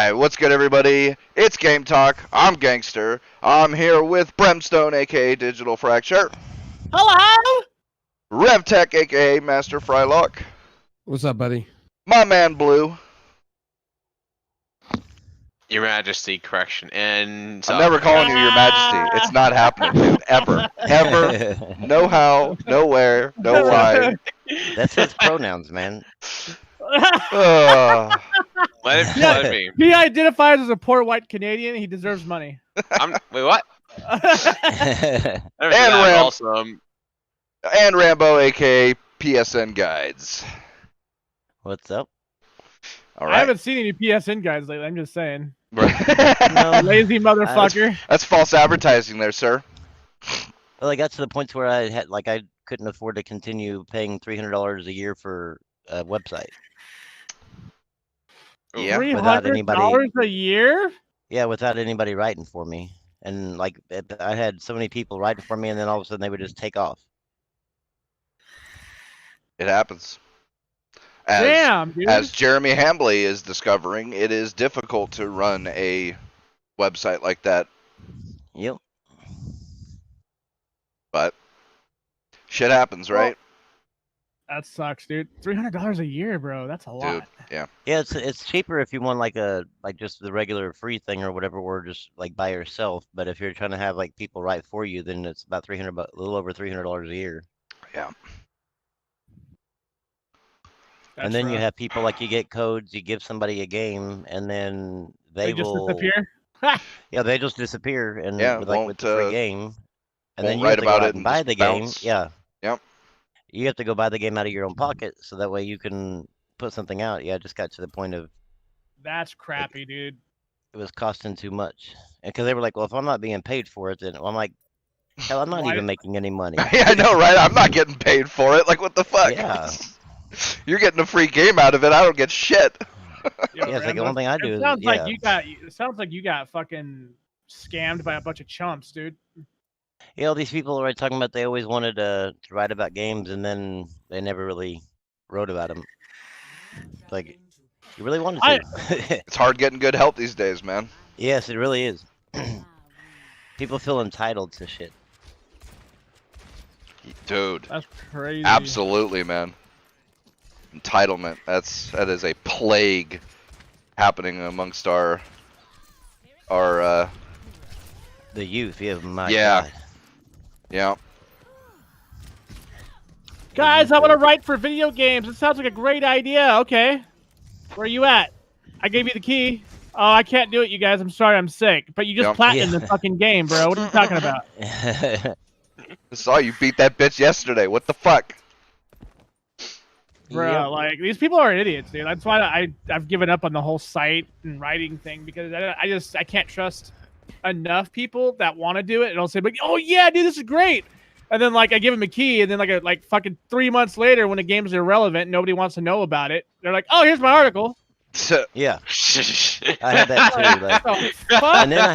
Alright, what's good, everybody? It's Game Talk. I'm Gangster. I'm here with Brimstone, aka Digital Fracture. Hello! RevTech, aka Master Frylock. What's up, buddy? My man Blue. Your Majesty, correction, and I'm never calling you Your Majesty. It's not happening, dude. Ever. Ever. No how, nowhere, no why. That's his pronouns, man. Uh, let it be. He identifies as a poor white Canadian. He deserves money. Wait, what? And Rambo, aka PSN Guides. What's up? All I right. haven't seen any PSN guys lately. I'm just saying. No. Lazy motherfucker. That's false advertising there, sir. Well, I got to the point where I couldn't afford to continue paying $300 a year for a website. Yeah. Without anybody. $300 a year? Yeah, without anybody writing for me, and like I had so many people writing for me, and then all of a sudden they would just take off. It happens. Damn, dude. As Jeremy Hambley is discovering, it is difficult to run a website like that, Yep. but shit happens, right? That sucks, dude. $300 a year, bro. That's a lot. Dude, yeah. Yeah, it's cheaper if you want like just the regular free thing or whatever, or just like by yourself. But if you're trying to have like people write for you, then it's about a little over $300 a year. Yeah. That's And then you rough. have people like you get codes, you give somebody a game, and then They just will disappear. Yeah, they just disappear, and Yeah, with the free game, and then won't you write have to go about out it and and buy just the bounce. game. Yeah. Yep. You have to go buy the game out of your own pocket, so that way you can put something out. Yeah, it just got to the point of That's crappy, dude. it was costing too much, and because they were like, well, if I'm not being paid for it, then I'm like, hell, I'm not Why- even making any money. Yeah, I know, right? I'm not getting paid for it. Like, what the fuck? Yeah. You're getting a free game out of it. I don't get shit. Yo, Yeah, it's like the Rambo, only thing I do it is sounds like yeah. it sounds like you got fucking scammed by a bunch of chumps, dude. Yeah, all these people are talking about they always wanted to write about games, and then they never really wrote about them. Like, you really wanted to. It's hard getting good help these days, man. Yes, it really is. People feel entitled to shit. Dude, That's crazy. absolutely, man. Entitlement. That is a plague happening amongst our The youth, yeah, my Yeah. God. yeah. Guys, I want to write for video games. It sounds like a great idea. Okay. Where are you at? I gave you the key. Oh, I can't do it, you guys. I'm sorry, I'm sick. But you just Yep. platinumed Yeah. the fucking game, bro. What are you talking about? I saw you beat that bitch yesterday. What the fuck? Bro, Yep. like, these people are idiots, dude. That's why I've given up on the whole site and writing thing, because I can't trust enough people that want to do it, and I'll say, like, oh yeah, dude, this is great. And then, like, I give them a key, and then, like fucking 3 months later, when the game's irrelevant, nobody wants to know about it. They're like, oh, here's my article. Yeah, I had that too. Like, What the fuck? and then I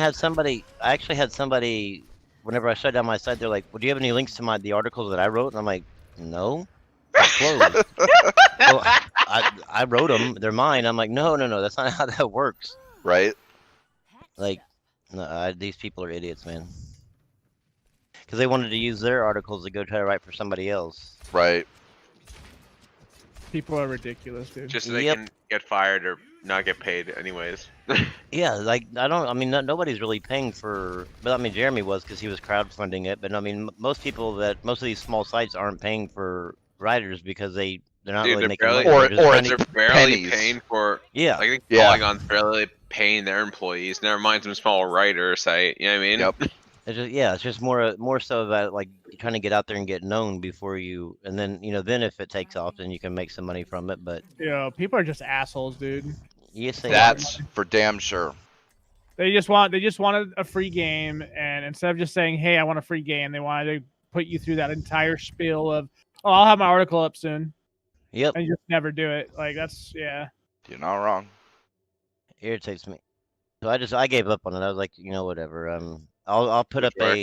actually had somebody, whenever I shut down my site, they're like, well, do you have any links to the articles that I wrote? And I'm like, no, they're closed. Well, I wrote them, they're mine. I'm like, no, that's not how that works. Right? Like, no, these people are idiots, man. Because they wanted to use their articles to go try to write for somebody else. Right. People are ridiculous, dude. Just so they Yep. can get fired or not get paid, anyways. Yeah, like nobody's really paying for. But I mean, Jeremy was because he was crowdfunding it. But I mean, most of these small sites aren't paying for writers because they're not Dude, really they're making barely, money. Or- They're just or trying they're to- barely pennies. paying for. yeah, Like, I think Yeah. Polygon's barely paying their employees. Never mind some small writer site. You know what I mean? Yep. it's just more so about like trying to get out there and get known before you, and then then if it takes off, then you can make some money from it. But Yo, people are just assholes, dude. yes, they That's for damn sure. They just wanted a free game, and instead of just saying, "Hey, I want a free game," they wanted to put you through that entire spiel of, "Oh, I'll have my article up soon," Yep, and you just never do it. Like, that's You're not wrong. irritates me. So I gave up on it. I was like, whatever. I'll put up Sure.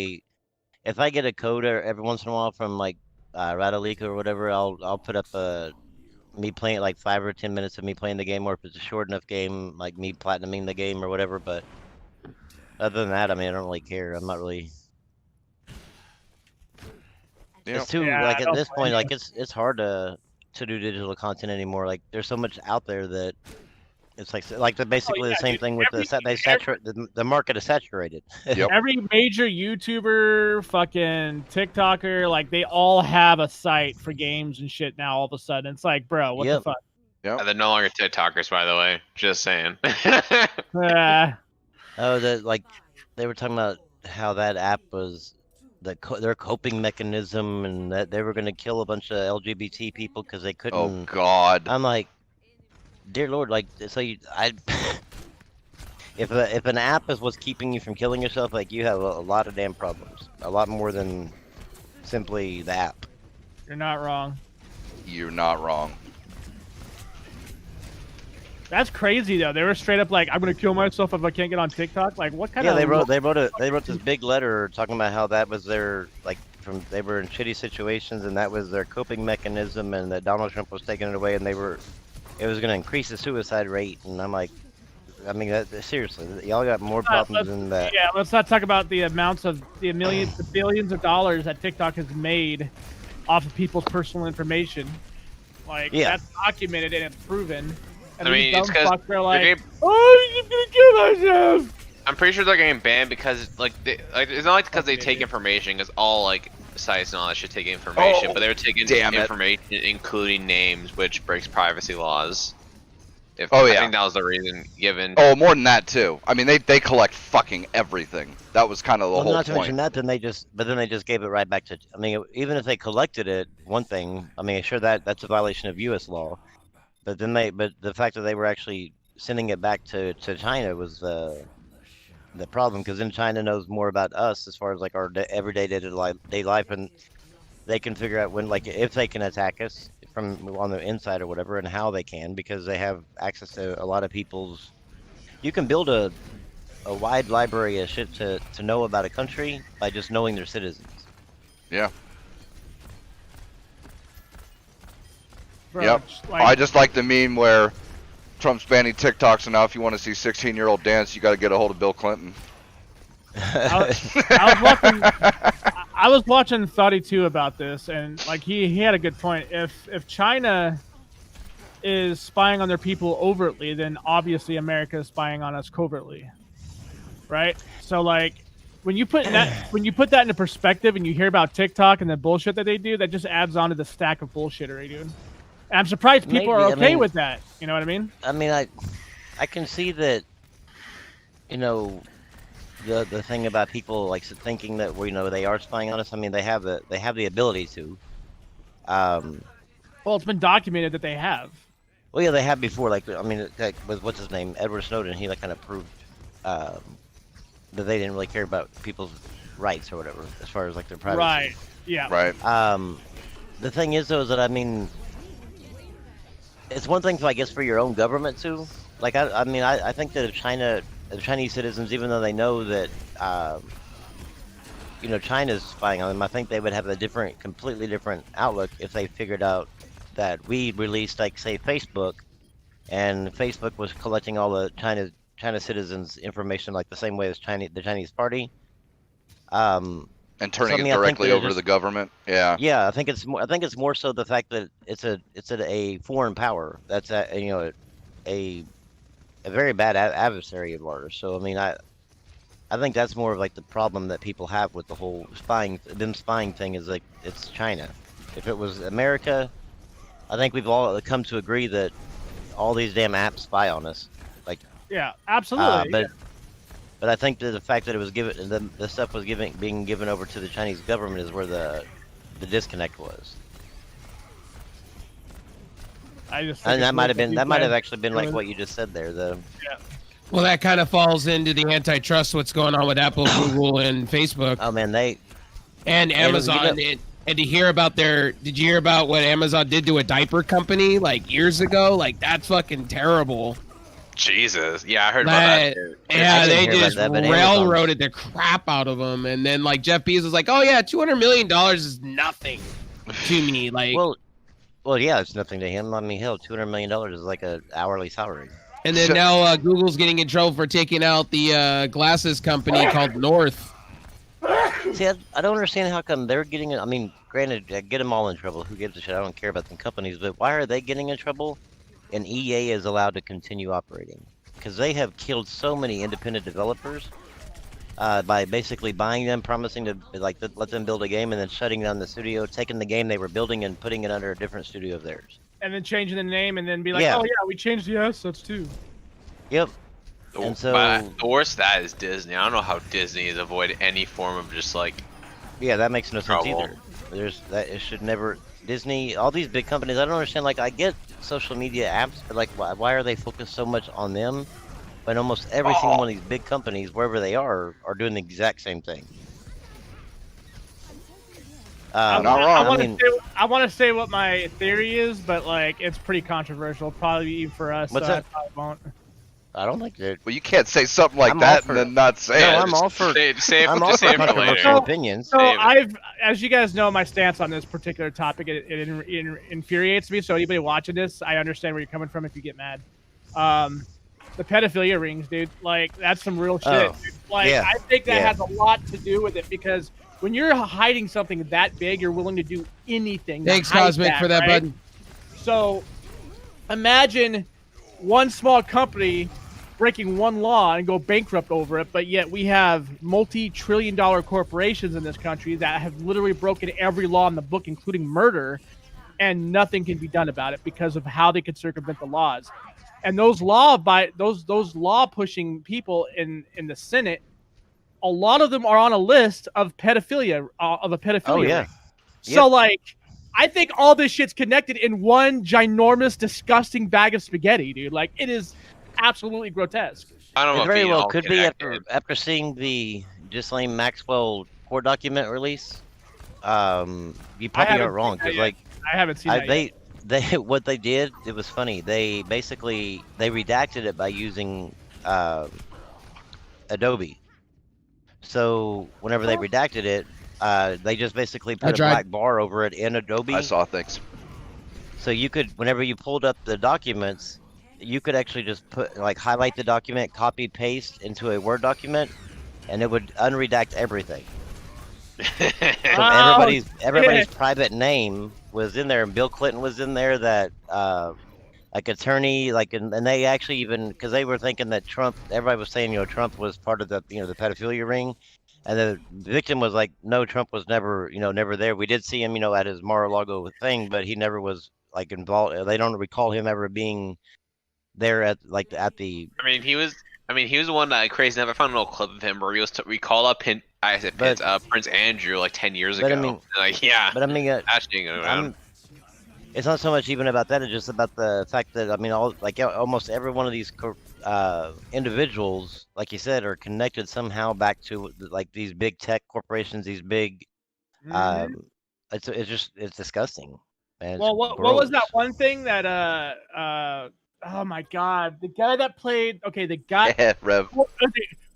if I get a code every once in a while from like Radalika or whatever, I'll put up me playing like 5 or 10 minutes of me playing the game, or if it's a short enough game, like me platinuming the game or whatever. But other than that, I mean, I don't really care. I'm not really. Yeah. It's too Yeah, like I at don't this blame point, like it's hard to do digital content anymore. Like there's so much out there that it's basically yeah, the same dude. thing with they saturate the market is saturated. Yep. Every major YouTuber, fucking TikToker, like they all have a site for games and shit now. All of a sudden, it's like, bro, what the Yep. fuck? They're no longer TikTokers, by the way. Just saying. Oh, like they were talking about how that app was their coping mechanism, and that they were going to kill a bunch of LGBT people because they couldn't. Oh God. I'm like, dear Lord, like so if an app is what's keeping you from killing yourself, like you have a lot of damn problems, a lot more than simply the app. You're not wrong. You're not wrong. That's crazy though. They were straight up like, "I'm gonna kill myself if I can't get on TikTok." Like, what kind Yeah, of? they wrote this big letter talking about how that was their they were in shitty situations and that was their coping mechanism, and that Donald Trump was taking it away, and it was going to increase the suicide rate. And I'm like, I mean, seriously, y'all got more problems than that. Yeah, let's not talk about the amounts of the billions of dollars that TikTok has made off of people's personal information. Like, Yeah. that's documented and it's proven. And I mean, these it's dumb 'cause fucks are like, getting- "Oh, I'm gonna kill myself." I'm pretty sure they're getting banned because it's not like because they take information, because all like sites and all that should take information, Oh, but they're taking damn it. information including names, which breaks privacy laws. Oh, I yeah. think that was the reason given. Oh, more than that too. I mean, they collect fucking everything. That was kind of the Well, whole not to mention point. that, then they just gave it right back to. I mean, even if they collected it, one thing. I mean, sure that's a violation of U.S. law, but the fact that they were actually sending it back to China was the problem, because then China knows more about us as far as like our everyday day life, and they can figure out when, like, if they can attack us from on the inside or whatever, and how they can, because they have access to a lot of people's. You can build a wide library of shit to know about a country by just knowing their citizens. Yeah. Bro, Yep. it's like, I just like the meme where Trump's banning TikTok, so now if you want to see 16-year-old dance, you got to get a hold of Bill Clinton. I was watching 32 about this, and like he had a good point. If China is spying on their people overtly, then obviously America is spying on us covertly, right? So like when you put that into perspective, and you hear about TikTok and the bullshit that they do, that just adds on to the stack of bullshittery, dude. And I'm surprised people Maybe, are I okay mean- with that. You know what I mean? I mean, I can see that, you know, the thing about people like thinking that they are spying on us. I mean, they have the ability to. Well, it's been documented that they have. Well, yeah, they have before. Like, I mean, like, with what's his name, Edward Snowden, he like kind of proved that they didn't really care about people's rights or whatever, as far as like their privacy. Right. Yeah. Right. The thing is, though, is that I mean, it's one thing, I guess, for your own government to. Like, I mean, I think that if the Chinese citizens, even though they know that, China's spying on them, I think they would have a completely different outlook if they figured out that we released, like, say, Facebook, and Facebook was collecting all the China citizens' information, like the same way as the Chinese Party. And turning I mean, it I think directly they're over to just- the government. Yeah. Yeah, I think it's more so the fact that it's a foreign power that's a very bad adversary of ours. So I mean, I think that's more of like the problem that people have with the whole spying thing, is like it's China. If it was America, I think we've all come to agree that all these damn apps spy on us. Like, Yeah. Absolutely. but I think that the fact that it was the stuff was being given over to the Chinese government is where the disconnect was. I just think And it's that might have bullshit been these guys actually been like doing. what you just said there. Well, that kind of falls into the antitrust, what's going on with Apple, Google, and Facebook, Oh man, and Amazon. And to hear about did you hear about what Amazon did to a diaper company like years ago? Like, that's fucking terrible. Jesus, yeah, I heard about that. That- Too. Yeah, I didn't they hear about just that, but railroaded the crap out of them. And then like Jeff Bezos was like, "Oh yeah, $200 million is nothing to me." Like, well, Well, yeah, it's nothing to him. I mean, hell, $200 million is like an hourly salary. And then now Google's getting in trouble for taking out the glasses company called North. See, I don't understand how come they're getting it. I mean, granted, I get them all in trouble. Who gives a shit? I don't care about them companies, but why are they getting in trouble? And EA is allowed to continue operating because they have killed so many independent developers by basically buying them, promising to let them build a game, and then shutting down the studio, taking the game they were building and putting it under a different studio of theirs. And then changing the name, and then be like, Yeah. oh yeah, we changed the assets too. Yep. And so, But the worst of that is Disney. I don't know how Disney has avoided any form of just like. yeah, that makes no sense Trouble. either. It should never. Disney, all these big companies. I don't understand. Like, I get social media apps, but like, why are they focused so much on them? When almost every single one of these big companies, wherever they are doing the exact same thing. Not wrong. I want to say what my theory is, but like it's pretty controversial, probably even for us. What's so that? I probably won't. I don't like it. Well, you can't say something like I'm that all for and it. then not say No, it. I'm all for. Save I'm all just for save it for controversial later. opinions. So David. as you guys know, my stance on this particular topic, it infuriates me. So anybody watching this, I understand where you're coming from if you get mad. The pedophilia rings, dude, like that's some real shit. Oh, Dude. Like yeah, I think that yeah. has a lot to do with it because when you're hiding something that big, you're willing to do anything. to Thanks, hide Cosmic, for that right? button. So imagine one small company breaking one law and go bankrupt over it, but yet we have multi-trillion-dollar corporations in this country that have literally broken every law in the book, including murder, and nothing can be done about it because of how they could circumvent the laws. And those law pushing people in the Senate, a lot of them are on a list of pedophilia of a pedophilia. Oh yeah. ring. So like, I think all this shit's connected in one ginormous, disgusting bag of spaghetti, dude. Like it is absolutely grotesque. I don't know It if very being well all could be connected. after seeing the Ghislaine Maxwell court document release. You probably aren't wrong because like I haven't seen that yet. they what they did, it was funny. They redacted it by using Adobe. So whenever they redacted it, they just basically put a black bar over it in Adobe. I saw things. So you could, whenever you pulled up the documents, you could actually just highlight the document, copy paste into a Word document, and it would unredact everything. So everybody's private name was in there, and Bill Clinton was in there. That attorney, and they actually even because they were thinking that Trump. Everybody was saying Trump was part of the the pedophilia ring, and the victim was like, no, Trump was never never there. We did see him at his Mar-a-Lago thing, but he never was involved. They don't recall him ever being there at the. I mean, he was the one that crazy enough. I found an old clip of him where he was we call up Prince Andrew like 10 years ago. But I mean, But I mean, it's not so much even about that. It's just about the fact that almost every one of these individuals, like you said, are connected somehow back to these big tech corporations. These big, it's disgusting. Man. Well, what was that one thing that oh my god, the guy that played Rev.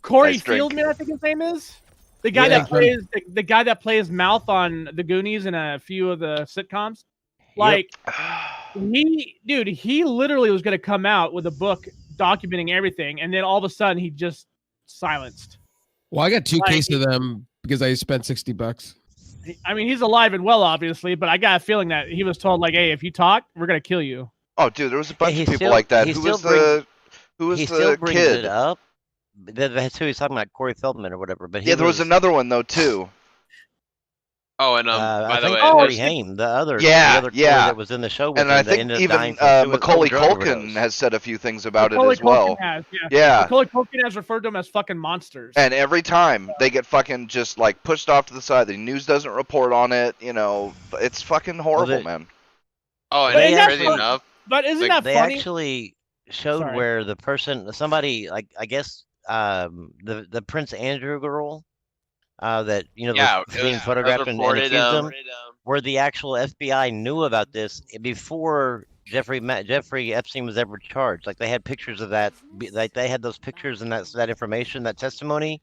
Corey Nice drink. Feldman, I think his name is. The guy that plays the guy that plays Mouth on The Goonies and a few of the sitcoms. He literally was going to come out with a book documenting everything, and then all of a sudden he just silenced. Well, I got two cases of them because I spent $60. I mean, he's alive and well, obviously, but I got a feeling that he was told hey, if you talk, we're going to kill you. Oh, dude, there was a bunch of people like that. Who was the kid? It up. That's who he's talking about, Corey Feldman or whatever. But there was another one though too. Oh, and by the way, Corey Haim, the other Corey that was in the show. And I think even Macaulay Culkin has said a few things about it as well. Macaulay Culkin has referred to them as fucking monsters. And every time they get fucking just pushed off to the side, the news doesn't report on it. It's fucking horrible, man. Oh, and crazy enough. But isn't that funny? They actually showed where the person, somebody, I guess, the Prince Andrew girl, that was being photographed and accused them, where the actual FBI knew about this before Jeffrey Epstein was ever charged. They had pictures of that, they had those pictures and that information, that testimony,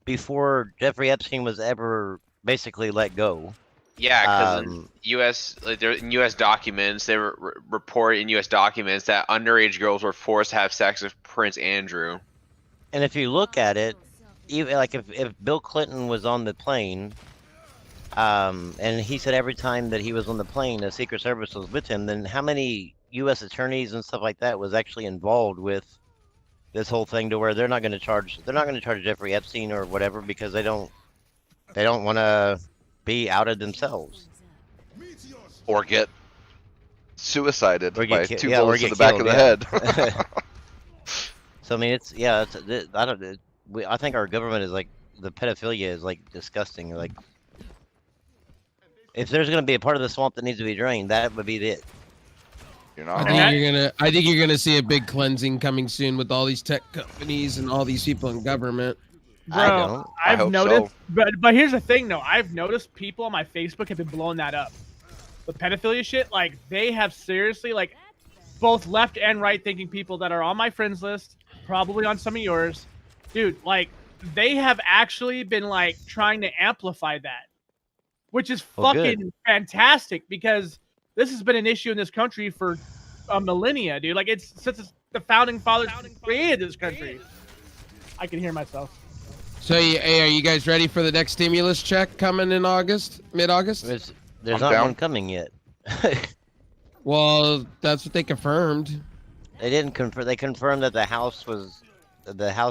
before Jeffrey Epstein was ever basically let go. Yeah, because Um, U.S. like there in U.S. documents, they report in U.S. documents that underage girls were forced to have sex with Prince Andrew. and if you look at it, even like if Bill Clinton was on the plane, and he said every time that he was on the plane, the Secret Service was with him, then how many U.S. attorneys and stuff like that was actually involved with this whole thing to where they're not going to charge Jeffrey Epstein or whatever because they don't want to be outed themselves Or get suicided or by get two yeah, or bullets in get the back killed, of the yeah. head. So I mean, I don't I think our government is like the pedophilia is like disgusting. Like if there's going to be a part of the swamp that needs to be drained, that would be it. You're I not think wrong. I think you're gonna see a big cleansing coming soon with all these tech companies and all these people in government. I Bro, don't. I I've hope noticed, so. but here's the thing though. I've noticed people on my Facebook have been blowing that up. The pedophilia shit, like they have seriously, like both left and right thinking people that are on my friends list, probably on some of yours, dude. Like they have actually been like trying to amplify that, which is Well, good. fucking fantastic because this has been an issue in this country for a millennia, dude. Like it's since the founding fathers created this country. I can hear myself. So, hey, are you guys ready for the next stimulus check coming in August, mid-August? There's I'm not down. one coming yet. Well, that's what they confirmed. They didn't confirm. They confirmed that the House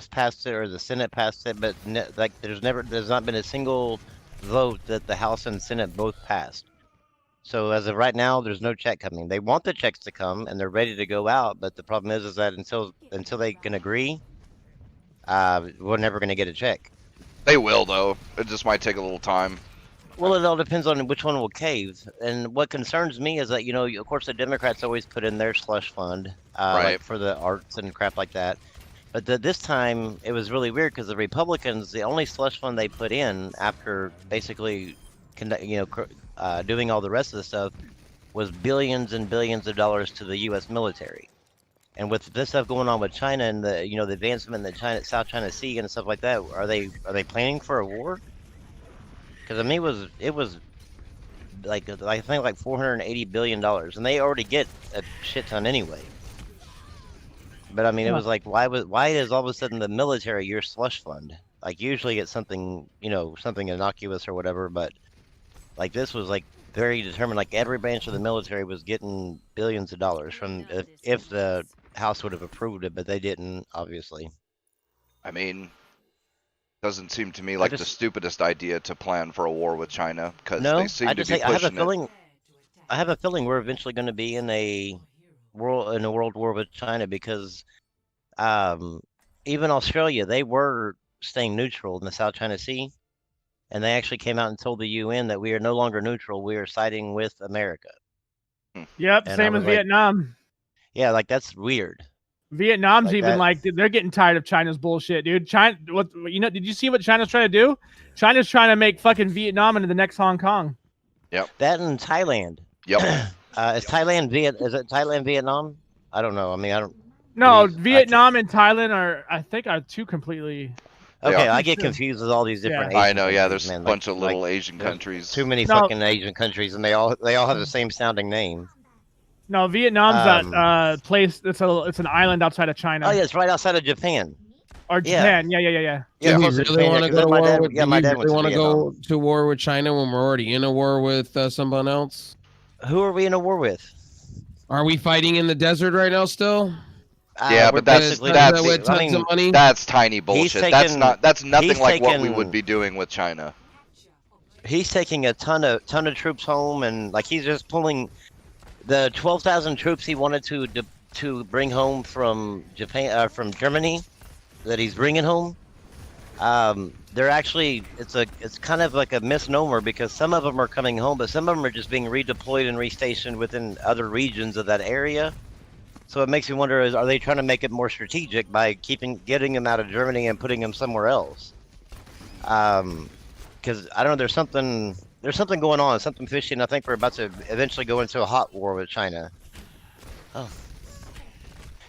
passed it or the Senate passed it, but like there's not been a single vote that the House and Senate both passed. So as of right now, there's no check coming. They want the checks to come and they're ready to go out, but the problem is that until they can agree, we're never going to get a check. They will though. It just might take a little time. Well, it all depends on which one will cave. And what concerns me is that, of course, the Democrats always put in their slush fund Right. like for the arts and crap like that. But this time, it was really weird because the Republicans, the only slush fund they put in after basically, doing all the rest of the stuff was billions and billions of dollars to the U.S. military. And with this stuff going on with China and the advancement in the South China Sea and stuff like that, are they planning for a war? Because I mean, it was like I think like $480 billion, and they already get a shit ton anyway. But I mean, it was like, why is all of a sudden the military your slush fund? Like usually it's something something innocuous or whatever, but like this was like very determined. Like every branch of the military was getting billions of dollars from if the House would have approved it, but they didn't, obviously. I mean, doesn't seem to me like the stupidest idea to plan for a war with China because they seem to be pushing I have a feeling we're eventually going to be in a world war with China because even Australia, they were staying neutral in the South China Sea, and they actually came out and told the UN that we are no longer neutral, we are siding with America. Yep, And same as Vietnam. Yeah, like that's weird. Vietnam's Like even that. like they're getting tired of China's bullshit, dude. China, did you see what China's trying to do? China's trying to make fucking Vietnam into the next Hong Kong. That in Thailand. Yep. Is it Thailand, Vietnam? I don't know. I mean, I don't. No, Please, Vietnam and Thailand are two completely. Okay, Yeah. I get confused with all these different. Yeah. I Asian know. Yeah, countries, there's a man. bunch of little like, Asian there's countries. Too many No. fucking Asian countries, and they all have the same sounding name. No, Vietnam's that place. It's an island outside of China. Oh yeah, it's right outside of Japan. Or Japan. Yeah. Yeah, Do we close to really Japan, want to yeah, 'cause go to my war dad- with? yeah, Do my we dad really went to want to go Vietnam. to war with China when we're already in a war with someone else? Who are we in a war with? Are we fighting in the desert right now still? Yeah, we're but that's- basically- that's- with tons I mean, of money. That's tiny bullshit. That's nothing he's like what we taken- would be doing with China. he's taking a ton of troops home, and like he's just pulling the 12,000 troops he wanted to bring home from Japan, from Germany, that he's bringing home. They're actually it's kind of like a misnomer because some of them are coming home, but some of them are just being redeployed and restationed within other regions of that area. So it makes me wonder: are they trying to make it more strategic by getting them out of Germany and putting them somewhere else? Because I don't know, there's something going on, something fishy, and I think we're about to eventually go into a hot war with China. Oh.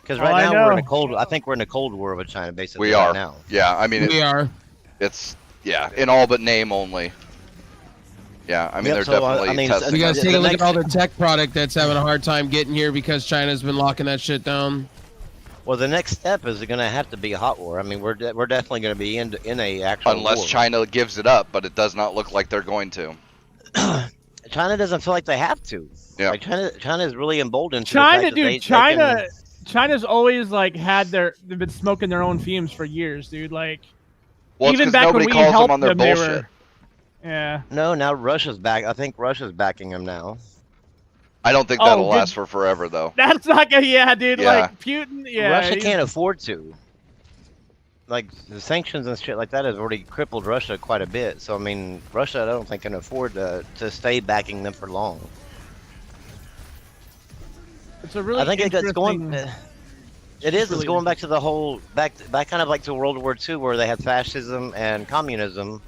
Because right now we're in a cold. I think we're in a cold war with China, basically. We right are. now. Yeah, I mean, We are. it's in all but name only. Yeah, I mean, Yep, they're so, definitely I mean, testing. You guys The take a look next- at all the tech product that's having a hard time getting here because China's been locking that shit down. Well, the next step is going to have to be a hot war. I mean, we're definitely going to be in a actual Unless war. China gives it up, but it does not look like they're going to. China doesn't feel like they have to. Yeah. Like China is really emboldened. To China, the fact that dude, they China's always like they've been smoking their own fumes for years, dude. Like, Well, it's even 'cause back when nobody we calls them helped on their them, they bullshit. were. Yeah. No, now Russia's back. I think Russia's backing them now. I don't think Oh, that'll good. last for forever, though. That's not gonna. Yeah, dude. Yeah. Like Putin. Yeah. Russia he's- can't afford to. Like the sanctions and shit like that has already crippled Russia quite a bit. So I mean, Russia I don't think can afford to stay backing them for long. It's a really. I think it's going. interesting- It is. It's really going back to the whole back kind of like to World War II, where they had fascism and communism,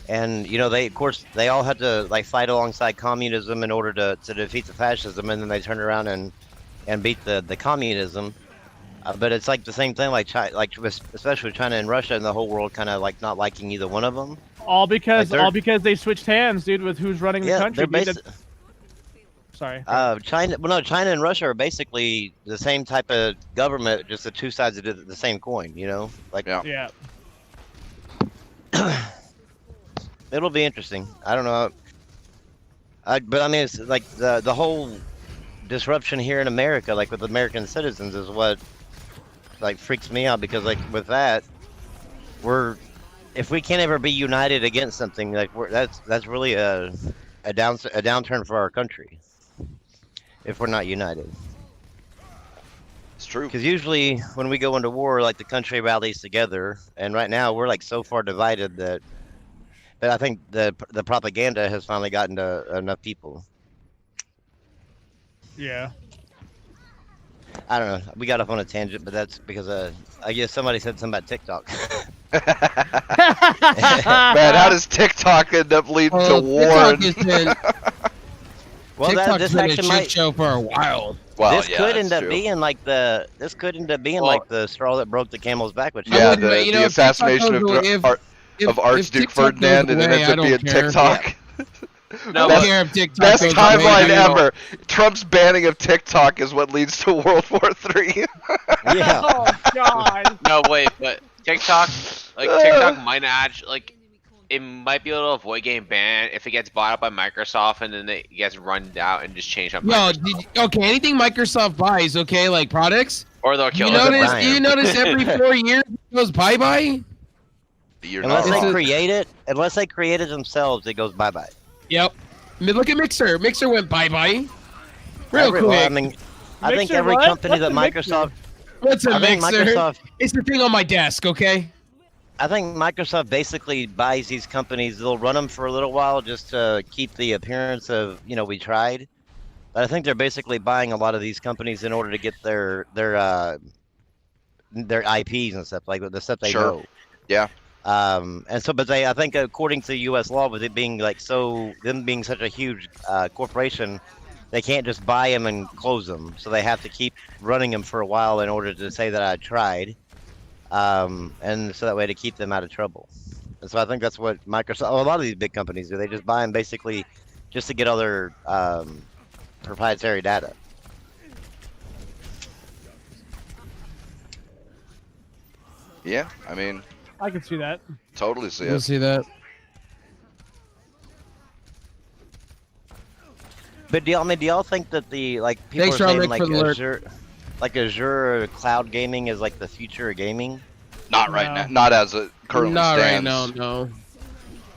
and you know they of course they all had to like fight alongside communism in order to defeat the fascism, and then they turned around and beat the communism. But it's like the same thing, like especially China and Russia and the whole world kind of like not liking either one of them. all because like they're- they switched hands, dude, with who's running the Yeah, country. they're dude. basically. Sorry. China and Russia are basically the same type of government, just the two sides of the same coin. You know, like Yeah. Yeah. it'll be interesting. I don't know, but I mean, it's like the whole disruption here in America, like with American citizens, is what like freaks me out because like with that, if we can't ever be united against something, like that's really a downturn for our country. If we're not united. It's true. Because usually when we go into war, like the country rallies together, and right now we're like so far divided that. But I think the propaganda has finally gotten to enough people. Yeah. I don't know. We got off on a tangent, but that's because I guess somebody said something about TikTok. Man, how does TikTok end up leading to war? TikTok has been, Well, TikTok's this been a actually shit might. show for a while. Well, This yeah, could that's end up true. being like the. This could end up being Well- like the straw that broke the camel's back. Which Yeah, wouldn't- the, you know, the if TikTok assassination of, goes away- if of Archduke TikTok goes Ferdinand, and it away, ends I up don't being care. TikTok. No, I Best- don't care if TikTok Best goes away, timeline I don't- ever. Trump's banning of TikTok is what leads to World War III. Yeah. Oh God. no, wait, but TikTok might not actually, like, it might be able to avoid getting banned if it gets bought up by Microsoft and then it gets run out and just changed up. Yo, Microsoft. okay, anything Microsoft buys, okay, like products. Or they'll kill You us. notice? Brian. Do you notice every 4 years it goes bye bye? You're Unless not they wrong. unless they create it themselves, it goes bye bye. Yep. I mean, look at Mixer. Mixer went bye bye. Real quick. Well, I mean, I think Mixer every what? company What's that a Mixer? Microsoft. What's a I think Mixer? Microsoft. It's the thing on my desk, okay? I think Microsoft basically buys these companies. They'll run them for a little while just to keep the appearance of, you know, we tried. But I think they're basically buying a lot of these companies in order to get their IPs and stuff, like the stuff they Sure. know. Yeah. And so, but I think according to U.S. law, with it being like them being such a huge corporation, they can't just buy them and close them. So they have to keep running them for a while in order to say that I tried. And so that way to keep them out of trouble. And so I think that's what Microsoft, a lot of these big companies do. They just buy them basically just to get all their proprietary data. Yeah, I mean, I can see that. totally see We'll it. see that. But do y'all think that the like people Thanks, are saying Romick, like for the alert. Azure cloud gaming is like the future of gaming? Not right No. now. Not as it currently Not right stands. now, no.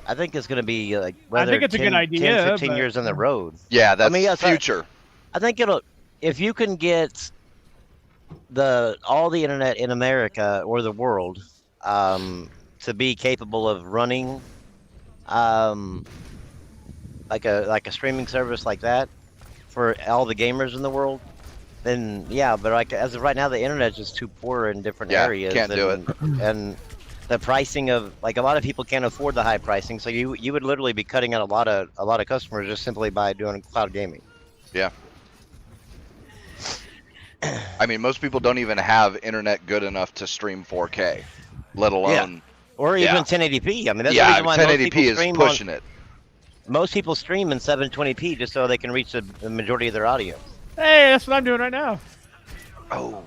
I think it's gonna be like I whether think it's a good 10, idea, 10, 15 but- years on the road. Yeah, that's mean, yes, future. I think if you can get all the internet in America or the world to be capable of running like a streaming service like that for all the gamers in the world, then yeah. But like as of right now, the internet's just too poor in different Yeah, areas. can't do it. And the pricing of like a lot of people can't afford the high pricing, so you would literally be cutting out a lot of customers just simply by doing cloud gaming. Yeah. I mean, most people don't even have internet good enough to stream 4K, let alone. Or even Yeah. 1080p. I mean, that's the Yeah, reason why most 1080p people is stream pushing it. most people stream in 720p just so they can reach the majority of their audience. Hey, that's what I'm doing right now. Oh.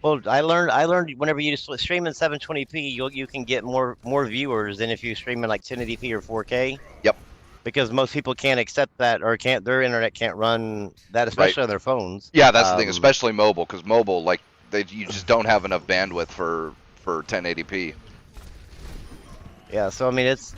Well, I learned whenever you stream in 720p, you can get more viewers than if you stream in like 1080p or 4K. Yep. Because most people can't accept that, or their internet can't run that, especially on their phones. Yeah, that's the thing, especially mobile, because mobile, like, you just don't have enough bandwidth for 1080p. Yeah, so I mean, it's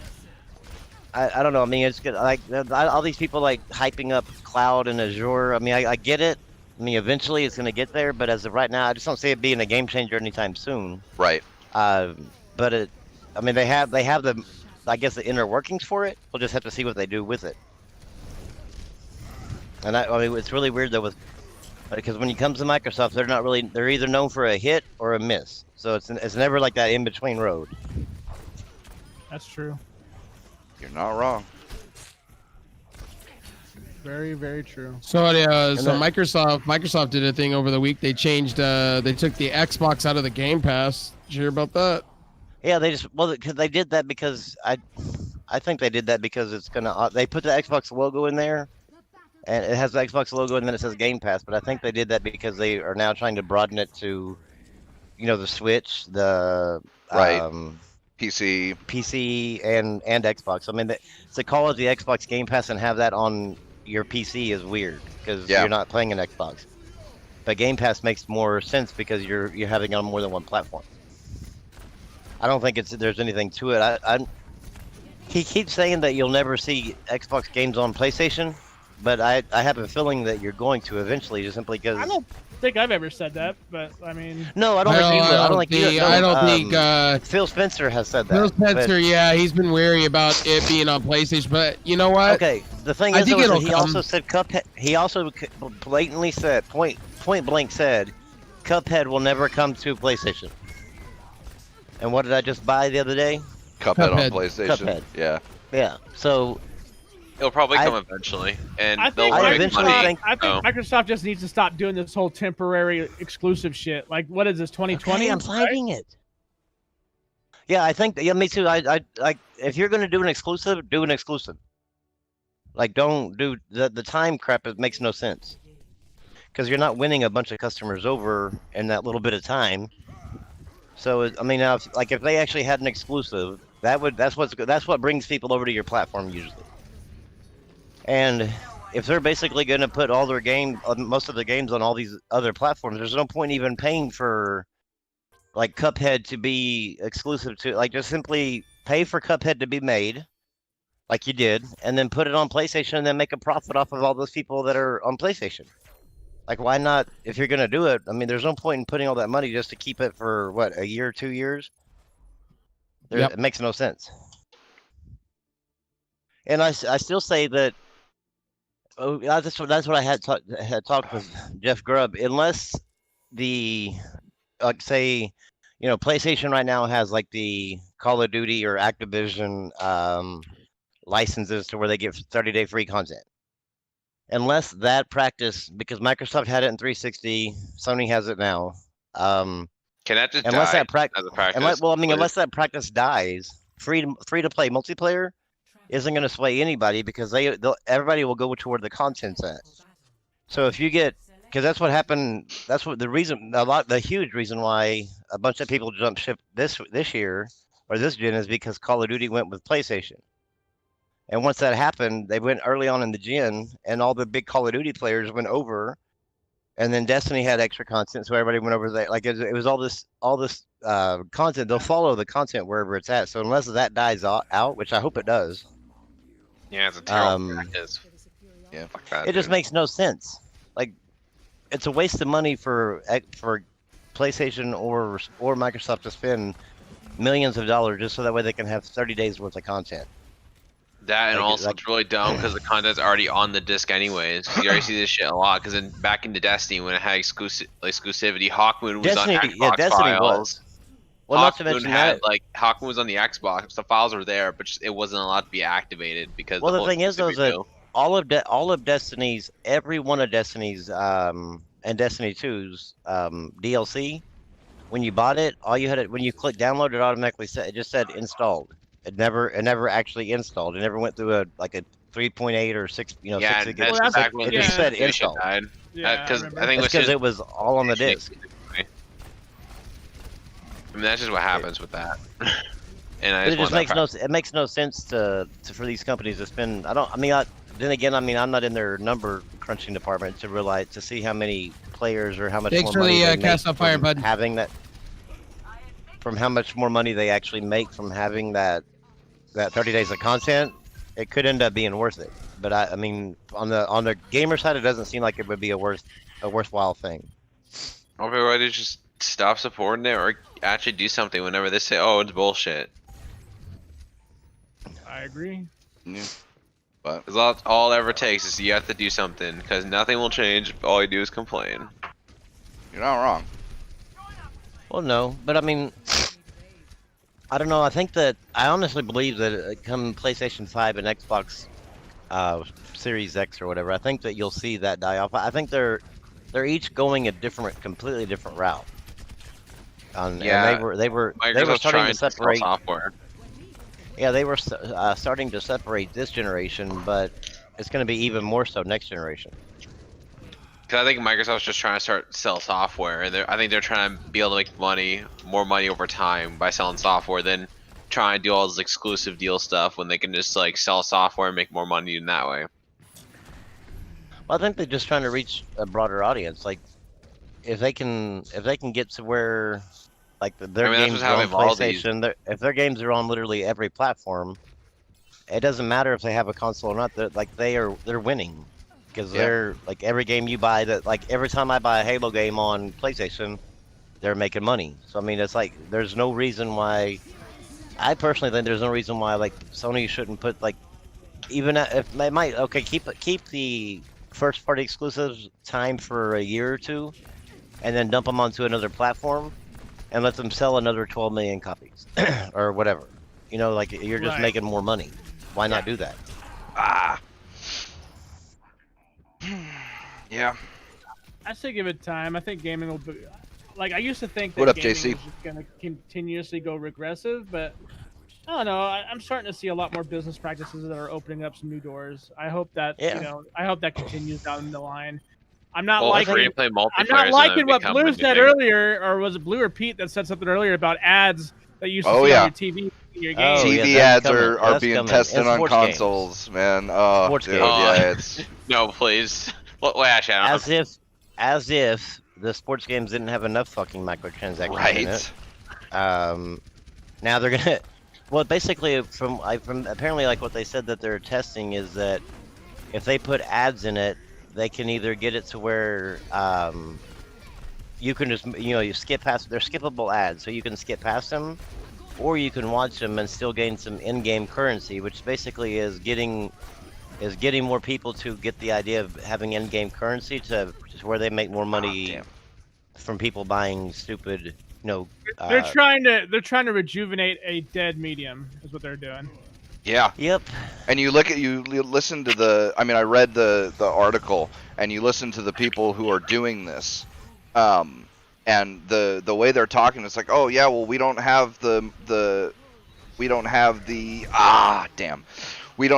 I don't know. I mean, it's good. Like all these people like hyping up cloud and Azure. I mean, I get it. I mean, eventually it's going to get there, but as of right now, I just don't see it being a game changer anytime soon. Right. But I mean, they have the, I guess, the inner workings for it. We'll just have to see what they do with it. And I mean, it's really weird though because when it comes to Microsoft, they're either known for a hit or a miss. So it's never like that in between road. That's true. You're not wrong. Very, very true. So Microsoft did a thing over the week. They changed. They took the Xbox out of the Game Pass. Did you hear about that? Yeah, because they did that because I think they did that because it's gonna. They put the Xbox logo in there, and it has the Xbox logo, and then it says Game Pass. But I think they did that because they are now trying to broaden it to, the Switch, the PC, and Xbox. I mean, to call it the Xbox Game Pass and have that on your PC is weird because you're not playing an Xbox. But Game Pass makes more sense because you're having it on more than one platform. I don't think there's anything to it. He keeps saying that you'll never see Xbox games on PlayStation, but I have a feeling that you're going to eventually, just simply because. I don't think I've ever said that, but I mean. No, I don't think you will. I don't think Phil Spencer has said that. Phil Spencer, yeah, he's been wary about it being on PlayStation, but you know what? Okay, the thing is, he also said Cuphead. He also blatantly said, point blank said, Cuphead will never come to PlayStation. And what did I just buy the other day? Cuphead on PlayStation. Cuphead. Yeah. Yeah. So. It'll probably come eventually, and I think Microsoft just needs to stop doing this whole temporary exclusive shit. Like, what is this, 2020? Okay, I'm finding it. Yeah, I think. Yeah, me too. I if you're gonna do an exclusive, do an exclusive. Like, don't do the time crap. It makes no sense. Because you're not winning a bunch of customers over in that little bit of time. So I mean, now if they actually had an exclusive, that's what brings people over to your platform usually. And if they're basically going to put all their most of the games on all these other platforms, there's no point even paying for, like, Cuphead to be exclusive to, like, just simply pay for Cuphead to be made, like you did, and then put it on PlayStation and then make a profit off of all those people that are on PlayStation. Like, why not, if you're going to do it? I mean, there's no point in putting all that money just to keep it for, what, a year, 2 years? It makes no sense. And I still say that, that's what I had talked with Jeff Grubb. Unless say, PlayStation right now has like the Call of Duty or Activision licenses to where they get 30-day free content. Unless that practice, because Microsoft had it in 360, Sony has it now. Can that just unless die that as a practice? Unless that practice dies, free to play multiplayer isn't going to sway anybody because everybody will go toward the content's at. So if you get, because that's what happened. That's what the huge reason why a bunch of people jumped ship this year or this gen is because Call of Duty went with PlayStation. And once that happened, they went early on in the gen, and all the big Call of Duty players went over. And then Destiny had extra content, so everybody went over there. Like it was all this content. They'll follow the content wherever it's at. So unless that dies out, which I hope it does. Yeah, it's a terrible practice. Yeah, fuck that. It just makes no sense. Like, it's a waste of money for PlayStation or Microsoft to spend millions of dollars just so that way they can have 30 days worth of content. That and also it's really dumb because the content's already on the disc anyways. You already see this shit a lot because back into Destiny when it had exclusivity, Hawkmoon was on Xbox Destiny files. Well, not to mention that, Hawkmoon was on the Xbox. The files were there, but it wasn't allowed to be activated because. Well, the thing is, though, that all of Destiny's, every one of Destiny's, and Destiny 2's DLC, when you bought it, when you click download, it automatically it just said installed. It never actually installed. It never went through a 3.8 or 6, Yeah, 6 that's Well, exactly it what just yeah. said the shit install. died. Yeah, Because remember. I think it was Because just, it was all on the disc. I mean, that's just what happens with that. And I But it just just makes no sense to for these companies to spend. Then again, I'm not in their number crunching department to see how many players or how much Thanks more for money the they cast make off fire, from bud. having that. From how much more money they actually make from having that 30 days of content, it could end up being worth it. But I mean, on the gamer side, it doesn't seem like it would be a worthwhile thing. everybody just stop supporting it or actually do something whenever they say, "Oh, it's bullshit." I agree. Yeah. But Because all it ever takes is you have to do something. Because nothing will change if all you do is complain. you're not wrong. Well, no, but I mean, I don't know. I honestly believe that come PlayStation 5 and Xbox Series X or whatever, I think that you'll see that die off. I think they're each going a completely different route. Yeah, and they were Microsoft's starting trying to to sell separate. software. Yeah, they were starting to separate this generation, but it's going to be even more so next generation. Because I think Microsoft's just trying to sell software, and I think they're trying to be able to make more money over time by selling software than trying to do all this exclusive deal stuff when they can just like sell software and make more money in that way. Well, I think they're just trying to reach a broader audience. Like, if they can get to where, like, their that's games what's are on happening with all these. PlayStation, if their games are on literally every platform, it doesn't matter if they have a console or not. They're winning because they're like every game you buy. That like every time I buy a Halo game on PlayStation, they're making money. So I mean, it's like there's no reason why. I personally think there's no reason why like Sony shouldn't put like even if they might keep the first party exclusives time for a year or two, and then dump them onto another platform, and let them sell another 12 million copies or whatever. Like you're just making more money. Why not do that? Yeah. I say give it time. I think gaming will be like I used to think that What up, gaming JC? was just gonna continuously go regressive, but I don't know. I'm starting to see a lot more business practices that are opening up some new doors. I hope that I hope that continues down the line. I'm not liking free-to-play multiplayer I'm not liking what become a Blue new said thing. earlier, or was it Blue or Pete that said something earlier about ads that you used to Oh, see yeah. on your TV in your game? Oh, TV yeah, ads that's are coming. being That's tested coming. on And sports consoles, man. Oh, Sports dude, games. yeah, it's No, please. Wait, actually, I don't know. As if the sports games didn't have enough fucking microtransactions in it. Now they're gonna. Well, basically, from apparently, like what they said that they're testing is that if they put ads in it, they can either get it to where you can just you skip past. They're skippable ads, so you can skip past them, or you can watch them and still gain some in-game currency, which basically is getting more people to get the idea of having in-game currency to where they make more money from people buying stupid. They're trying to rejuvenate a dead medium. Is what they're doing. yeah. Yep. And you listen to the. I mean, I read the article, and you listen to the people who are doing this, and the way they're talking, it's like, oh yeah, well we don't have the we're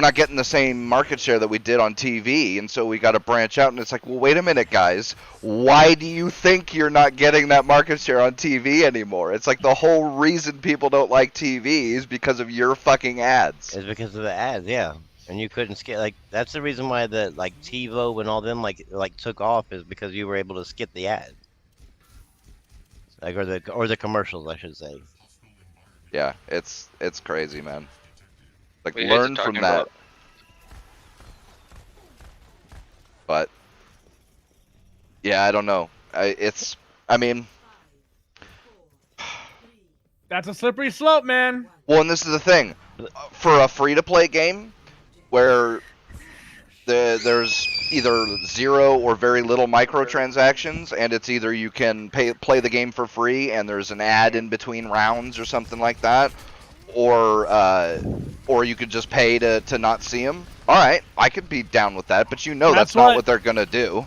not getting the same market share that we did on TV, and so we got to branch out. And it's like, well, wait a minute, guys. Why do you think you're not getting that market share on TV anymore? It's like the whole reason people don't like TV is because of your fucking ads. It's because of the ads, yeah. And you couldn't skip. Like that's the reason why the like TiVo and all them like took off is because you were able to skip the ads, like or the commercials, I should say. Yeah, it's crazy, man. Like, What are you guys learn from talking that. about? But yeah, I don't know. I mean, That's a slippery slope, man. well, and this is the thing. For a free-to-play game, where there's either zero or very little microtransactions, and it's either you can play the game for free and there's an ad in between rounds or something like that, or you could just pay to not see them. All right, I could be down with that, but that's not what they're gonna do.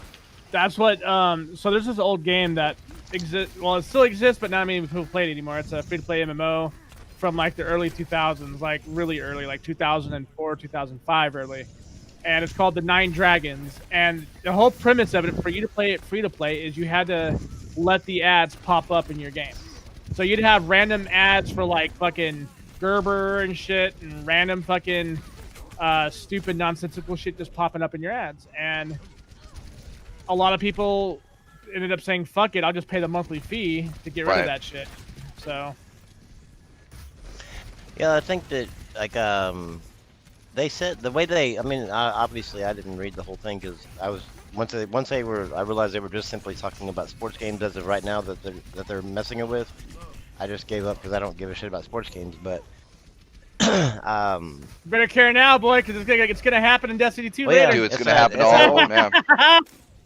That's what. So there's this old game that exists. Well, it still exists, but not many people play it anymore. It's a free-to-play MMO. from like the early 2000s, like really early, like 2004, 2005 early. And it's called the Nine Dragons. And the whole premise of it, for you to play it free to play, is you had to let the ads pop up in your game. So you'd have random ads for like fucking Gerber and shit, and random fucking stupid nonsensical shit just popping up in your ads. And a lot of people ended up saying, fuck it, I'll just pay the monthly fee to get rid of that shit. So Yeah, I think that like they said the way they. I mean, obviously I didn't read the whole thing because I was once they were. I realized they were just simply talking about sports games as of right now that they're messing it with. I just gave up because I don't give a shit about sports games. But better care now, boy, because it's gonna happen in Destiny 2 Well, yeah, later. Dude, it's gonna happen to all of them. Yeah.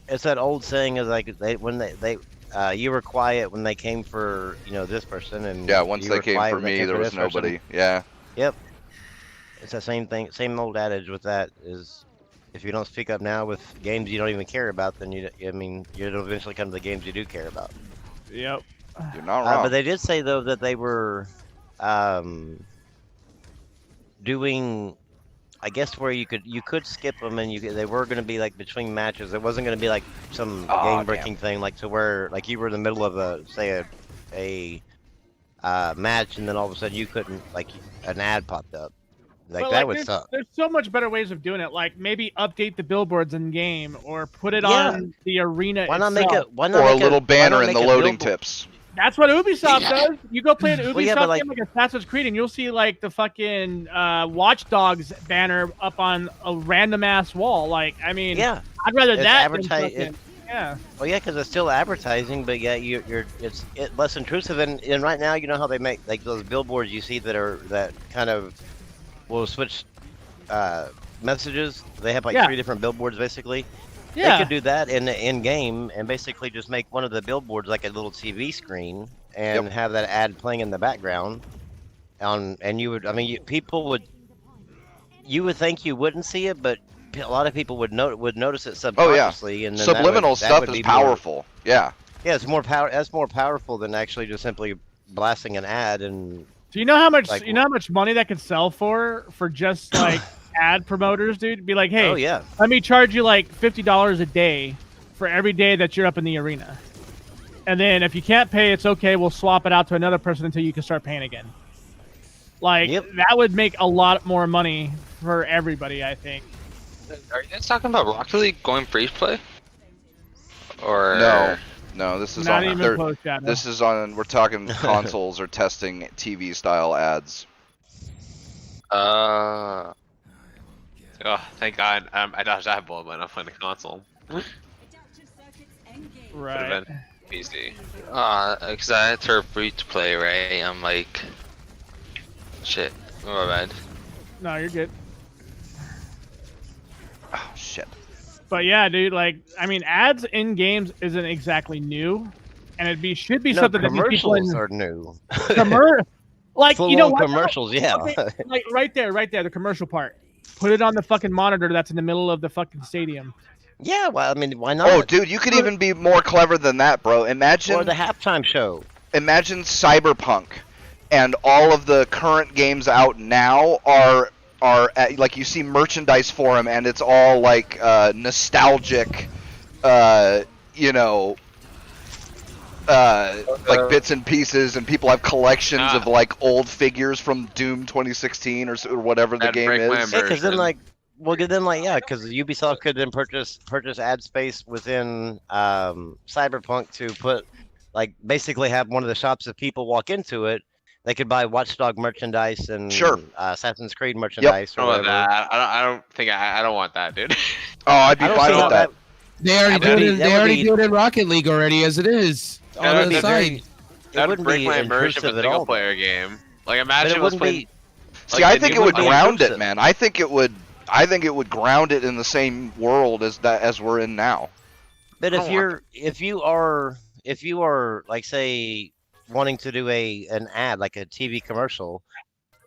it's that old saying is like you were quiet when they came for this person and Yeah. Once you they were came quiet for when they me, came there for was this person. nobody. Yeah. Yep. It's the same thing, same old adage with that is if you don't speak up now with games you don't even care about, then you'll eventually come to the games you do care about. Yep. You're not wrong. But they did say though that they were doing, I guess where you could skip them and they were going to be like between matches. It wasn't going to be like some game breaking thing like to where like you were in the middle of a match and then all of a sudden you couldn't, like an ad popped up. Like but that like, would suck. There's so much better ways of doing it. Like maybe update the billboards in game or put it Yeah. on the arena. Why not itself. make it? Why not Or a make little banner why in not the make a loading billboard? tips. That's what Ubisoft does. You go play an Ubisoft Well, yeah, but, like- game like Assassin's Creed, and you'll see like the fucking Watch Dogs banner up on a random ass wall. Like, I mean, Yeah. I'd rather It's that than advertise- fucking, yeah. Well, yeah, because it's still advertising, but yeah, it's less intrusive. And right now, you know how they make like those billboards you see that kind of will switch messages. They have like Yeah. 3 different billboards basically. Yeah. They could do that in game and basically just make one of the billboards like a little TV screen and have that ad playing in the background. And you would, I mean, you would think you wouldn't see it, but a lot of people would notice it subconsciously. And then Subliminal that stuff would is be powerful. Yeah. Yeah, it's more power. That's more powerful than actually just simply blasting an ad. And Do you know how much Like- you know how much money that could sell for just like ad promoters, dude? Be like, hey, oh yeah, let me charge you like $50 a day for every day that you're up in the arena. And then if you can't pay, it's okay. We'll swap it out to another person until you can start paying again. Like, Yep. that would make a lot more money for everybody, I think. Are you guys talking about Rocket League going free to play? Or No, this is Not on. even they're- close, Shadow. This is on. We're talking consoles are testing TV style ads. Uh, Oh, thank God. I dodged that bullet when I'm playing the console. Right. Could've been PC. cause I had her free to play, right? I'm like, shit, my bad. No, you're good. Oh shit. But yeah, dude, like, I mean, ads in games isn't exactly new, and should be no, something that these people commercials are new. like, Full you know on what? commercials, yeah. Okay, like right there, the commercial part. Put it on the fucking monitor that's in the middle of the fucking stadium. Yeah, well, I mean, why not? Oh, dude, you could even be more clever than that, bro. Or Imagine the halftime show. Cyberpunk, and all of the current games out now are like you see merchandise for them, and it's all like nostalgic, you know. Like bits and pieces, and people have collections of like old figures from Doom 2016 or whatever the That'd game break my is. Yeah, because then Immersion. because Ubisoft could then purchase ad space within Cyberpunk to put, like, basically have one of the shops. If people walk into it, they could buy Watchdog merchandise and Sure. Assassin's Creed merchandise I or don't want whatever. that. I don't think I don't want that, dude. Oh, I'd be I don't fine see how with that. They already That would do be- it. that They would already be- do it in Rocket League already, as it is That on would the be side. It That would wouldn't break be my immersion intrusive with a at all. single player game. Like But imagine it us wouldn't playing. be. See, like, I the think new it would one- ground it, intrusive. man. I think it would ground it in the same world as we're in now. But I don't want if you are like, say, wanting to do an ad like a TV commercial,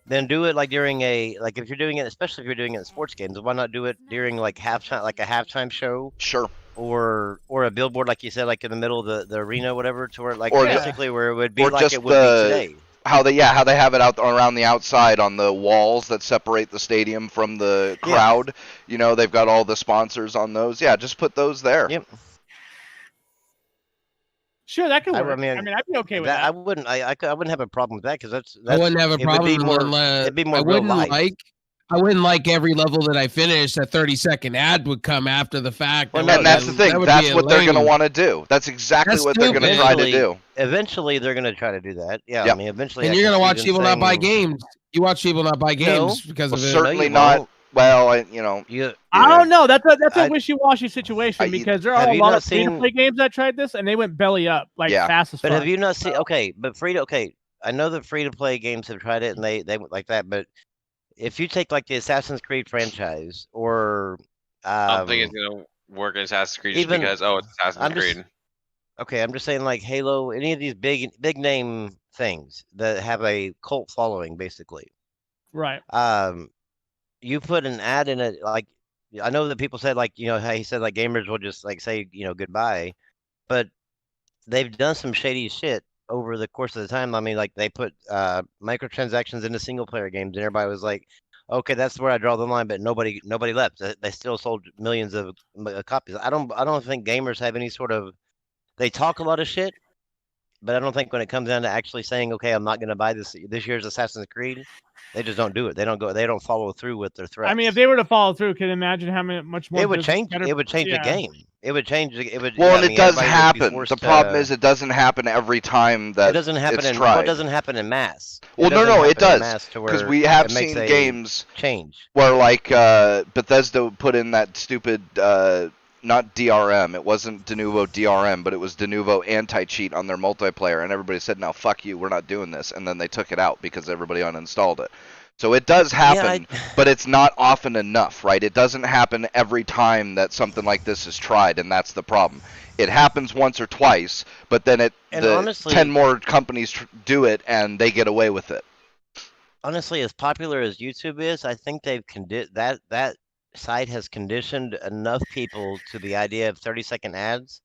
then do it like during if you're doing it, especially if you're doing it in sports games. Why not do it during like halftime, like a halftime show, Sure. or a billboard like you said, like in the middle of the arena, whatever, to where like Or just- basically where it would be or like just it would be today. how they have it out around the outside on the walls that separate the stadium from the crowd. You know, they've got all the sponsors on those. Yeah, just put those there. Yep. Sure, that could I work. mean, I'd be okay with I that. wouldn't. I wouldn't have a problem with that because that's. I wouldn't have a problem. It'd be more I real wouldn't life. I wouldn't like every level that I finished, a 30-second ad would come after the fact. Well, And that's the thing. That's what they're going to want to do. That's exactly what they're going to try to do. Eventually, they're going to try to do that. Yeah, Yep. I mean, eventually. And you're going to watch people not buy games. You watch people not buy games because of it. Certainly not. Well, I don't know. That's a wishy-washy situation because there are a lot of free-to-play games that tried this and they went belly up fast as fuck. But have you not seen? Okay, but I know that free-to-play games have tried it and they went like that. But if you take like the Assassin's Creed franchise or I don't think it's gonna work in Assassin's Creed just because it's Assassin's Creed. Okay, I'm just saying like Halo, any of these big name things that have a cult following, basically. Right. You put an ad in it, like I know that people said like how he said like gamers will just like say goodbye, but they've done some shady shit over the course of the time. I mean, like they put microtransactions into single player games, and everybody was like, okay, that's where I draw the line. But nobody left. They still sold millions of copies. I don't think gamers have any sort of. They talk a lot of shit, but I don't think when it comes down to actually saying, okay, I'm not going to buy this year's Assassin's Creed, they just don't do it. They don't follow through with their threats. I mean, if they were to follow through, can you imagine how much more it would change. It would change the game. It would change. It would. Well, and it does happen. The problem is, it doesn't happen every time that it doesn't happen. It doesn't happen in mass. Well, no, it does because we have seen games change where like Bethesda put in that stupid. Not DRM. It wasn't de novo DRM, but it was de novo anti-cheat on their multiplayer, and everybody said, "No, fuck you, we're not doing this." And then they took it out because everybody uninstalled it. So it does happen, but it's not often enough, right? It doesn't happen every time that something like this is tried, and that's the problem. It happens once or twice, but then honestly, 10 more companies do it, and they get away with it. Honestly, as popular as YouTube is, I think they've that site has conditioned enough people to the idea of 30-second ads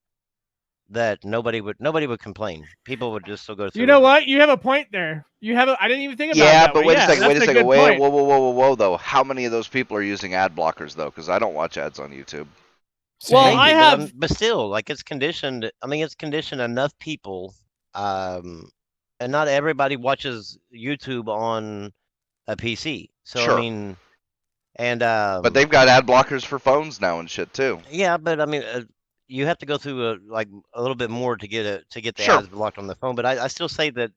that nobody would complain. People would just still go through. You know what? You have a point there. I didn't even think about that. Yeah, but wait a second. Whoa, though. How many of those people are using ad blockers, though? Because I don't watch ads on YouTube. Well, I have. But still, like it's conditioned. I mean, it's conditioned enough people, and not everybody watches YouTube on a PC. So, sure. I mean... And but they've got ad blockers for phones now and shit too. Yeah, but I mean, you have to go through a little bit more to get the sure. ads blocked on the phone. But I still say that,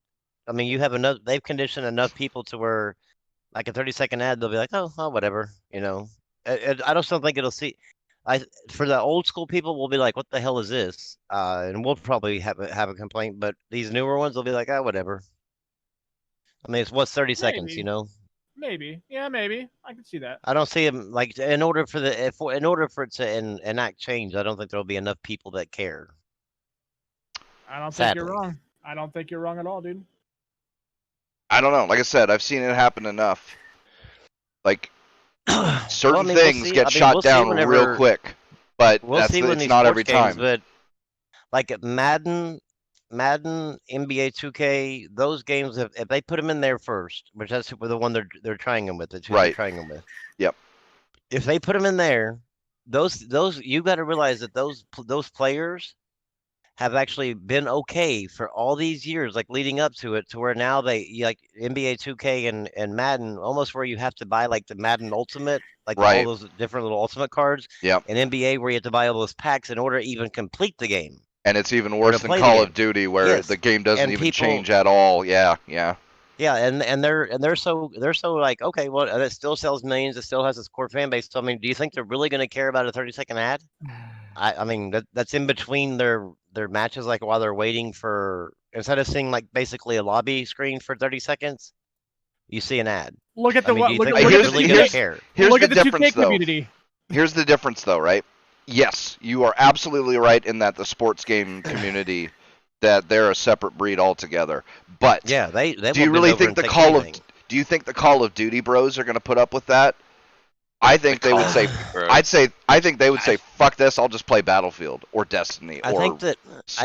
I mean, you have enough. They've conditioned enough people to where, like a 30-second ad, they'll be like, oh, whatever, I just don't think it'll see. For the old school people, we'll be like, what the hell is this? And we'll probably have a complaint. But these newer ones will be like, whatever. I mean, what's 30 seconds, Maybe, yeah, maybe I can see that. I don't see him like in order for it to enact change. I don't think there'll be enough people that care. I don't think you're wrong. I don't think you're wrong at all, dude. I don't know. Like I said, I've seen it happen enough. Like certain things get shot down real quick, but it's not every time. But like Madden, NBA 2K, those games, if they put them in there first, which that's the one they're trying them with, they're trying them with. Yep. If they put them in there, those you got to realize that those players have actually been okay for all these years, like leading up to it, to where now they like NBA 2K and Madden, almost where you have to buy like the Madden Ultimate, like all those different little Ultimate cards. Yep. And NBA where you have to buy all those packs in order to even complete the game. And it's even worse than Call of Duty, where the game doesn't even change at all. Yeah. Yeah, and they're so like, okay, well, it still sells millions. It still has its core fan base. So I mean, do you think they're really going to care about a 30-second ad? I mean, that's in between their matches, like while they're waiting for, instead of seeing like basically a lobby screen for 30 seconds, you see an ad. Look at the what? Look at the 2K community. Here's the difference, though, right? Yes, you are absolutely right in that the sports game community, that they're a separate breed altogether. But yeah, they do you really think do you think the Call of Duty bros are going to put up with that? I think they would say. Gross. I think they would say, "Fuck this! I'll just play Battlefield or Destiny I or think that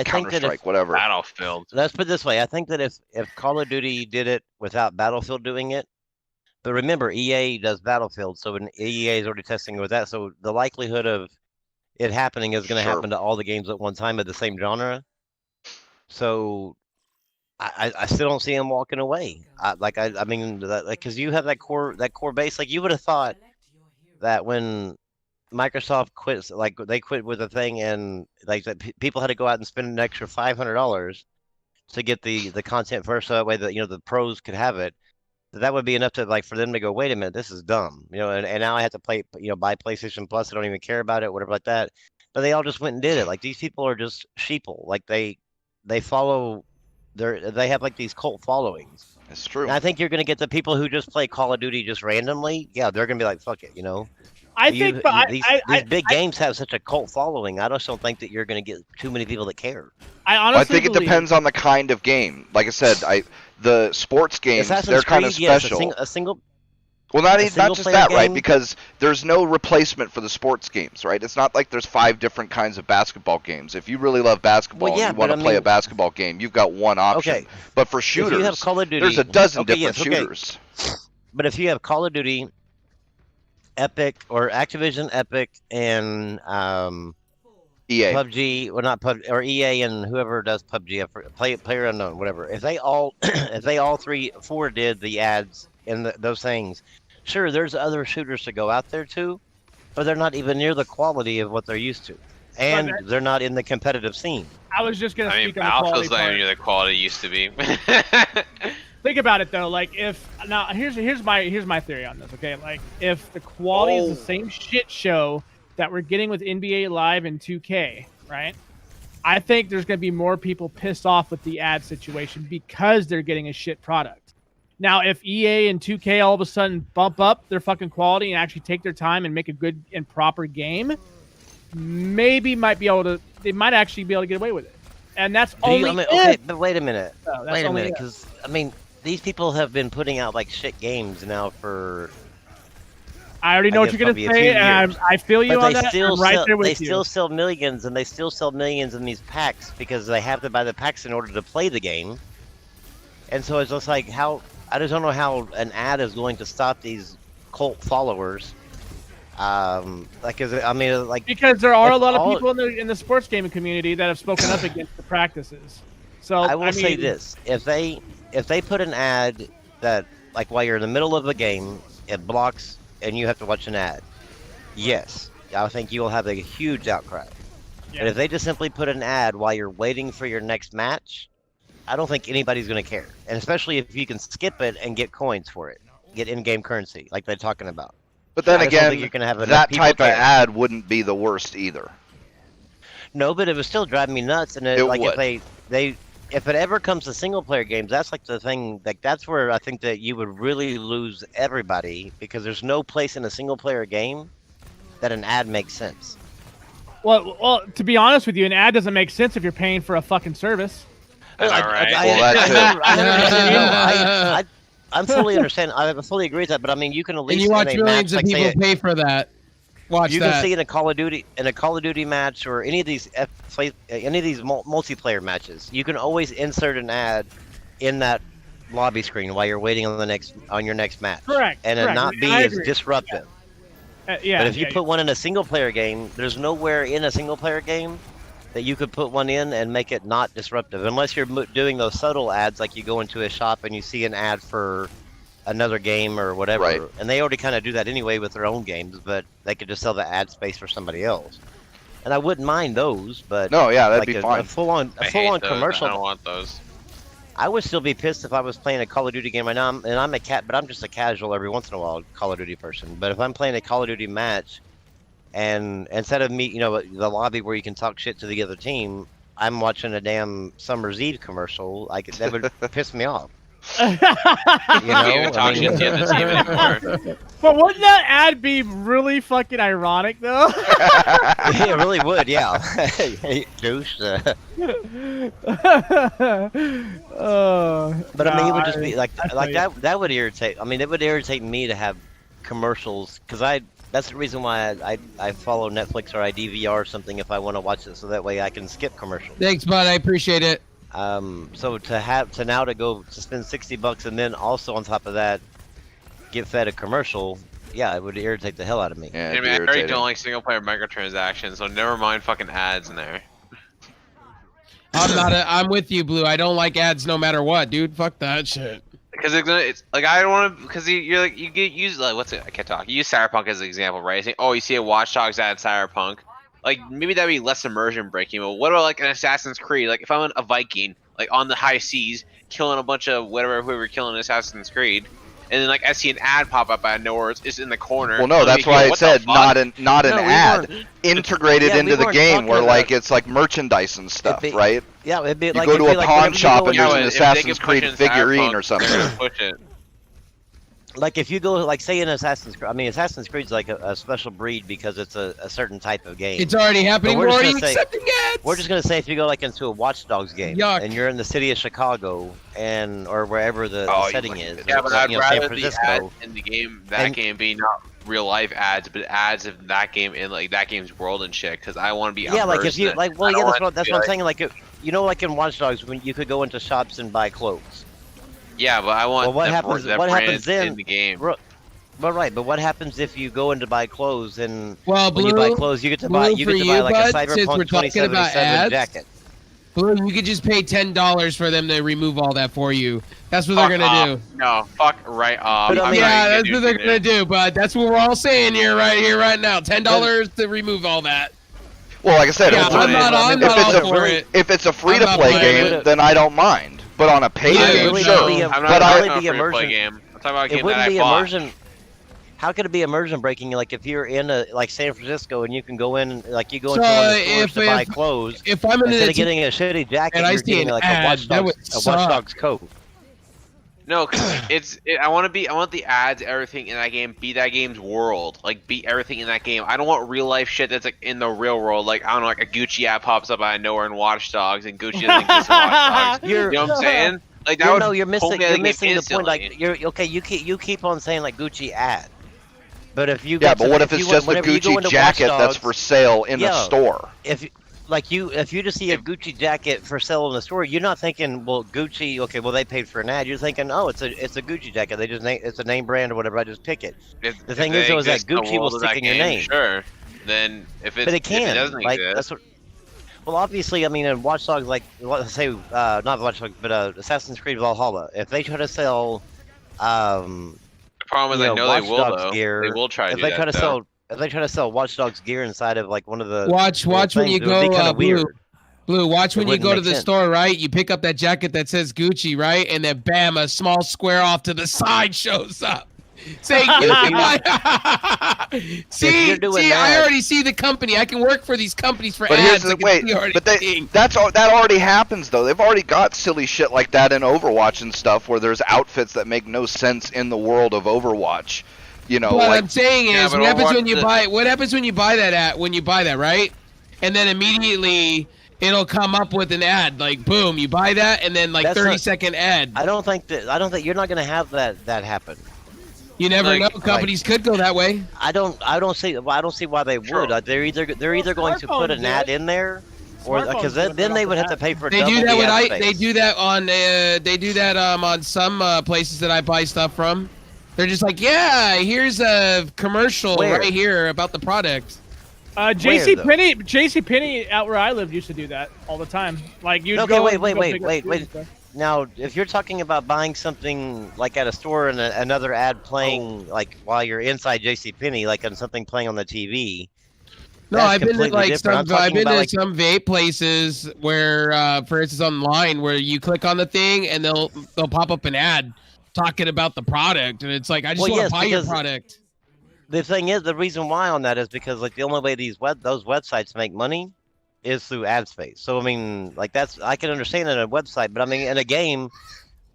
Counter if Strike, whatever." Battlefield. let's put it this way, I think that if Call of Duty did it without Battlefield doing it, but remember EA does Battlefield, so when EA is already testing with that, so the likelihood of it happening is going to Sure. happen to all the games at one time of the same genre. So I still don't see him walking away. I mean, because you have that core base. Like you would have thought that when Microsoft quits, like they quit with a thing, and like that people had to go out and spend an extra $500 to get the content first, so that way that the pros could have it. That would be enough to like for them to go, wait a minute, this is dumb, and now I have to buy PlayStation Plus. I don't even care about it, whatever like that. But they all just went and did it. Like these people are just sheeple. Like they follow. They have like these cult followings. It's true. And I think you're gonna get the people who just play Call of Duty just randomly. Yeah, they're gonna be like, fuck it, I think, but these I big games have such a cult following. I just don't think that you're gonna get too many people that care. I Well, honestly I think it believe- depends on the kind of game. Like I said, the sports games, Assassin's they're kind of Creed, yes, special. a single. Well, not a just single-player that, right? game- Because there's no replacement for the sports games, right? It's not like there's 5 different kinds of basketball games. If you really love basketball Well, yeah, and you want but to I play a mean- basketball game, you've got one option. Okay. But for If you have shooters, Call of Duty, there's a dozen okay, different yes, okay. shooters. But if you have Call of Duty, Epic or Activision, Epic, and EA. PUBG, well not PUBG, or EA and whoever does PUBG, Player Unknown, whatever. If they all, if they all 4 did the ads and those things, sure, there's other shooters to go out there too, but they're not even near the quality of what they're used to, and they're not in the competitive scene. I was just gonna I mean, speak on the quality Battlefield's not part. near the quality it used to be. Think about it though. Like if now here's my theory on this. Okay, like if the quality is the same shit show that we're getting with NBA Live and 2K, right? I think there's gonna be more people pissed off with the ad situation because they're getting a shit product. Now, if EA and 2K all of a sudden bump up their fucking quality and actually take their time and make a good and proper game, maybe they might actually be able to get away with it. And that's only Okay, but wait a minute. that's Wait a only minute, if. because I mean, these people have been putting out like shit games now for. I already know what guess you're gonna probably a say, few and years. I feel you But on they that. still I'm right sell, there with they you. still sell millions, and they still sell millions in these packs because they have to buy the packs in order to play the game. And so it's just like I just don't know how an ad is going to stop these cult followers. Because there are a lot of all- people in the sports gaming community that have spoken up against the practices. So I will say mean, this: if they put an ad that, like, while you're in the middle of a game, it blocks and you have to watch an ad, yes, I think you will have a huge outcry. Yeah. But if they just simply put an ad while you're waiting for your next match, I don't think anybody's going to care. And especially if you can skip it and get coins for it, get in-game currency, like they're talking about. But then I just don't think again, you're gonna have enough that people type of care. ad wouldn't be the worst either. No, but it was still driving me nuts. And It like would. if it ever comes to single-player games, that's like the thing. Like that's where I think that you would really lose everybody, because there's no place in a single-player game that an ad makes sense. well, to be honest with you, an ad doesn't make sense if you're paying for a fucking service. All right. Well, that's it. I'm fully understand. I fully agree with that. But I mean, you can at And least you watch in a millions match, of like, people say, pay for that. Watch you that. can see in a Call of Duty match or any of these multiplayer matches, you can always insert an ad in that lobby screen while you're waiting on your next match. Correct, And it correct. not be I as agree. disruptive. Yeah. But if you put one in a single player game, there's nowhere in a single player game that you could put one in and make it not disruptive, unless you're doing those subtle ads, like you go into a shop and you see an ad for another game or whatever. Right. And they already kind of do that anyway with their own games, but they could just sell the ad space for somebody else. And I wouldn't mind those, but No, yeah, that'd like be a fine. full-on I hate those. commercial. I don't want those. I would still be pissed if I was playing a Call of Duty game right now, and I'm just a casual every once in a while Call of Duty person. But if I'm playing a Call of Duty match, and instead of me, the lobby where you can talk shit to the other team, I'm watching a damn Summer's Eve commercial, that would piss me off. You can't talk shit to the other team anymore. But wouldn't that ad be really fucking ironic though? It really would, yeah. Hey, douche. But I mean, it would just be like I feel you. that would irritate. I mean, it would irritate me to have commercials, because That's the reason why I follow Netflix or I DVR or something if I want to watch it, so that way I can skip commercials. Thanks, bud. I appreciate it. So to go to spend $60 and then also on top of that get fed a commercial, yeah, it would irritate the hell out of me. Yeah, I it'd be mean, I already irritating. don't like single player microtransactions, so never mind fucking ads in there. I'm with you, Blue. I don't like ads no matter what, dude. Fuck that shit. Because it's like I don't want to. Because you're like you get used like what's it? I can't talk. You use Cyberpunk as an example, right? You think, oh, you see a Watch Dogs ad Cyberpunk, like maybe that'd be less immersion breaking. But what about like an Assassin's Creed? Like if I'm a Viking, like on the high seas, killing a bunch of whoever killing in Assassin's Creed, and then like I see an ad pop up out of nowhere, it's in the corner. Well, no, I'm that's like, why I what the said fuck? not an No, we ad, weren't- integrated Yeah, we into the weren't game talking where like about- it's like merchandise and stuff, be- right? Yeah, it'd be You like go it'd to be a like pawn whenever you shop go and into- there's Yeah, an but if they Assassin's can push it Creed in figurine Cyberpunk, or something. push it. like if you go like say in Assassin's Creed, I mean Assassin's Creed's like a special breed because it's a certain type of game. It's already happening. we're We're just already gonna say- accepting ads. We're just gonna say if you go like into a Watch Dogs game Yuck. and you're in the city of Chicago and or wherever the Oh, you setting like is, it. Yeah, or, but like, I'd you know, San rather the ads Francisco. in the game, And- game be not real life ads, but ads in that game in like that game's world and shit. Because I want to be Yeah, like if immersed you in it. like, well, I don't yeah, want it to that's be what I'm like- saying. Like, you know, like in Watch Dogs, when you could go into shops and buy clothes. Yeah, but I want Well, what that happens- that what brand happens then- in the game. Bro, Well, right, but what happens if you go in to buy clothes and Well, when Blue, you buy clothes, you get to buy Blue, for you, like bud, a since we're Cyberpunk talking about 2077 ads, jacket. Blue, you could just pay $10 for them to remove all that for you. That's what Fuck they're gonna off. No, fuck right off. But I I'm mean- not Yeah, gonna that's do what they're anything gonna there. do, bud. That's what we're all saying here, right now. $10 to remove all that. Well, like I said, Yeah, if I'm not if all it's a for it. if it's a free I'm to not play playing game, it. then I don't mind. But on a paid Yeah, game, it would sure. be a- I'm not But talking I about be a free-to-play immersion. game. I'm talking about a It game wouldn't that be I bought. immersion. How could it be immersion breaking? Like if you're in a like San Francisco and you can go in, like you go into So, one of the stores if- to buy if- clothes, If I'm in instead a of getting a shitty jacket, and I you're see getting an like ad, a Watch that Dogs, would a Watch suck. Dogs coat. No, because I want the ads, everything in that game, be that game's world. Like, be everything in that game. I don't want real life shit that's like in the real world. Like, I don't know, like a Gucci ad pops up out of nowhere in Watch Dogs, and Gucci doesn't exist in Watch Dogs. You know what I'm saying? Like, that would You're pull missing. me out of You're missing the point. instantly. Like you're okay. You keep on saying like Gucci ad, but if you Yeah, go but to- what if you it's went- just a whenever you go Gucci into Watch jacket that's Dogs, for sale in Yeah. a store? if you just see a Gucci jacket for sale in the store, you're not thinking, well, Gucci, okay, well they paid for an ad. You're thinking, oh, it's a Gucci jacket. They just it's a name brand or whatever. I just pick it. The thing is, though, is that Gucci will stick in your name. Sure. Then if it's But it can. if it doesn't like exist, that's what. Well, obviously, I mean, in Watch Dogs, like let's say not Watch Dogs, but Assassin's Creed Valhalla. If they try to sell, the problem is you I know, know they Watch will Dogs though. gear, They will try to if do they that. try to though. sell, if they try to sell Watch Dogs gear inside of like one of the watch little when you things, it would be go kinda Blue. weird. Blue, watch It when you wouldn't go to make the sense. store, right? You pick up that jacket that says Gucci, right? And then bam, a small square off to the side shows up. Say Gucci. See, you're doing I that- already see the company. I can work for these companies for But here's ads. the I can wait, see already but seeing. that already happens though. They've already got silly shit like that in Overwatch and stuff, where there's outfits that make no sense in the world of Overwatch. You know, What like I'm saying Yeah, is, but what happens Overwatch when you is- buy? What happens when you buy that at? When you buy that, right? And then immediately it'll come up with an ad, like boom, you buy that, and then like That's 30-second ad. I don't think you're not gonna have that happen. You never like- know. Companies could go that way. I don't see why they would. Sure. They're either going to put an Smartphones ad do it. in there, or Smartphones because do it, then but they not would have the to pay for They double do that the with ad They space. do that on. They do that on some places that I buy stuff from. They're just like, yeah, here's a commercial Where? right here about the product. JC though? Penney out where I lived used to do that all the time. Like you. Okay, go wait, and wait, go wait, pick up wait, food wait. and stuff. Now, if you're talking about buying something like at a store and another ad playing like while you're inside JCPenney, like on something playing on the TV. No, that's I've been to completely like different. I'm some. I've talking been about, to like- some vape places where, for instance, online where you click on the thing and they'll pop up an ad talking about the product, and it's like, I just Well, want to yes, buy your because- product. The thing is, the reason why on that is because like the only way those websites make money is through ad space. So I mean, like I can understand it in a website, but I mean in a game,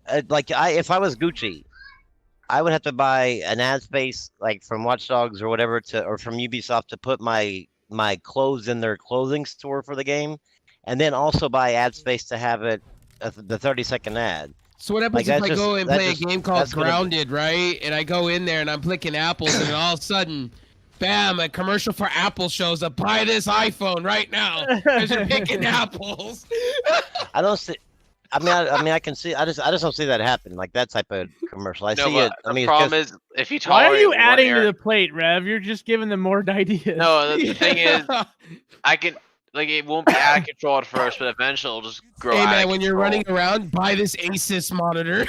if I was Gucci, I would have to buy an ad space like from Watch Dogs or whatever or from Ubisoft to put my clothes in their clothing store for the game, and then also buy ad space to have it the 30-second ad. So what Like, happens if that's I go just- and that play just- a game called that's gonna- Grounded, right? And I go in there and I'm picking apples, and all of a sudden bam, a commercial for Apple shows up. Buy this iPhone right now because you're picking apples. I don't see. I mean, I can see. I just don't see that happen. Like that type of commercial. I No, see but it. I the mean, problem it's is if you Why are tolerate you one adding to area- the plate, Rev? You're just giving them more ideas. No, the thing is, I can like it won't be out of control at first, but eventually it'll just grow Hey out man, of when you're control. running around, buy this Asus monitor.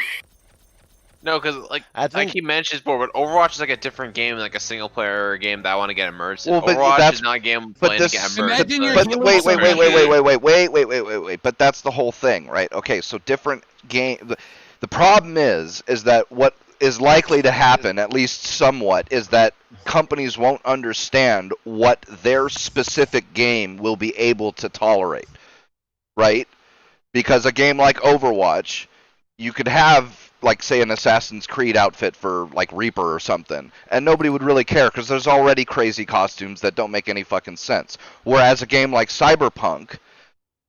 No, because like I I think- keep mentioning this before, but Overwatch is like a different game, like a single player game that I want to get immersed in. Well, but Overwatch that's- is not a game I'm but playing this- to get immersed. Imagine in. you're But healing wait, someone. wait. But that's the whole thing, right? Okay, so different game. The problem is that what is likely to happen, at least somewhat, is that companies won't understand what their specific game will be able to tolerate, right? Because a game like Overwatch, you could have, like, say, an Assassin's Creed outfit for, like, Reaper or something, and nobody would really care because there's already crazy costumes that don't make any fucking sense. Whereas a game like Cyberpunk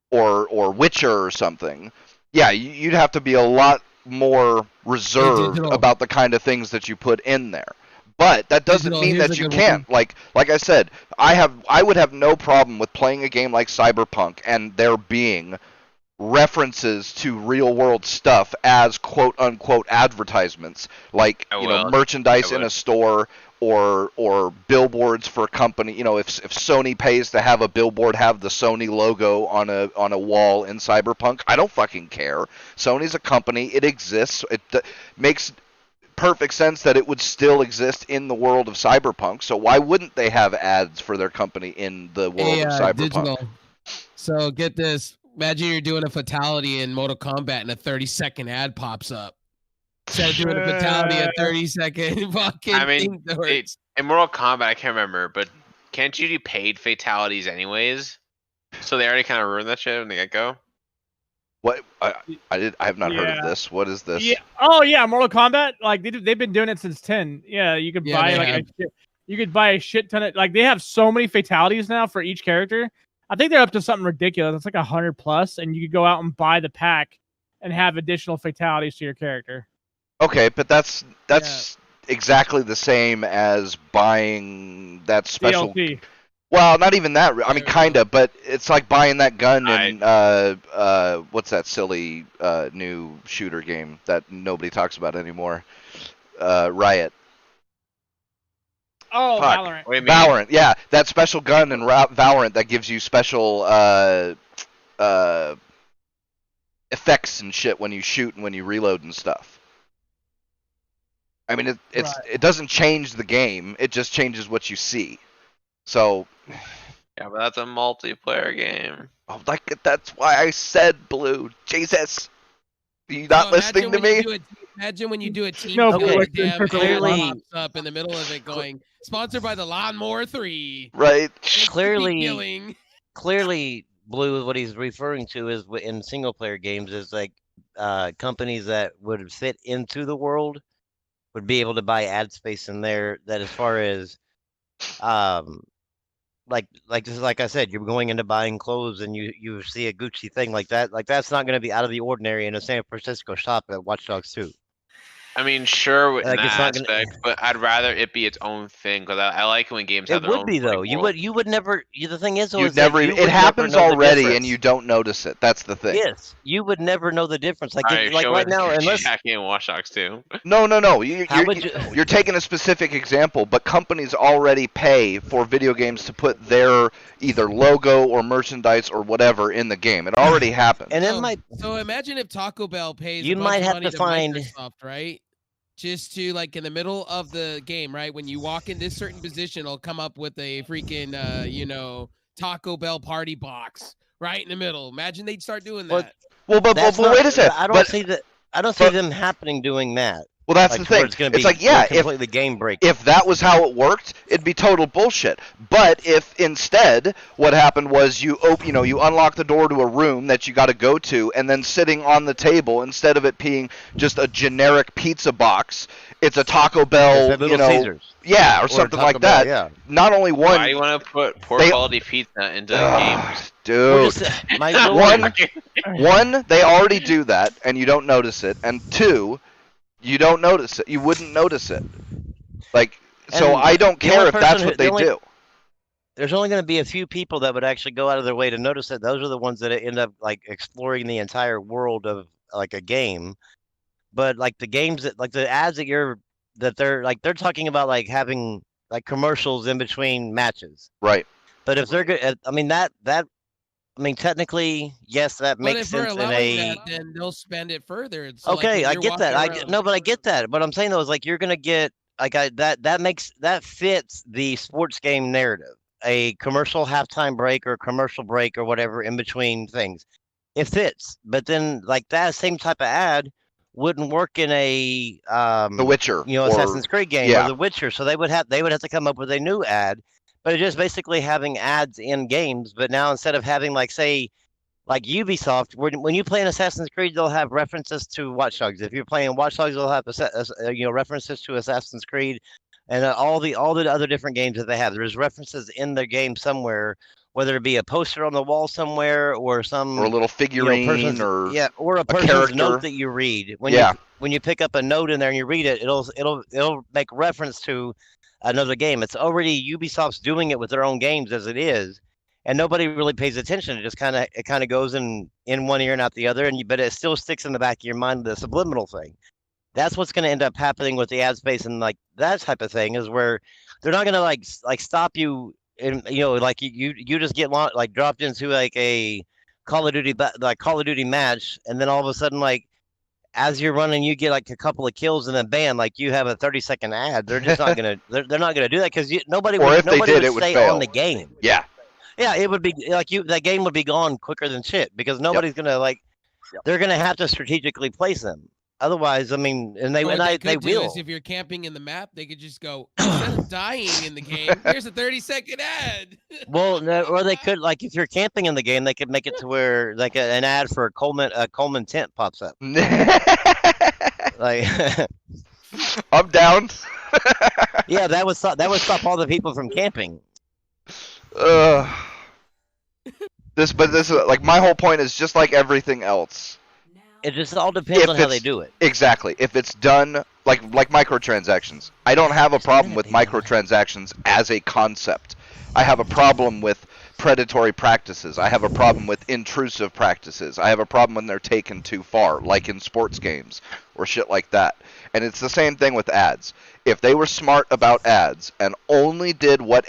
or Witcher or something, yeah, you'd have to be a lot more reserved digital. about the kind of things that you put in there. But that doesn't Digital, mean here's that a you good can't. Like I said, I would have no problem with playing a game like Cyberpunk and there being references to real world stuff as quote unquote advertisements, like I you know, will. merchandise I in would. a store or billboards for a company. You know, if Sony pays to have a billboard have the Sony logo on a wall in Cyberpunk, I don't fucking care. Sony's a company, it exists. It makes perfect sense that it would still exist in the world of Cyberpunk. So why wouldn't they have ads for their company in the world of Cyberpunk? Digital. So get this. Imagine you're doing a fatality in Mortal Kombat and a 30-second ad pops up. Instead of doing a fatality, a 30-second fucking I mean, thing works. in Mortal Kombat, I can't remember, but can't you do paid fatalities anyways? So they already kind of ruined that shit from the get go. What I have not heard of Yeah. this. What is this? Yeah. Oh yeah, Mortal Kombat. Like they've been doing it since 10. Yeah, you could Yeah, buy they like have. you could buy a shit ton of like they have so many fatalities now for each character. I think they're up to something ridiculous. It's like 100 plus, and you could go out and buy the pack and have additional fatalities to your character. Okay, but that's exactly the same as buying that special. DLC. Well, not even that. I mean, Yeah. kinda, but it's like buying that gun in what's that silly new shooter game that nobody talks about anymore? Riot. Oh, Fuck. Valorant. What do you mean? Valorant, yeah, that special gun in Valorant that gives you special effects and shit when you shoot and when you reload and stuff. I mean, it Right. doesn't change the game; it just changes what you see. So, Yeah, but that's a multiplayer game. like that's why I said blue. Jesus, are you not So listening to me? Imagine when you do a team No, kill, okay. a damn Clearly- ad pops up in the middle of it going, sponsored by the Lawnmower 3. Right? Thanks for Clearly- killing. clearly Blue. What he's referring to is in single player games is like companies that would fit into the world would be able to buy ad space in there. That as far as like I said, you're going into buying clothes and you see a Gucci thing like that. Like that's not going to be out of the ordinary in a San Francisco shop at Watch Dogs 2. I mean, sure, with Like, that it's not gonna- aspect, but I'd rather it be its own thing because I like it when games have It their would own. be though. like, You world. would never. The thing is, though, You is that never. you It would never happens know the already, difference. and you don't notice it. That's the thing. Yes, you would never know the difference. Like, Alright, like show right it now, to unless Jackie and Watch Dogs too. No. How would You're taking a specific example, but companies already pay for video games to put their either logo or merchandise or whatever in the game. It already happens. and it So- might. So imagine if Taco Bell pays You a bunch might of have money to find- Microsoft, right? Just to like in the middle of the game, right? When you walk in this certain position, it'll come up with a freaking Taco Bell party box right in the middle. Imagine they'd start doing Well, that. Well, but That's wait a not- second. I don't But, see that. I don't see but- them happening doing that. well, that's Like, the to where thing. It's going It's like, yeah, if completely game breaking. if that was how it worked, it'd be total bullshit. But if instead what happened was you unlock the door to a room that you got to go to, and then sitting on the table, instead of it being just a generic pizza box, it's a Taco Bell, Little Caesars yeah, or or something Taco like Bell, that. Yeah. Not only Why do one, you want to put poor they- quality pizza into Ugh, games? dude. My One, they already do that, and you don't notice it. And two, you don't notice it. You wouldn't notice it. Like, So And I don't the care only if that's person what who- they the only- do. There's only going to be a few people that would actually go out of their way to notice it. Those are the ones that end up like exploring the entire world of like a game. But like the games that like the ads that they're talking about like having like commercials in between matches. Right. But if they're good, I mean technically, yes, that But makes if we're sense in allowing a. that, then they'll spend it further. It's like Okay, when I you're get that. walking around- No, but I get that. What I'm saying though is like you're gonna get like that fits the sports game narrative. A commercial halftime break or commercial break or whatever in between things. It fits. But then like that same type of ad wouldn't work in a The Witcher. you know, or, Assassin's Creed game yeah. or The Witcher. So they would have to come up with a new ad. But it's just basically having ads in games, but now instead of having like say like Ubisoft, when you play an Assassin's Creed, they'll have references to Watch Dogs. If you're playing Watch Dogs, they'll have references to Assassin's Creed, and all the other different games that they have. There's references in their game somewhere, whether it be a poster on the wall somewhere or some Or a little figurine person's, or or a person's character. note that you read. Yeah. When you pick up a note in there and you read it, it'll make reference to another game. It's already Ubisoft's doing it with their own games as it is. And nobody really pays attention. It just kind of goes in one ear and out the other, but it still sticks in the back of your mind, the subliminal thing. That's what's going to end up happening with the ad space and like that type of thing is where they're not going to like stop you and like you just get like dropped into like a Call of Duty match, and then all of a sudden like as you're running you get like a couple of kills and then bam, like you have a 30-second ad. They're just not gonna they're not gonna do that because nobody Or would if they nobody did, would it would stay fail. on the game. Yeah. Yeah, it would be like that game would be gone quicker than shit because nobody's gonna like. They're gonna have to strategically place them. Otherwise, I mean, and they Or and what I, they they could do will. is if you're camping in the map, they could just go instead of dying in the game. Here's a 30-second ad. Well, no, or they could like if you're camping in the game, they could make it to where like an ad for a Coleman tent pops up. Like, I'm down. yeah, that would stop all the people from camping. This is like my whole point is just like everything else. It just all depends If on how they it's- do it. Exactly. If it's done like microtransactions, I don't have a problem with microtransactions as a concept. I have a problem with predatory practices. I have a problem with intrusive practices. I have a problem when they're taken too far, like in sports games or shit like that. And it's the same thing with ads. If they were smart about ads and only did what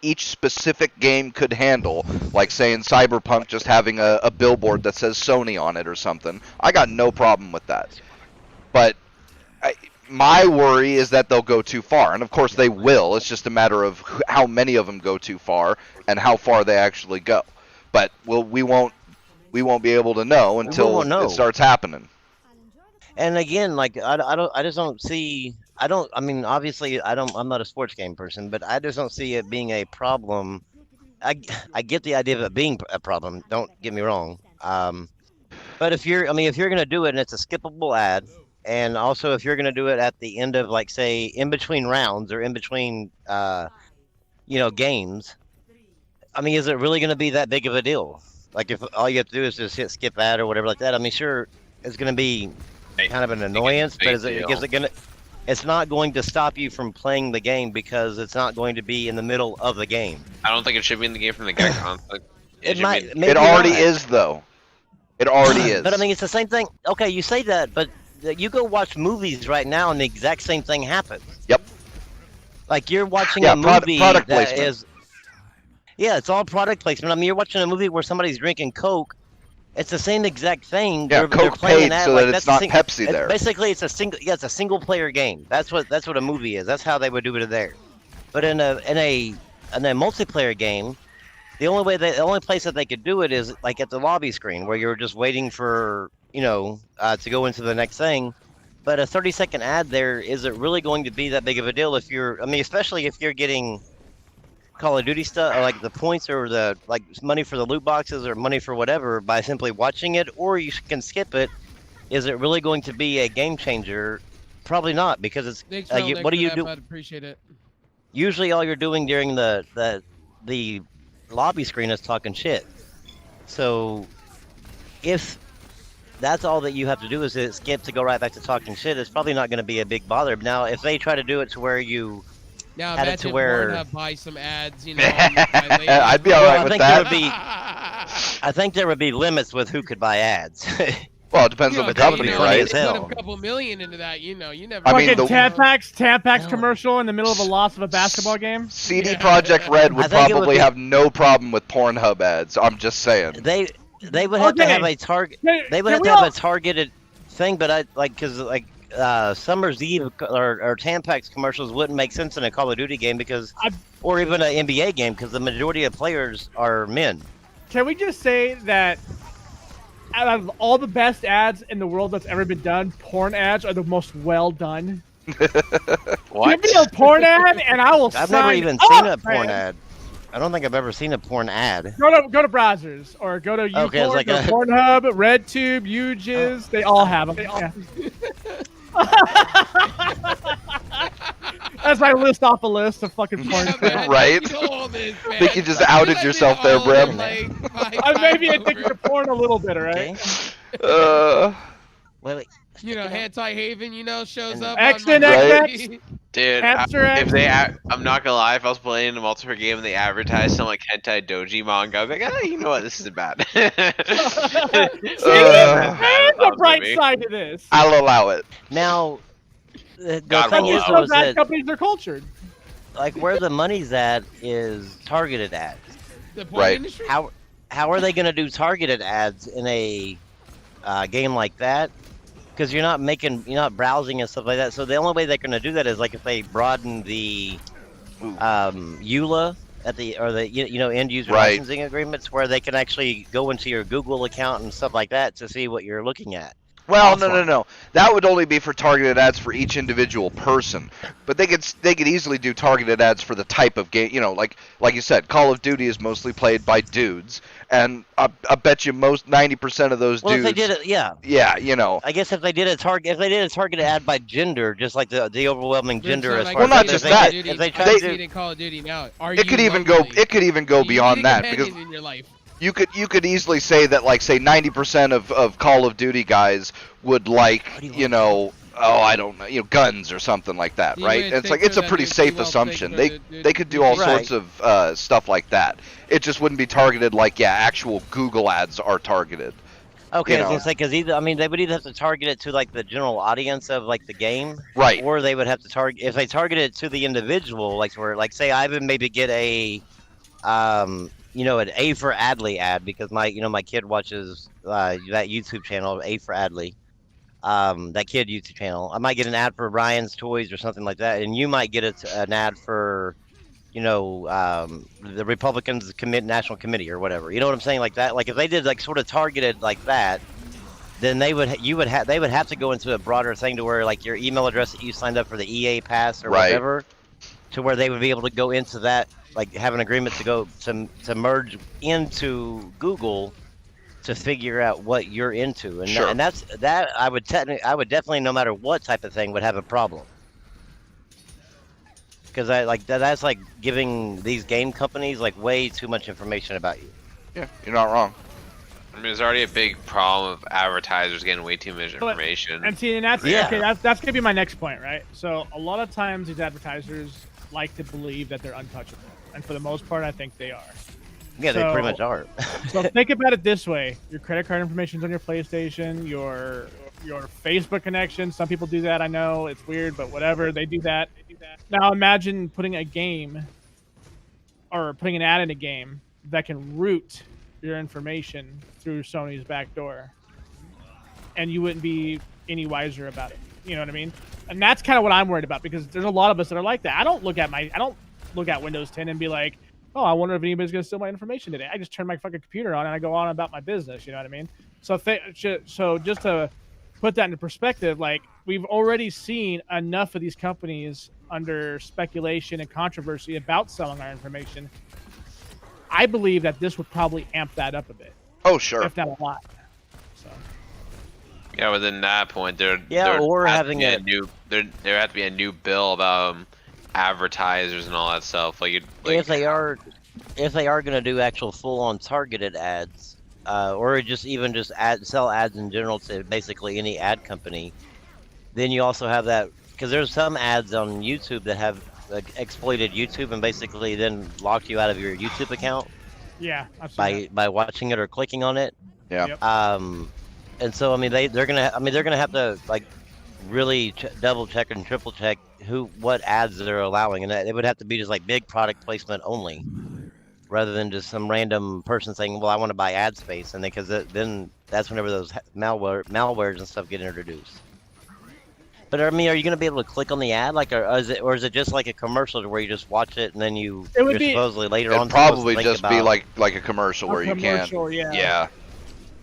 each specific game could handle, like say in Cyberpunk just having a billboard that says Sony on it or something, I got no problem with that. But my worry is that they'll go too far, and of course they will. It's just a matter of how many of them go too far and how far they actually go. But we won't be able to know until it starts happening. And again, like I just don't see. I mean, obviously, I'm not a sports game person, but I just don't see it being a problem. I get the idea of it being a problem. Don't get me wrong. But if you're going to do it and it's a skippable ad, and also if you're going to do it at the end of like say in between rounds or in between games, I mean, is it really going to be that big of a deal? Like if all you have to do is just hit skip ad or whatever like that, I mean, sure, it's going to be kind of an annoyance, but it's not going to stop you from playing the game because it's not going to be in the middle of the game. I don't think it should be in the game from the get-go. It might. It already is, though. It already is. But I mean, it's the same thing. Okay, you say that, but you go watch movies right now, and the exact same thing happens. Yep. Like you're watching a movie product that placement. is. Yeah, it's all product placement. I mean, you're watching a movie where somebody's drinking Coke. It's the same exact thing. Yeah, they're Coke playing paid so that it's not Pepsi there. Basically, it's a single player game. That's what a movie is. That's how they would do it there. But in a multiplayer game, the only place that they could do it is like at the lobby screen where you're just waiting for to go into the next thing. But a 30-second ad there isn't really going to be that big of a deal especially if you're getting Call of Duty stuff, or like the points or the like money for the loot boxes or money for whatever by simply watching it, or you can skip it. Is it really going to be a game changer? Probably not, because it's Thanks, what do you do? I'd appreciate it. Usually, all you're doing during the lobby screen is talking shit. So, if that's all that you have to do is skip to go right back to talking shit, it's probably not going to be a big bother. Now, if they try to do it to where you Now had it imagine to where Pornhub buy some ads, you know. on my lady. I'd be all Well, right I with think there that. would be. I think there would be limits with who could buy ads. Well, it depends You on know, the that would company, be funny right? as They put hell. a couple million into that, you know. You never. I mean, Fucking the- Tampax No. commercial in the middle of a loss of a basketball game. CD Yeah. Projekt Red I would think it would probably be- have no problem with Pornhub ads. I'm just saying. They would have to have Okay. a target. Can- They would can have we to have all- a targeted thing, but I like because like Summer's Eve or Tampax commercials wouldn't make sense in a Call of Duty game because, or even an NBA game because the majority of players are men. Can we just say that out of all the best ads in the world that's ever been done, porn ads are the most well done? What? Give me a porn ad, and I will I've sign never even up, seen a porn man. ad. I don't think I've ever seen a porn ad. Go to browsers or go to YouPorn, Okay, it's like go to a- Pornhub, RedTube, UJizz. They all have them. Yeah. That's my list off a list of fucking porn. Yeah, man, Right? you know all this, man. Think you just outed Let me yourself there, all Brem. in, like, 5 I may be times addicted over. to porn a little bit, right? Okay. Wait. You know, Hentai Haven, you know, shows up. X on and my Right. TV. Dude, Hamster if eggs. they, I'm not gonna lie. If I was playing a multiplayer game and they advertised some like hentai doji manga, I'd be like, you know what, this isn't bad. There's Not a bright for me. side to this. I'll allow it. Now, the God thing will is, allow though, Those is ad that companies are cultured. like where the money's at is targeted ads. The porn Right. industry? How are they going to do targeted ads in a game like that? Because you're not browsing and stuff like that. So the only way they're going to do that is like if they broaden the EULA at the end user Right. licensing agreements, where they can actually go into your Google account and stuff like that to see what you're looking at. Well, no. Offline. That would only be for targeted ads for each individual person. But they could easily do targeted ads for the type of game. You know, like you said, Call of Duty is mostly played by dudes, and I bet you 90% of those Well, dudes. if they did it, yeah. Yeah, you know. I guess if they did a targeted ad by gender, just like the overwhelming gender as like, far Well, not as just if that. They, Duty, if they I tried see to it in Call of Duty now. Are It could even go. lonely? It could even go You beyond need a that because companion in your life. you could easily say that like say 90% of Call of Duty guys would like What do you you know I don't know guns or something like that, You right? would It's like think it's a that pretty they'd be safe well assumption. taken, They could do all Right. sorts of stuff like that. It just wouldn't be targeted like actual Google ads are targeted. Okay, you I was know. gonna say because they would either have to target it to like the general audience of like the game, Right. or they would have to target if they target it to the individual, like where like say I would maybe get a, an A for Adley ad because my kid watches that YouTube channel A for Adley, that kid YouTube channel. I might get an ad for Ryan's Toys or something like that, and you might get an ad for, the Republicans National Committee or whatever. You know what I'm saying? Like that. Like if they did like sort of targeted like that, then they would have to go into a broader thing to where like your email address that you signed up for the EA Pass or Right. whatever, to where they would be able to go into that, like have an agreement to go to merge into Google to figure out what you're into, and Sure. and that I would definitely, no matter what type of thing, would have a problem. Because that's like giving these game companies like way too much information about you. Yeah, you're not wrong. I mean, there's already a big problem of advertisers getting way too much But- information. And see, and that's Yeah. okay. That's gonna be my next point, right? So a lot of times these advertisers like to believe that they're untouchable, and for the most part, I think they are. Yeah, they pretty So- much are. So think about it this way: your credit card information's on your PlayStation, your Facebook connection. Some people do that. I know it's weird, but whatever. They do that. Now imagine putting a game or putting an ad in a game that can route your information through Sony's back door, and you wouldn't be any wiser about it. You know what I mean? And that's kind of what I'm worried about, because there's a lot of us that are like that. I don't look at Windows 10 and be like, oh, I wonder if anybody's gonna steal my information today. I just turn my fucking computer on and I go on about my business. You know what I mean? So just to put that into perspective, like we've already seen enough of these companies under speculation and controversy about selling our information. I believe that this would probably amp that up a bit, Oh sure. if not a lot. So Yeah, within that point, there or has having to be a- new there have to be a new bill about advertisers and all that stuff. If they are going to do actual full-on targeted ads, or just sell ads in general to basically any ad company, then you also have that, because there's some ads on YouTube that have exploited YouTube and basically then locked you out of your YouTube account Yeah, I've seen by watching it or clicking on it. Yeah. Yep. And so I mean they're gonna have to like really double check and triple check what ads they're allowing, and it would have to be just like big product placement only, rather than just some random person saying, "Well, I want to buy ad space," and because then that's whenever those malwares and stuff get introduced. But I mean, are you going to be able to click on the ad, like, or is it just like a commercial where you just watch it and then you're supposedly later on It'd probably supposed to just think be about... like a commercial where you can. Yeah. Yeah.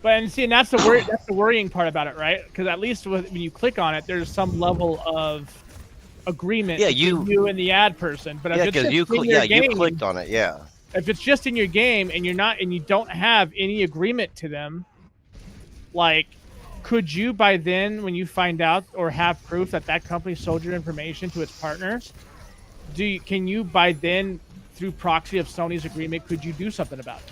But and see, and that's the worrying part about it, right? Because at least when you click on it, there's some level of agreement between you and the ad person. But if it's you clicked on it, yeah. If it's just in your game and you don't have any agreement to them, like, could you by then, when you find out or have proof that company sold your information to its partners, can you by then, through proxy of Sony's agreement, could you do something about it?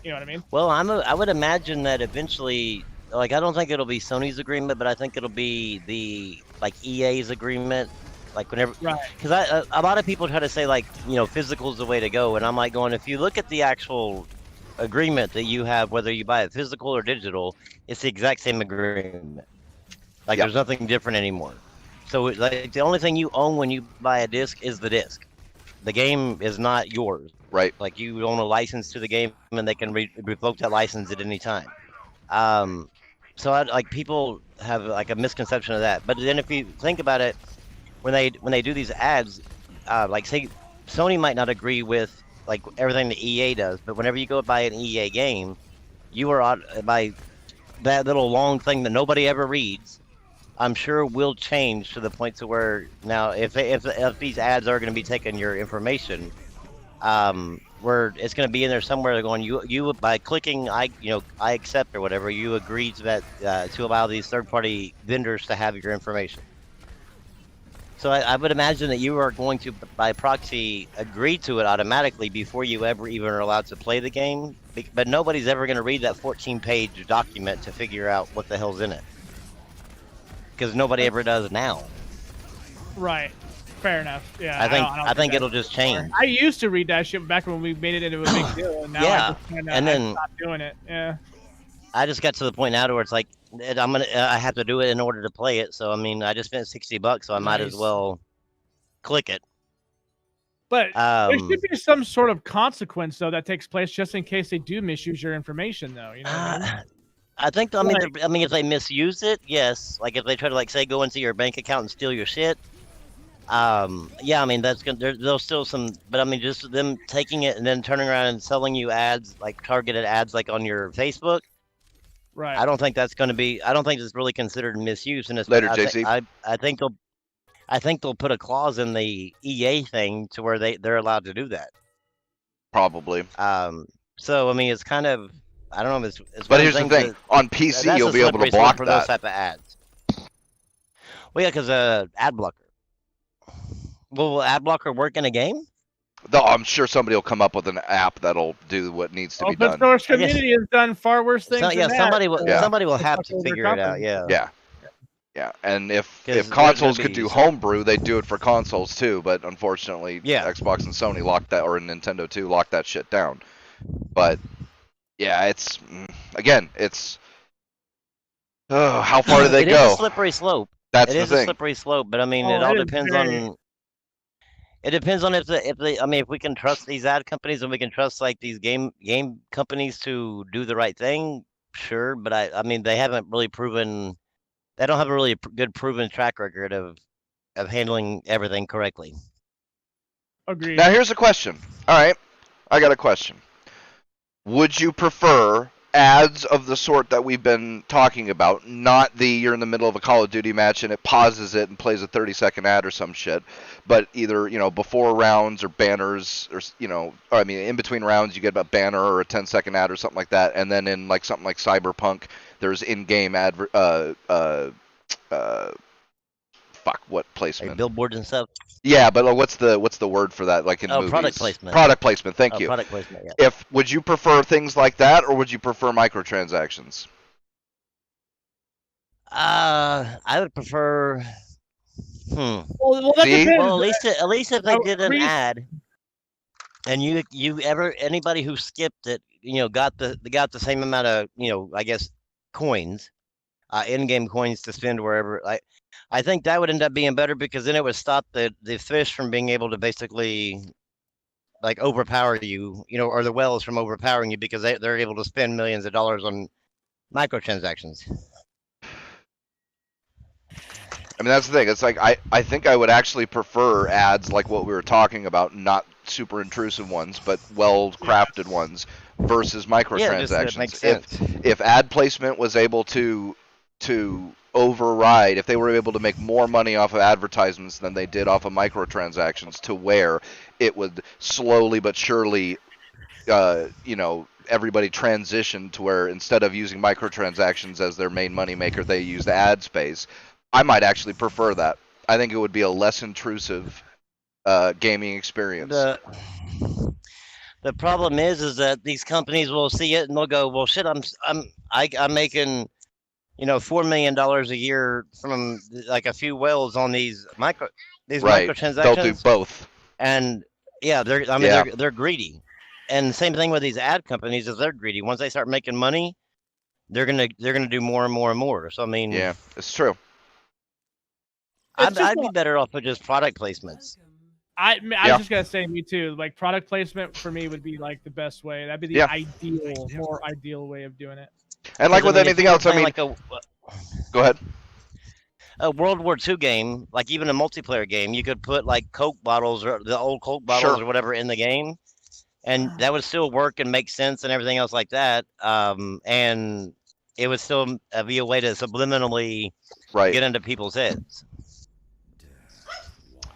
You know what I mean? Well, I would imagine that eventually, like, I don't think it'll be Sony's agreement, but I think it'll be the EA's agreement. Like whenever, right? Because a lot of people try to say like physical is the way to go, and I'm like going, if you look at the actual agreement that you have, whether you buy it physical or digital, it's the exact same agreement. Like there's nothing different anymore. So like the only thing you own when you buy a disc is the disc. The game is not yours. Right. Like you own a license to the game, and they can revoke that license at any time. So like people have like a misconception of that. But then if you think about it, when they do these ads, like say Sony might not agree with like everything the EA does, but whenever you go buy an EA game, you are on by that little long thing that nobody ever reads. I'm sure will change to the point to where now if these ads are going to be taking your information, where it's going to be in there somewhere. They're going you by clicking I accept or whatever, you agree to that to allow these third-party vendors to have your information. So I would imagine that you are going to, by proxy, agree to it automatically before you ever even are allowed to play the game. But nobody's ever going to read that 14-page document to figure out what the hell's in it. Because nobody ever does now. Right. Fair enough. Yeah. I think it'll just change. I used to read that shit back when we made it into a big deal, and now I stopped doing it. Yeah. I just got to the point now where it's like I have to do it in order to play it. So I mean, I just spent $60, so I might as well click it. But there should be some sort of consequence though that takes place just in case they do misuse your information, though. You know what I mean? I think if they misuse it, yes. Like if they try to like say go into your bank account and steal your shit. Yeah, I mean that's gonna. There's still some, but I mean just them taking it and then turning around and selling you ads, like targeted ads, like on your Facebook. Right. I don't think that's going to be. I don't think it's really considered misuse. And it's Later, JC. I think they'll put a clause in the EA thing to where they're allowed to do that. Probably. So I mean, it's kind of. I don't know if it's. But here's the thing: on PC, you'll be able to block for that. Those type of ads. Well, yeah, because ad blocker. Will ad blocker work in a game? Though I'm sure somebody will come up with an app that'll do what needs to be done. Open source community has done far worse things. Somebody will have to figure it out. Yeah. And if consoles could do homebrew, they'd do it for consoles too. But unfortunately, Xbox and Sony locked that, or Nintendo too, locked that shit down. But yeah, it's how far do they go? It is a slippery slope. That's the thing. It is a slippery slope, but I mean, it all depends on. It depends on if we can trust these ad companies and we can trust like these game companies to do the right thing. Sure, but I mean they haven't really proven. They don't have a really good proven track record of handling everything correctly. Agreed. Now here's a question. All right, I got a question. Would you prefer ads of the sort that we've been talking about, not you're in the middle of a Call of Duty match and it pauses it and plays a 30-second ad or some shit, but either, before rounds or banners or, in between rounds you get a banner or a 10-second ad or something like that, and then in like something like Cyberpunk, there's in-game what placement? Like billboards and stuff. Yeah, but what's the word for that? Like in movies? Product placement. Product placement. Thank you. Product placement. Yeah. Would you prefer things like that, or would you prefer microtransactions? I would prefer. Well, that See? depends. Well, at least if they Oh, did an Reese- ad, and anybody who skipped it, got the same amount of, I guess, coins, in-game coins to spend wherever. I think that would end up being better because then it would stop the fish from being able to basically like overpower you, or the whales from overpowering you because they're able to spend millions of dollars on microtransactions. I mean, that's the thing. It's like I think I would actually prefer ads like what we were talking about, not super intrusive ones, but well-crafted ones, versus Yeah, just that makes microtransactions. sense. If ad placement was able to override, if they were able to make more money off of advertisements than they did off of microtransactions, to where it would slowly but surely, everybody transition to where instead of using microtransactions as their main money maker, they use the ad space. I might actually prefer that. I think it would be a less intrusive gaming experience. The problem is that these companies will see it and they'll go, well, shit, I'm making, $4 million a year from like a few whales on these Right. microtransactions. They'll do both. And yeah, they're greedy. And same thing with these ad companies is they're greedy. Once they start making money, they're gonna do more and more and more. So I mean, Yeah, it's true. I'd be better off with just product placements. I Yeah. was just gonna say, me too. Like product placement for me would be like the best way. That'd be the Yeah. more ideal way of doing it. And like with anything else, I mean, like go ahead. a World War II game, like even a multiplayer game, you could put like Coke bottles or the old Coke bottles or whatever in the game, and that would still work and make sense and everything else like that. And it would still be a way to subliminally get into people's heads.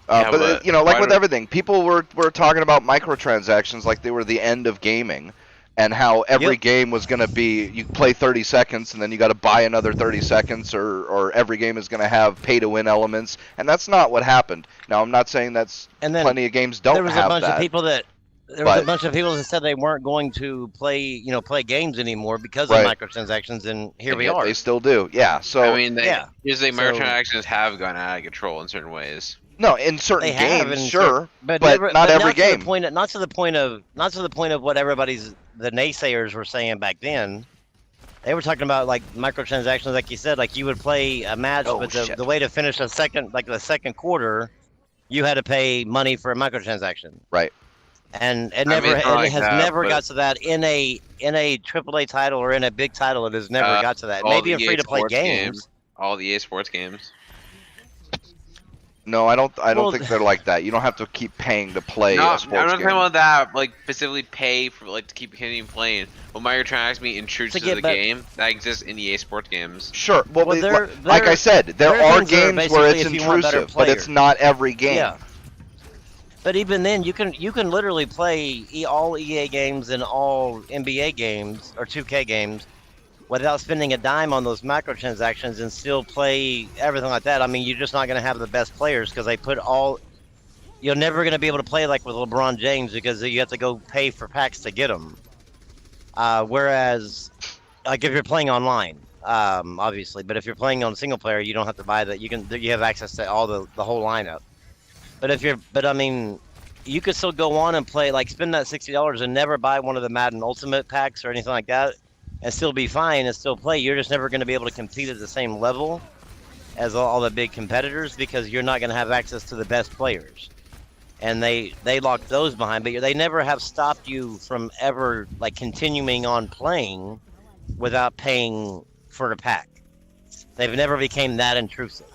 But like with everything, people were talking about microtransactions like they were the end of gaming, and how every game was going to be you play 30 seconds and then you got to buy another 30 seconds, or every game is going to have pay-to-win elements, and that's not what happened. Now, I'm not saying plenty of games don't have that. There was a bunch of people that said they weren't going to play games anymore because of microtransactions, and here we are. They still do, yeah. So I mean, microtransactions have gone out of control in certain ways. No, in certain games, sure, but not every not game. Not to the point of what the naysayers were saying back then. They were talking about like microtransactions, like you said, like you would play a match, but the way to finish the second quarter, you had to pay money for a microtransaction. Right. And it has never got to that in a AAA title or in a big title. It has never got to that. Maybe in free to play games. All the EA Sports games. No, I don't think they're like that. You don't have to keep paying to play a sports game. I'm not talking about that. Like specifically pay for to keep continuing playing. Well, microtransactions mean intrusive to the game that exists in EA Sports games. Sure. Well, like I said, there are games where it's intrusive, but it's not every game. Yeah. But even then, you can literally play all EA games and all NBA games or 2K games without spending a dime on those microtransactions and still play everything like that. I mean, you're just not going to have the best players because they put all. You're never going to be able to play like with LeBron James because you have to go pay for packs to get them. Whereas, like if you're playing online, obviously, but if you're playing on single player, you don't have to buy that. You have access to all the whole lineup. But I mean, you could still go on and play, like spend that $60 and never buy one of the Madden Ultimate packs or anything like that, and still be fine and still play. You're just never going to be able to compete at the same level as all the big competitors because you're not going to have access to the best players. And they lock those behind, but they never have stopped you from ever like continuing on playing without paying for a pack. They've never became that intrusive.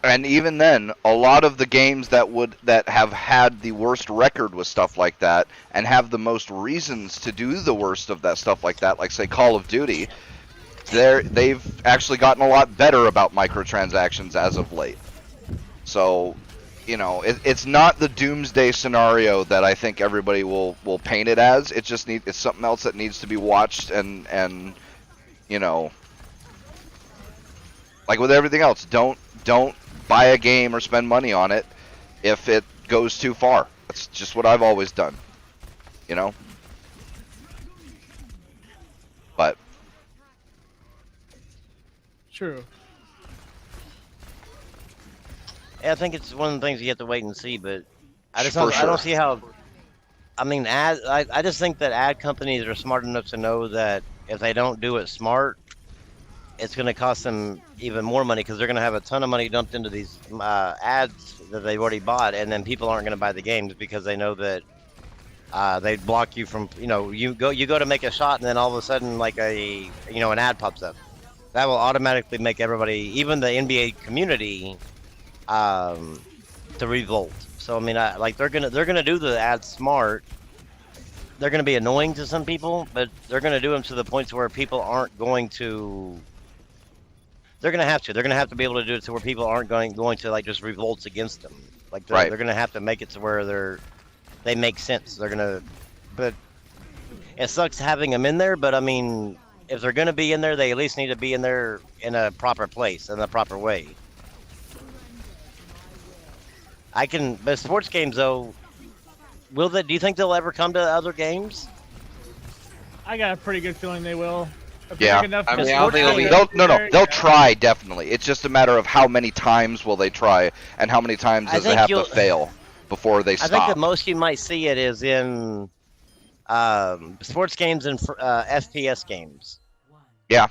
And even then, a lot of the games that have had the worst record with stuff like that, and have the most reasons to do the worst of that stuff like that, like say Call of Duty, they've actually gotten a lot better about microtransactions as of late. So, it's not the doomsday scenario that I think everybody will paint it as. It's something else that needs to be watched and like with everything else, don't buy a game or spend money on it if it goes too far. That's just what I've always done, But true. I think it's one of the things you have to wait and see, but I just For don't, I sure. don't see how. I mean, I just think that ad companies are smart enough to know that if they don't do it smart, it's going to cost them even more money because they're going to have a ton of money dumped into these ads that they've already bought, and then people aren't going to buy the games because they know that they block you from, you go to make a shot, and then all of a sudden, like an ad pops up. That will automatically make everybody, even the NBA community, to revolt. So I mean, they're gonna do the ads smart. They're gonna be annoying to some people, but they're gonna do them to the points where people aren't going to. They're gonna have to. They're gonna have to be able to do it to where people aren't going to like just revolt against them. Like Right. they're gonna have to make it to where they make sense. They're gonna, but it sucks having them in there. But I mean, if they're gonna be in there, they at least need to be in there in a proper place, in a proper way. But sports games though, do you think they'll ever come to other games? I got a pretty good feeling they will. If they Yeah. make enough I mean, I don't sports think it'll games be- They'll yeah. try definitely. It's just a matter of how many times will they try and how many times I does it think have to you'll- fail before they I stop. think the most you might see it is in sports games and FPS games. Yeah.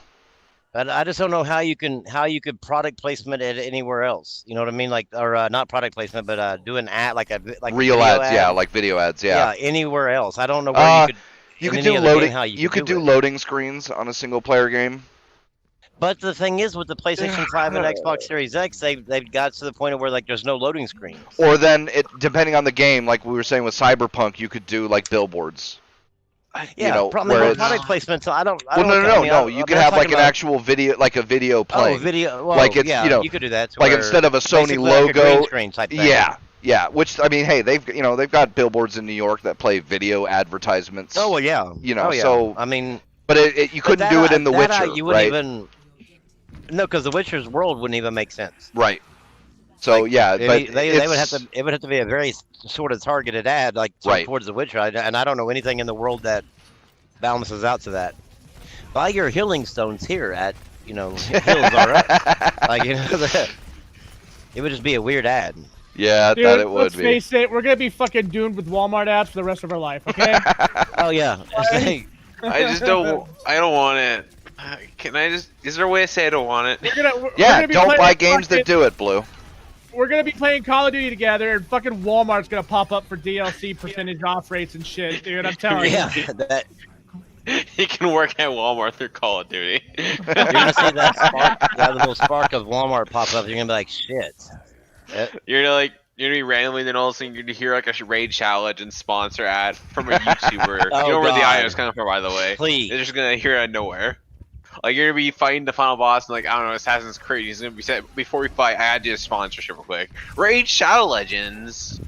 But I just don't know how you could product placement it anywhere else. You know what I mean? Like, or not product placement, but do an ad like Real video ads, yeah, like video ads, yeah. anywhere else. I don't know where You in could any do other game loading. how You could do do it. loading screens on a single player game. But the thing is, with the PlayStation 5 and Xbox Series X, they've got to the point of where like there's no loading screens. Or then, depending on the game, like we were saying with Cyberpunk, you could do like billboards. Yeah, probably where more it's- product placement. So I don't. Well, no. You could have like an actual video, like a video playing. Oh, video. Well, Like it's, yeah, you know, you could do that. To like where instead of a Sony basically like a green logo. screen type thing. Yeah. Which I mean, hey, they've got billboards in New York that play video advertisements. Oh well, yeah. Oh, yeah. So I mean, but you couldn't do it in The Witcher, you wouldn't right? even. No, because The Witcher's world wouldn't even make sense. Right. So yeah, but They would have to. It would have to be a very sort of targeted ad, like Right. towards The Witcher. And I don't know anything in the world that balances out to that. Buy your healing stones here at Heals Alright. Like it would just be a weird ad. Yeah, Dude, that it would let's be. face it, we're gonna be fucking doomed with Walmart ads for the rest of our life. Okay. Oh yeah. I just don't. I don't want it. Can I just? Is there a way to say I don't want it? we're Yeah, gonna be don't playing buy games that fucking- do it, Blue. We're gonna be playing Call of Duty together, and fucking Walmart's gonna pop up for DLC percentage off rates and shit, dude. I'm telling Yeah. you. That, He can work at Walmart through Call of Duty. you're gonna see that little spark of Walmart pop up. You're gonna be like, shit. You're gonna be randomly, then all of a sudden you're gonna hear like a Raid Shadow Legends sponsor ad from a YouTuber. Oh, you know where the God. audio is coming from, by the way. Please. They're just gonna hear it out of nowhere. Like you're gonna be fighting the final boss, and like I don't know, Assassin's Creed. He's gonna be said before we fight. I had to do a sponsorship real quick. Raid Shadow Legends.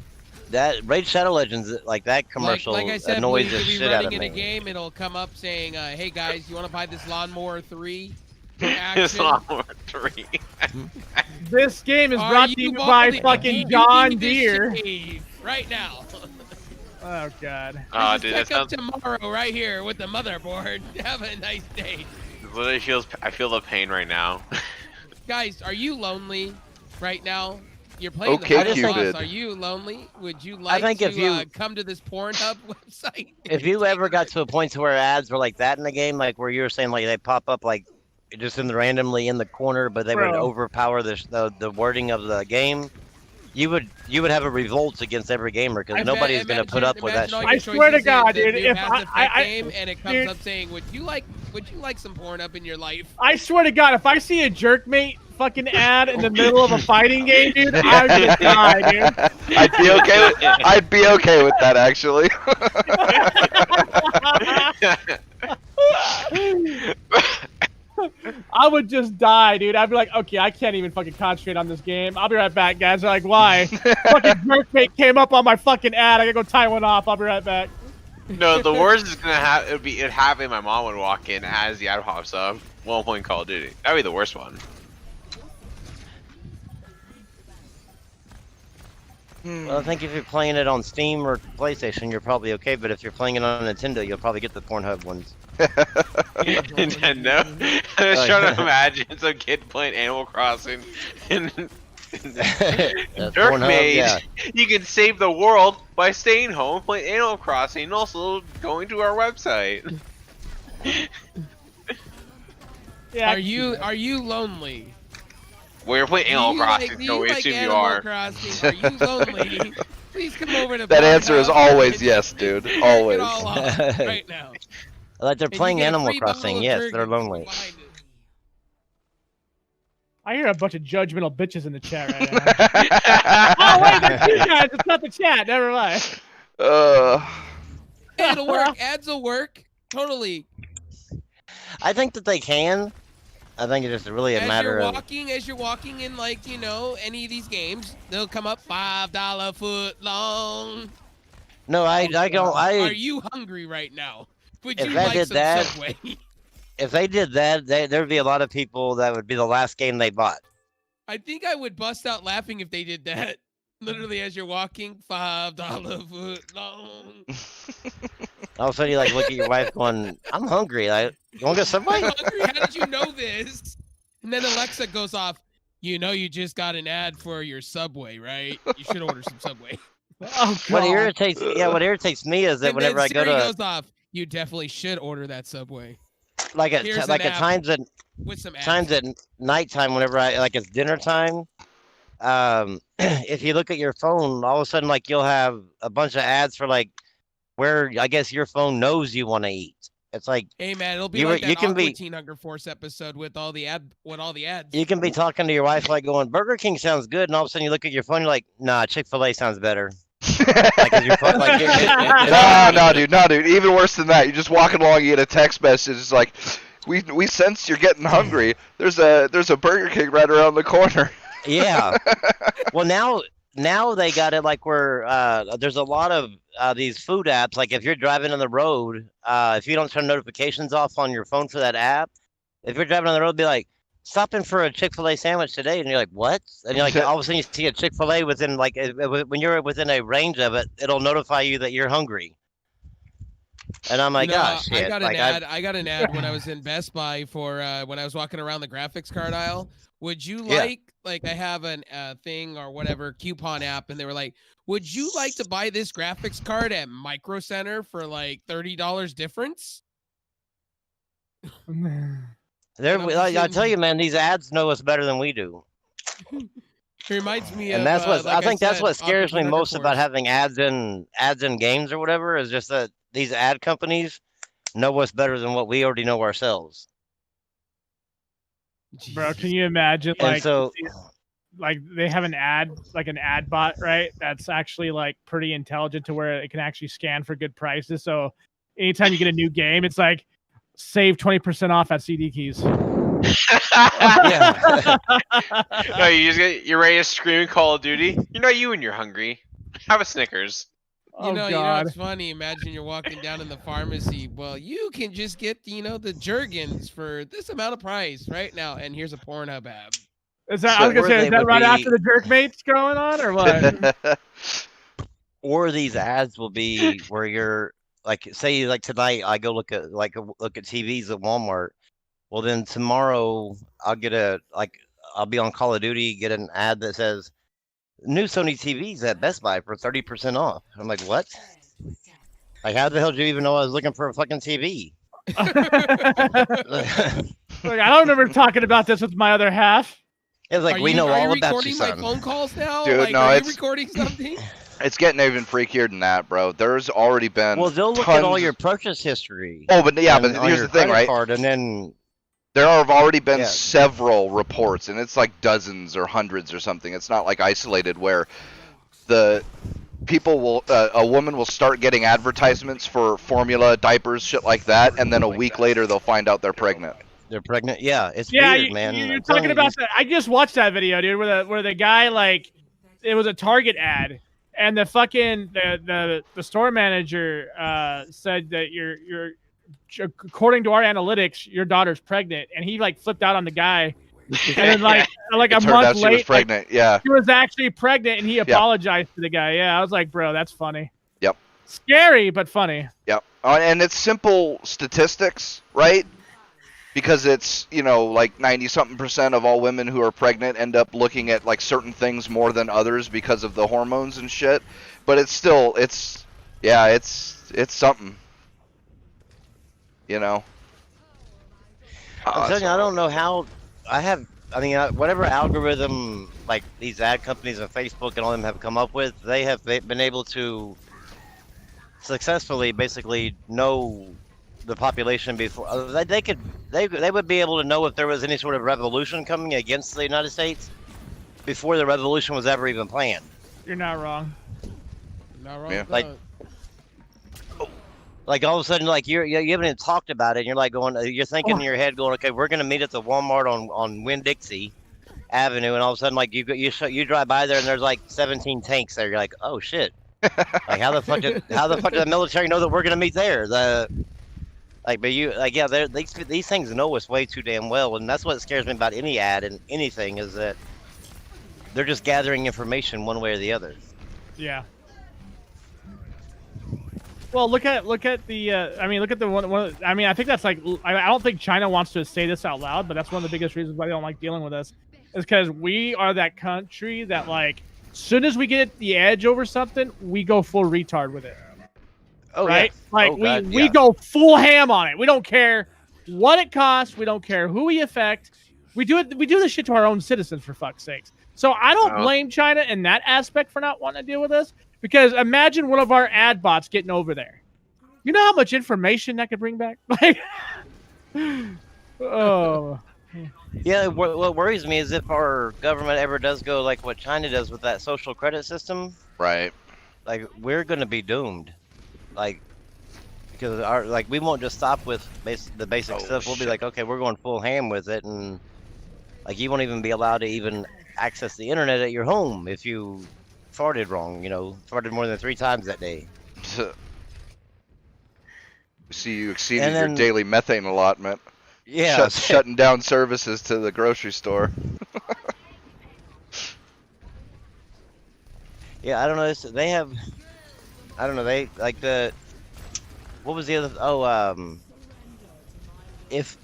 That Raid Shadow Legends, like that commercial, like I said, annoys when the you be shit out of running in me. a game, it'll come up saying, "Hey guys, you want to buy this Lawnmower 3 for It's action?" Lawnmower 3. This game is Are brought to you by balling? fucking You John need this Deere. shave right now. Oh god. Oh, Just dude, that pick up sounds. tomorrow right here with the motherboard. Have a nice day, Literally feels. I feel the pain right now. guys. Are you lonely right now? You're playing Okay, the final boss. Cupid. Are you lonely? Would you like think to if you- come to this Pornhub website? If you ever got to a point to where ads were like that in the game, like where you were saying, like they pop up like just randomly in the corner, but they would Bro. overpower the wording of the game, you would have a revolt against every gamer because nobody's gonna put up with that imagine all shit. your I swear to choices God, is the dude, new if Mass I- Effect I- game and it comes dude. up saying, would you like some porn up in your life? I swear to God, if I see a jerkmate fucking ad in the middle of a fighting game, dude, I'm gonna die, dude. I'd be okay with that actually. I would just die, dude. I'd be like, okay, I can't even fucking concentrate on this game. I'll be right back, guys. They're like, why? Fucking jerkmate came up on my fucking ad. I gotta go tie one off. I'll be right back. No, the worst is gonna have it'd happen. My mom would walk in as the ad pops up while playing Call of Duty. That'd be the worst one. Well, I think if you're playing it on Steam or PlayStation, you're probably okay. But if you're playing it on Nintendo, you'll probably get the Pornhub ones. Nintendo. I was trying to imagine some kid playing Animal Crossing and Dirk made. Yeah. You can save the world by staying home, playing Animal Crossing, and also going to our website. Yeah. Are you lonely? We're playing Animal Crossing, do so we like assume you Animal are. Crossing? Are you lonely? Please come over to That answer is Pornhub always and yes, jerk dude. it Always. all off right now. Like they're And you playing get a Animal free bottle Crossing. of Yes, Jergens they're lonely. behind it. I hear a bunch of judgmental bitches in the chat right now. Oh wait, there's you guys. It's not the chat. Never mind. Hey, it'll work. Ads will work. Totally. I think that they can. I think it's just really a matter of. As you're walking in, like, you know, any of these games, they'll come up $5 foot long. No, I don't. Are you hungry right now? Would If you I like did some that- Subway? If they did that, there'd be a lot of people that would be the last game they bought. I think I would bust out laughing if they did that. Literally, as you're walking, $5 foot long. All of a sudden, you like look at your wife going, "I'm hungry. You want to get Subway?" I'm hungry. How did you know this? And then Alexa goes off. You know, you just got an ad for your Subway, right? You should order some Subway. Oh What god. irritates me is that And whenever then I go Siri to goes off. You definitely should order that Subway Here's an at app. times with some ads. at nighttime, whenever it's dinner time. If you look at your phone, all of a sudden like you'll have a bunch of ads for like where I guess your phone knows you want to eat. It's like Hey man, it'll be You like were- that you can Aqua be- Teen Hunger Force episode with all the ads. you can be talking to your wife like going, "Burger King sounds good," and all of a sudden you look at your phone, you're like, "Nah, Chick-fil-A sounds better." Like, 'cause your phone, like, No, dude. Even worse than that. You're just walking along, you get a text message. It's like, we sense you're getting hungry. There's a Burger King right around the corner. Yeah. Well, now they got it like where there's a lot of these food apps. Like if you're driving on the road, if you don't turn notifications off on your phone for that app, if you're driving on the road, be like, "Stop in for a Chick-fil-A sandwich today," and you're like, "What?" And you're like, all of a sudden you see a Chick-fil-A within like when you're within a range of it, it'll notify you that you're hungry. And I'm like, You know, "Ah, shit!" I got like, an ad. I got an ad when I was in Best Buy for when I was walking around the graphics card aisle. Would you Yeah. like I have an thing or whatever coupon app, and they were like, "Would you like to buy this graphics card at Micro Center for like $30 difference?" They're, I'm like, I kidding. tell you, man, these ads know us better than we do. It reminds me And of. that's what like I think that's said, what scares Aqua me Teen most Hunger about Force. having ads in games or whatever is just that these ad companies know us better than what we already know ourselves. Bro, Jesus. can you imagine And like so like they have an ad bot, right? That's actually like pretty intelligent to where it can actually scan for good prices. So anytime you get a new game, it's like save 20% off at CD keys. yeah. No, you're ready to scream Call of Duty. You know you and you're hungry. Have a Snickers. Oh You know, god. it's funny. Imagine you're walking down in the pharmacy. Well, you can just get, the Jergens for this amount of price right now. And here's a Pornhub ad. Is that So I was gonna where say, they is that would right be- after the jerk mates going on or what? Or these ads will be where you're like, say like tonight I go look at TVs at Walmart. Well, then tomorrow I'll be on Call of Duty, get an ad that says new Sony TVs at Best Buy for 30% off. I'm like, what? Like, how the hell did you even know I was looking for a fucking TV? Like, I don't remember talking about this with my other half. It's like, Are we you, know are all you about you, recording my son. phone calls now? Dude, like, no, are you it's- recording something? It's getting even freakier than that, bro. There's already been Well, they'll look at all tons- your purchase history. Oh, but yeah, but and on here's your the thing, credit right? Card, and then There have already been Yeah. several reports, and it's like dozens or hundreds or something. It's not like isolated where the people will, a woman will start getting advertisements for formula, diapers, shit like that, and then a week later they'll find out they're pregnant. they're pregnant. Yeah, it's Yeah, weird, man. you're I'm talking telling about you, that. I just watched that video, dude, where the guy like it was a Target ad, and the fucking the store manager said that you're according to our analytics, your daughter's pregnant, and he like flipped out on the guy, and then like It a turned month out she was later, like, pregnant. Yeah. she was actually pregnant, and he apologized to the guy. Yeah, I was like, bro, that's funny. Yep. Scary, but funny. Yep. And it's simple statistics, right? because it's, you know, like 90-something% of all women who are pregnant end up looking at like certain things more than others because of the hormones and shit. But it's still, it's something, you know. I'm telling you, I So- don't know how. I mean, whatever algorithm like these ad companies and Facebook and all them have come up with, they have been able to successfully, basically, know the population before they would be able to know if there was any sort of revolution coming against the United States before the revolution was ever even planned. You're not wrong. Not wrong. Yeah. with Like- that. Like all of a sudden, like you haven't even talked about it, and you're like going, you're thinking in your head, going, okay, we're gonna meet at the Walmart on Winn-Dixie Avenue, and all of a sudden, like you drive by there, and there's like 17 tanks there. You're like, oh shit! Like how the fuck did the military know that we're gonna meet there? These things know us way too damn well, and that's what scares me about any ad and anything is that they're just gathering information one way or the other. Yeah. Well, look at the. I mean, look at the one. I mean, I think that's like. I don't think China wants to say this out loud, but that's one of the biggest reasons why they don't like dealing with us, is because we are that country that like, soon as we get the edge over something, we go full retard with it. Oh Right? yeah. Like Oh, God, we yeah. go full ham on it. We don't care what it costs. We don't care who we affect. We do it. We do this shit to our own citizens, for fuck's sakes. So I don't blame China in that aspect for not wanting to deal with us. Because imagine one of our ad bots getting over there. You know how much information that could bring back? Like, oh. Yeah, what worries me is if our government ever does go like what China does with that social credit system, Right. like we're gonna be doomed. Like because we won't just stop with the basic Oh, stuff. We'll be shit. like, okay, we're going full ham with it, and like you won't even be allowed to even access the internet at your home if you farted wrong. You know, farted more than 3 times that day. See, you exceeded And your then- daily methane allotment. Yeah, Shutting down services to the grocery store. yeah. I don't know. They have. I don't know. They like the. What was the other? Oh, if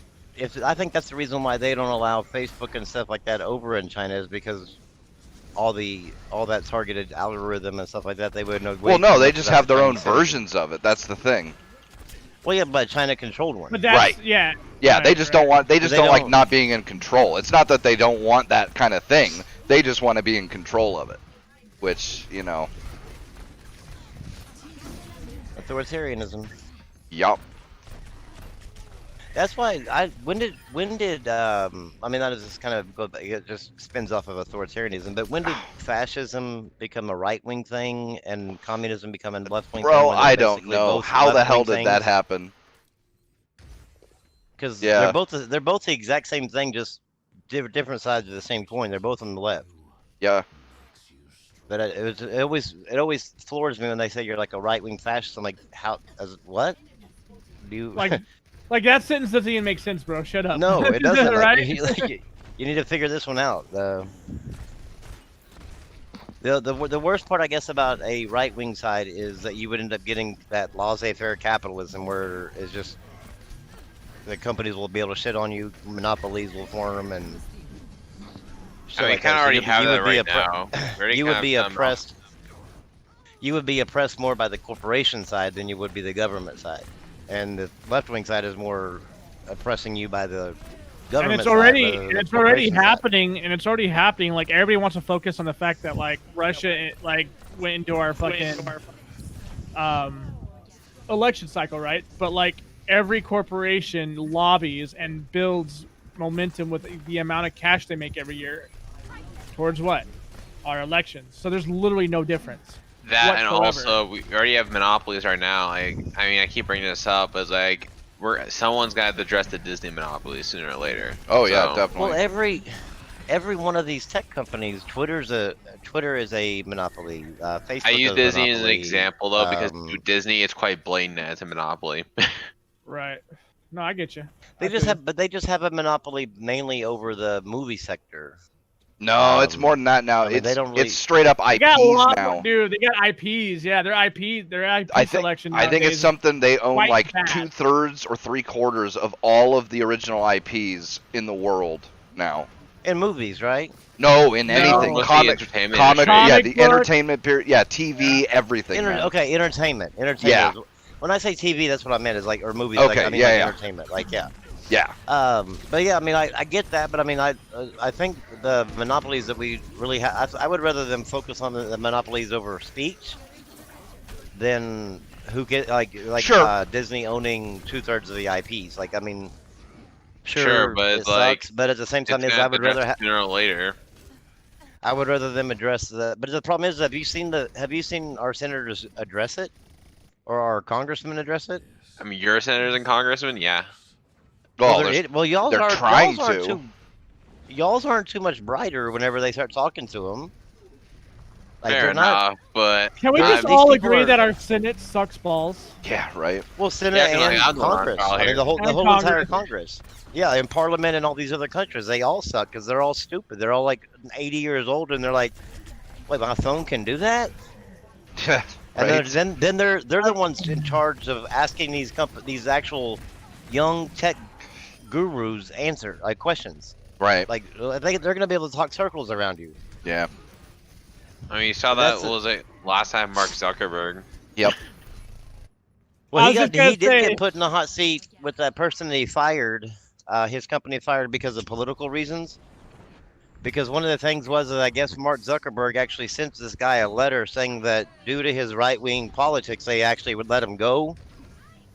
I think that's the reason why they don't allow Facebook and stuff like that over in China is because all that targeted algorithm and stuff like that they would know. Well, no, they just have their own versions of it. That's the thing. Well, yeah, but China controlled one. But that's, Right. yeah. Yeah, right, they just right. don't want. They just They don't like don't- not being in control. It's not that they don't want that kind of thing. They just want to be in control of it. Which, you know, Authoritarianism. yup. That's why when did I mean that is just kind of it just spins off of authoritarianism, but when did fascism become a right wing thing and communism become a left wing thing? Bro, when they're I don't basically know. both How the left-wing hell did that things? happen? Because Yeah. they're both the exact same thing, just different sides of the same coin. They're both on the left. Yeah. But it always floors me when they say you're like a right wing fascist. I'm like, what? Do you Like that sentence doesn't even make sense, bro. Shut up. No, it doesn't. Right? You need to figure this one out. The worst part, I guess, about a right wing side is that you would end up getting that laissez-faire capitalism, where it's just the companies will be able to shit on you, monopolies will form, and shit I mean, like kind of that. So already you have would that be right now. We already You kind would of be done that. oppressed. You would be oppressed more by the corporation side than you would be the government side, and the left wing side is more oppressing you by the And government it's already side. rather than the it's already corporation side. happening, and it's already happening. Like everybody wants to focus on the fact that like Russia like went into our fucking election cycle, right? But like every corporation lobbies and builds momentum with the amount of cash they make every year towards what? Our elections. So there's literally no difference. That and whatsoever. also we already have monopolies right now. Like, I mean, I keep bringing this up as like someone's got to address the Disney monopoly sooner or later. Oh yeah, So- definitely. Well, every one of these tech companies, Twitter is a monopoly. Facebook. I use is a Disney as an monopoly. example though because um, with Disney it's quite blatant that it's a monopoly. Right. No, I get you. They just have a monopoly mainly over the movie sector. No, it's more than that now. I mean, they it's don't really- it's straight up They IPs got a lot now. more, dude. They got IPs. Yeah, their IP selection. I think it's nowadays something they own quite like bad. 2/3 or 3/4 of all of the original IPs in the world now. In movies, right? No, in anything. What's the Comic, entertainment comic, industry? yeah, Comic the book. entertainment period, yeah, TV, everything. man. Okay, entertainment. Yeah. When I say TV, that's what I meant. Is like or movies. Okay, Like, I mean, yeah, like yeah. entertainment. Like yeah. Yeah, But yeah, I mean, I get that, but I mean, I think the monopolies that we really have, I would rather them focus on the monopolies over speech than who get like Sure. Disney owning 2/3 of the IPs. Like, I mean, Sure, but it like, sucks, but at the same time, It's is gonna I have to would rather address sooner or later. I would rather them address the. But the problem is, have you seen our senators address it, or our congressmen address it? I mean, your senators and congressmen, yeah. well, they're- y'all's they're aren't, trying y'all's aren't to. Too, y'all's aren't too much brighter whenever they start talking to them. Like Fair they're not. enough, but Can we Nah, just these all people agree are- that our Senate sucks balls? yeah, right. Well, Senate Yeah, 'cause, like, and I'm the one Congress. probably I mean, here. the And whole entire Congress. Congress. Yeah, and Parliament and all these other countries, they all suck because they're all stupid. They're all like 80 years old, and they're like, "Wait, my phone can do that?" And Right. then they're the ones in charge of asking these actual young tech gurus answer like questions. Right. Like they're gonna be able to talk circles around you. Yeah. I mean, you saw But that, that's what was it, last time Mark Zuckerberg. Well, I he was got just gonna he did say- get put in the hot seat with that person that he fired, his company fired because of political reasons. Because one of the things was that I guess Mark Zuckerberg actually sent this guy a letter saying that due to his right-wing politics, they actually would let him go.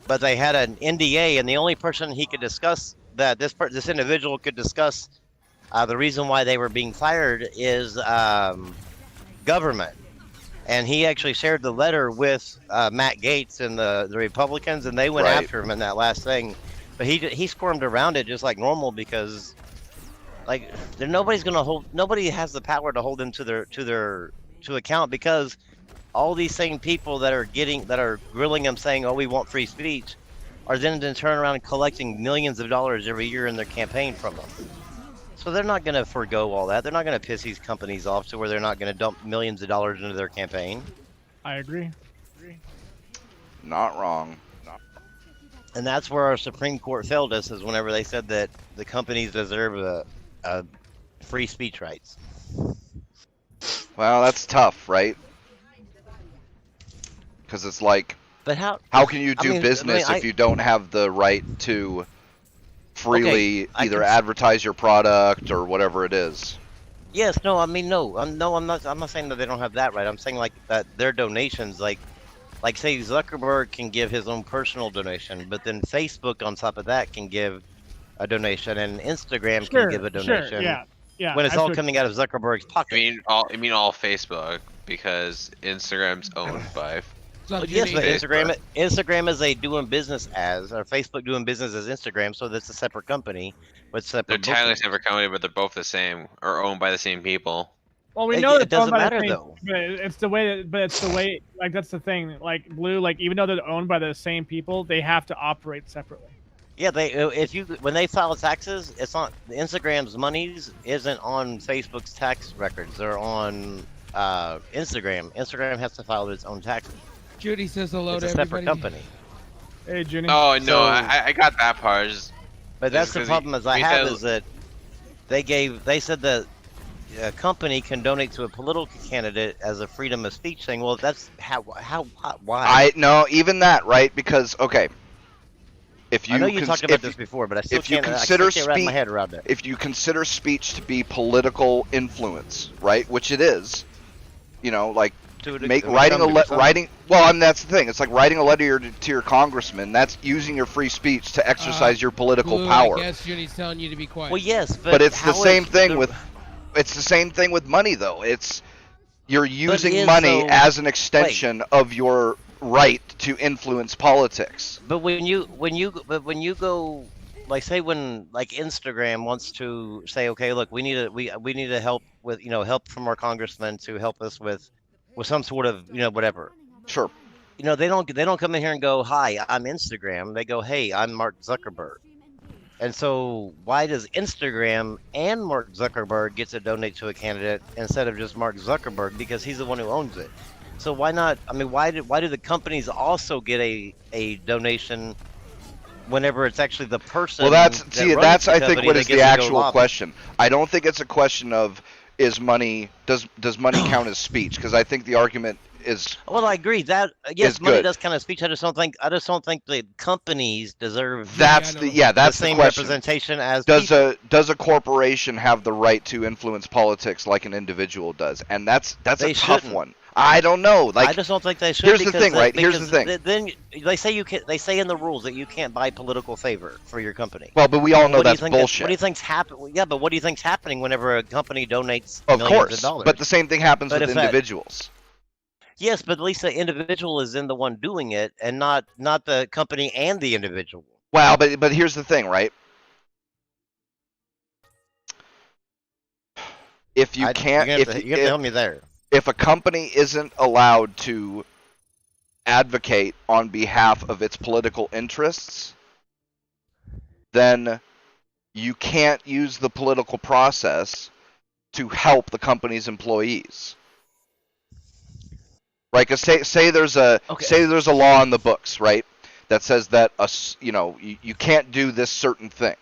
But they had an NDA, and the only person he could discuss that this individual could discuss the reason why they were being fired is government. And he actually shared the letter with Matt Gaetz and the Republicans, and they went Right. after him in that last thing. But he squirmed around it just like normal because, like, nobody has the power to hold him to account because all these same people that are grilling him saying, "Oh, we want free speech," are then turn around and collecting millions of dollars every year in their campaign from them. So they're not going to forego all that. They're not going to piss these companies off to where they're not going to dump millions of dollars into their campaign. I agree. Not wrong. And that's where our Supreme Court failed us, is whenever they said that the companies deserve a free speech rights. Well, that's tough, right? Because it's like, But how can you do mean, business I- if you don't have the right to freely I either can- advertise your product or whatever it is? Yes, no, I mean no, I'm not saying that they don't have that right. I'm saying like that their donations, like say Zuckerberg can give his own personal donation, but then Facebook on top of that can give a donation, and Instagram can give a donation. Sure, yeah. When it's I all feel- coming out of Zuckerberg's pocket. You mean all Facebook, because Instagram's owned by. But yes, but Facebook. Instagram is doing business as, or Facebook doing business as Instagram, so that's a separate company with They're separate. entirely bookings. separate company, but they're both the same or owned by the same people. Well, we It- know it that they're owned doesn't by the matter, same- though. But it's the way. Like that's the thing. Like Blue, like even though they're owned by the same people, they have to operate separately. Yeah, when they file taxes, it's not Instagram's monies isn't on Facebook's tax records. They're on Instagram. Instagram has to file its own taxes. Judy says hello It's to a separate everybody. company. Hey, Junie. Oh no, So- I got that part. But that's the problem as I have is that they said that a company can donate to a political candidate as a freedom of speech thing. Well, that's why? No, even that, right? Because okay, if you I know you talked about if, this before, but I still if you can't. consider I still can't wrap my speech- head around it. if you consider speech to be political influence, right? Which it is, like writing a writing. Well, I mean that's the thing. It's like writing a letter to your congressman. That's using your free speech to exercise your political Blue, power. I guess Judy's telling you to be quiet. Well, yes, But it's the how same is thing the- with. It's the same thing with money, though. It's you're using is, money though- as an extension of your right to influence politics. But when you go, like, say when like Instagram wants to say, okay, look, we need to help with help from our congressman to help us with some sort of whatever. Sure. They don't come in here and go, hi, I'm Instagram. They go, hey, I'm Mark Zuckerberg. And so why does Instagram and Mark Zuckerberg get to donate to a candidate instead of just Mark Zuckerberg because he's the one who owns it? So why not? I mean, why do the companies also get a donation whenever it's actually the person? Well, that's runs the I think company what that is the gets to go actual lobby? question. I don't think it's a question of does money count as speech? Because I think the argument is Well, I agree that yes, is money good. does kind of speech. I just don't think the companies deserve That's I the know. that's the the same question. representation as Does people. a corporation have the right to influence politics like an individual does? And that's They a tough shouldn't. one. I don't know. I Like, just don't think they should. here's the Because thing, right? Here's the thing. Then they say you can. They say in the rules that you can't buy political favor for your company. Well, but we all know What do you that's think? bullshit. What do you think's happen? Yeah, but what do you think's happening whenever a company donates Of millions course, of dollars? but the same thing happens But with if that- individuals. Yes, but at least the individual is in the one doing it, and not the company and the individual. Well, but here's the thing, right? If you can't, you have to help me there. if a company isn't allowed to advocate on behalf of its political interests, then you can't use the political process to help the company's employees. Right? Because say there's a law in the books, right, that says that you can't do this certain thing,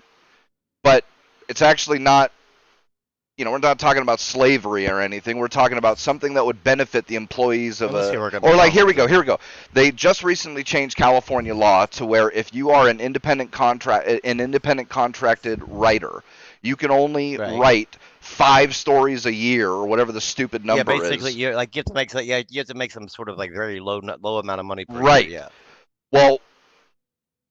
but it's actually not. We're not talking about slavery or anything. We're talking about something that would benefit the employees of here we go. They just recently changed California law to where if you are an independent contracted writer, you can only write 5 stories a year or whatever the stupid number is. Yeah, basically, you have to make some sort of like very low amount of money per right. year. Yeah. Well,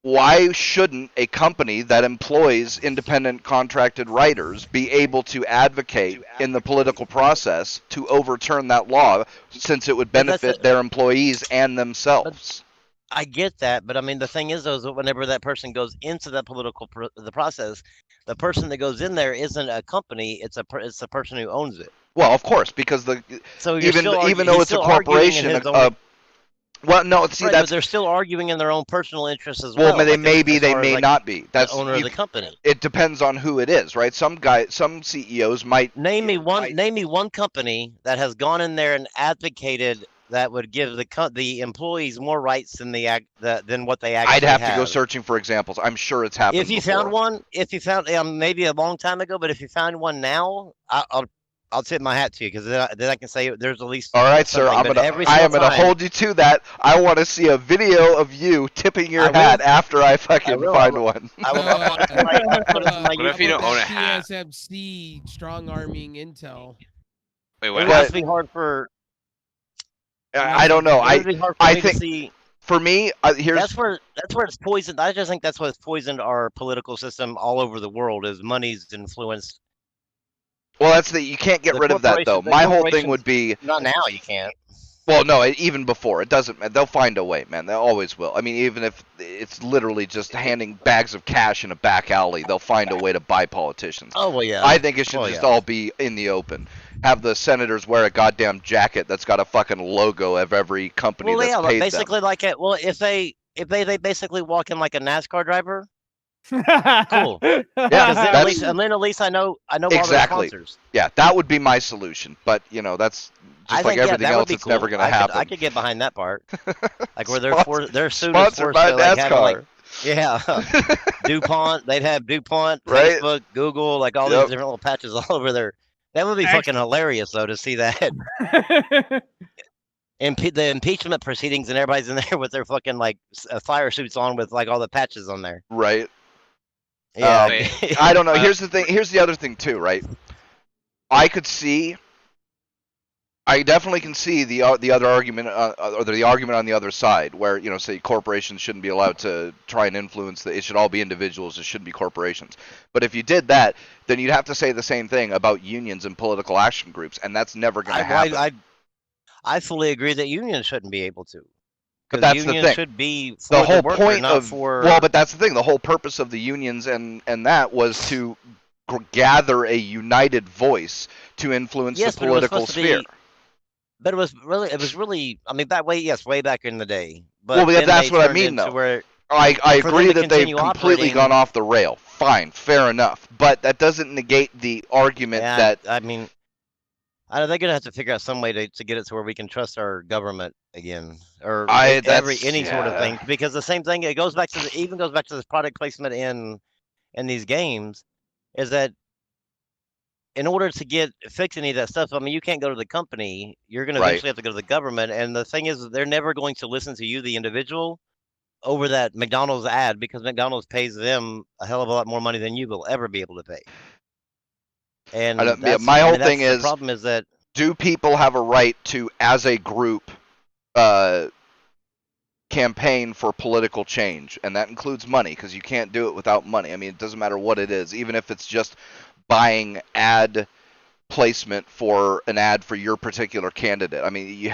why shouldn't a company that employs independent contracted writers be able to advocate in the political process to overturn that law, since it would benefit their employees and themselves? I get that, but I mean, the thing is, though, is that whenever that person goes into the political the process, the person that goes in there isn't a company; it's the person who owns it. Well, of course, because even though it's a corporation, well, no. See, but they're still arguing in their own personal interests as well. Well, they may be, they may not be. That's the owner of the company. It depends on who it is, right? Some CEOs might name me one company that has gone in there and advocated that would give the employees more rights than than what they actually have. I'd have to go searching for examples. I'm sure it's happened. If you found one, maybe a long time ago, but if you found one now, I'll tip my hat to you, because then I can say there's at least. All right, sir. I am gonna hold you to that. I want to see a video of you tipping your hat after I fucking find one. What if you don't own a hat? TSMC strong arming Intel. Wait, what? It must be hard for. I don't know. I think for me, here's that's where it's poisoned. I just think that's what's poisoned our political system all over the world, is money's influenced. Well, you can't get rid of that, though. My whole thing would be not now. You can't. Well, no, even before, it doesn't. They'll find a way, man. They always will. I mean, even if it's literally just handing bags of cash in a back alley, they'll find a way to buy politicians. Oh well, yeah. I think it should just all be in the open. Have the senators wear a goddamn jacket that's got a fucking logo of every company that's paid basically them. like it. Well, if they basically walk in like a NASCAR driver. Cool. Yeah, and then at least I know exactly. all their sponsors. Yeah, that would be my solution. But that's just like everything else. It's never going to happen. I could get behind that part. Like where they're sponsored by NASCAR. DuPont. They'd have DuPont, right? Facebook, Google, like all these different little patches all over there. That would be fucking hilarious, though, to see that. The impeachment proceedings, and everybody's in there with their fucking fire suits on with like all the patches on there. Right. Yeah. I don't know. Here's the thing. Here's the other thing too, right? I definitely can see the other argument, or the argument on the other side, where say corporations shouldn't be allowed to try and influence it should all be individuals. It shouldn't be corporations. But if you did that, then you'd have to say the same thing about unions and political action groups, and that's never going to happen. I fully agree that unions shouldn't be able to. But that's the thing. Should be for the whole worker, point not of for... Well, but that's the thing. The whole purpose of the unions and that was to gather a united voice to influence the political sphere. But it was really. I mean, that way, yes, way back in the day. But well, that's what I mean, though. I For them agree to that they've continue completely operating- gone off the rail. Fine, fair enough. But that doesn't negate the argument Yeah, that I mean, they're gonna have to figure out some way to get it to where we can trust our government again, or any sort of thing. Because the same thing, it goes back to even goes back to this product placement in these games, is that in order to fix any of that stuff, I mean, you can't go to the company. You're gonna Right. eventually have to go to the government. And the thing is, they're never going to listen to you, the individual, over that McDonald's ad, because McDonald's pays them a hell of a lot more money than you will ever be able to pay. And my whole thing the is, problem is that do people have a right to, as a group, campaign for political change? And that includes money, because you can't do it without money. I mean, it doesn't matter what it is, even if it's just buying ad placement for an ad for your particular candidate. I mean,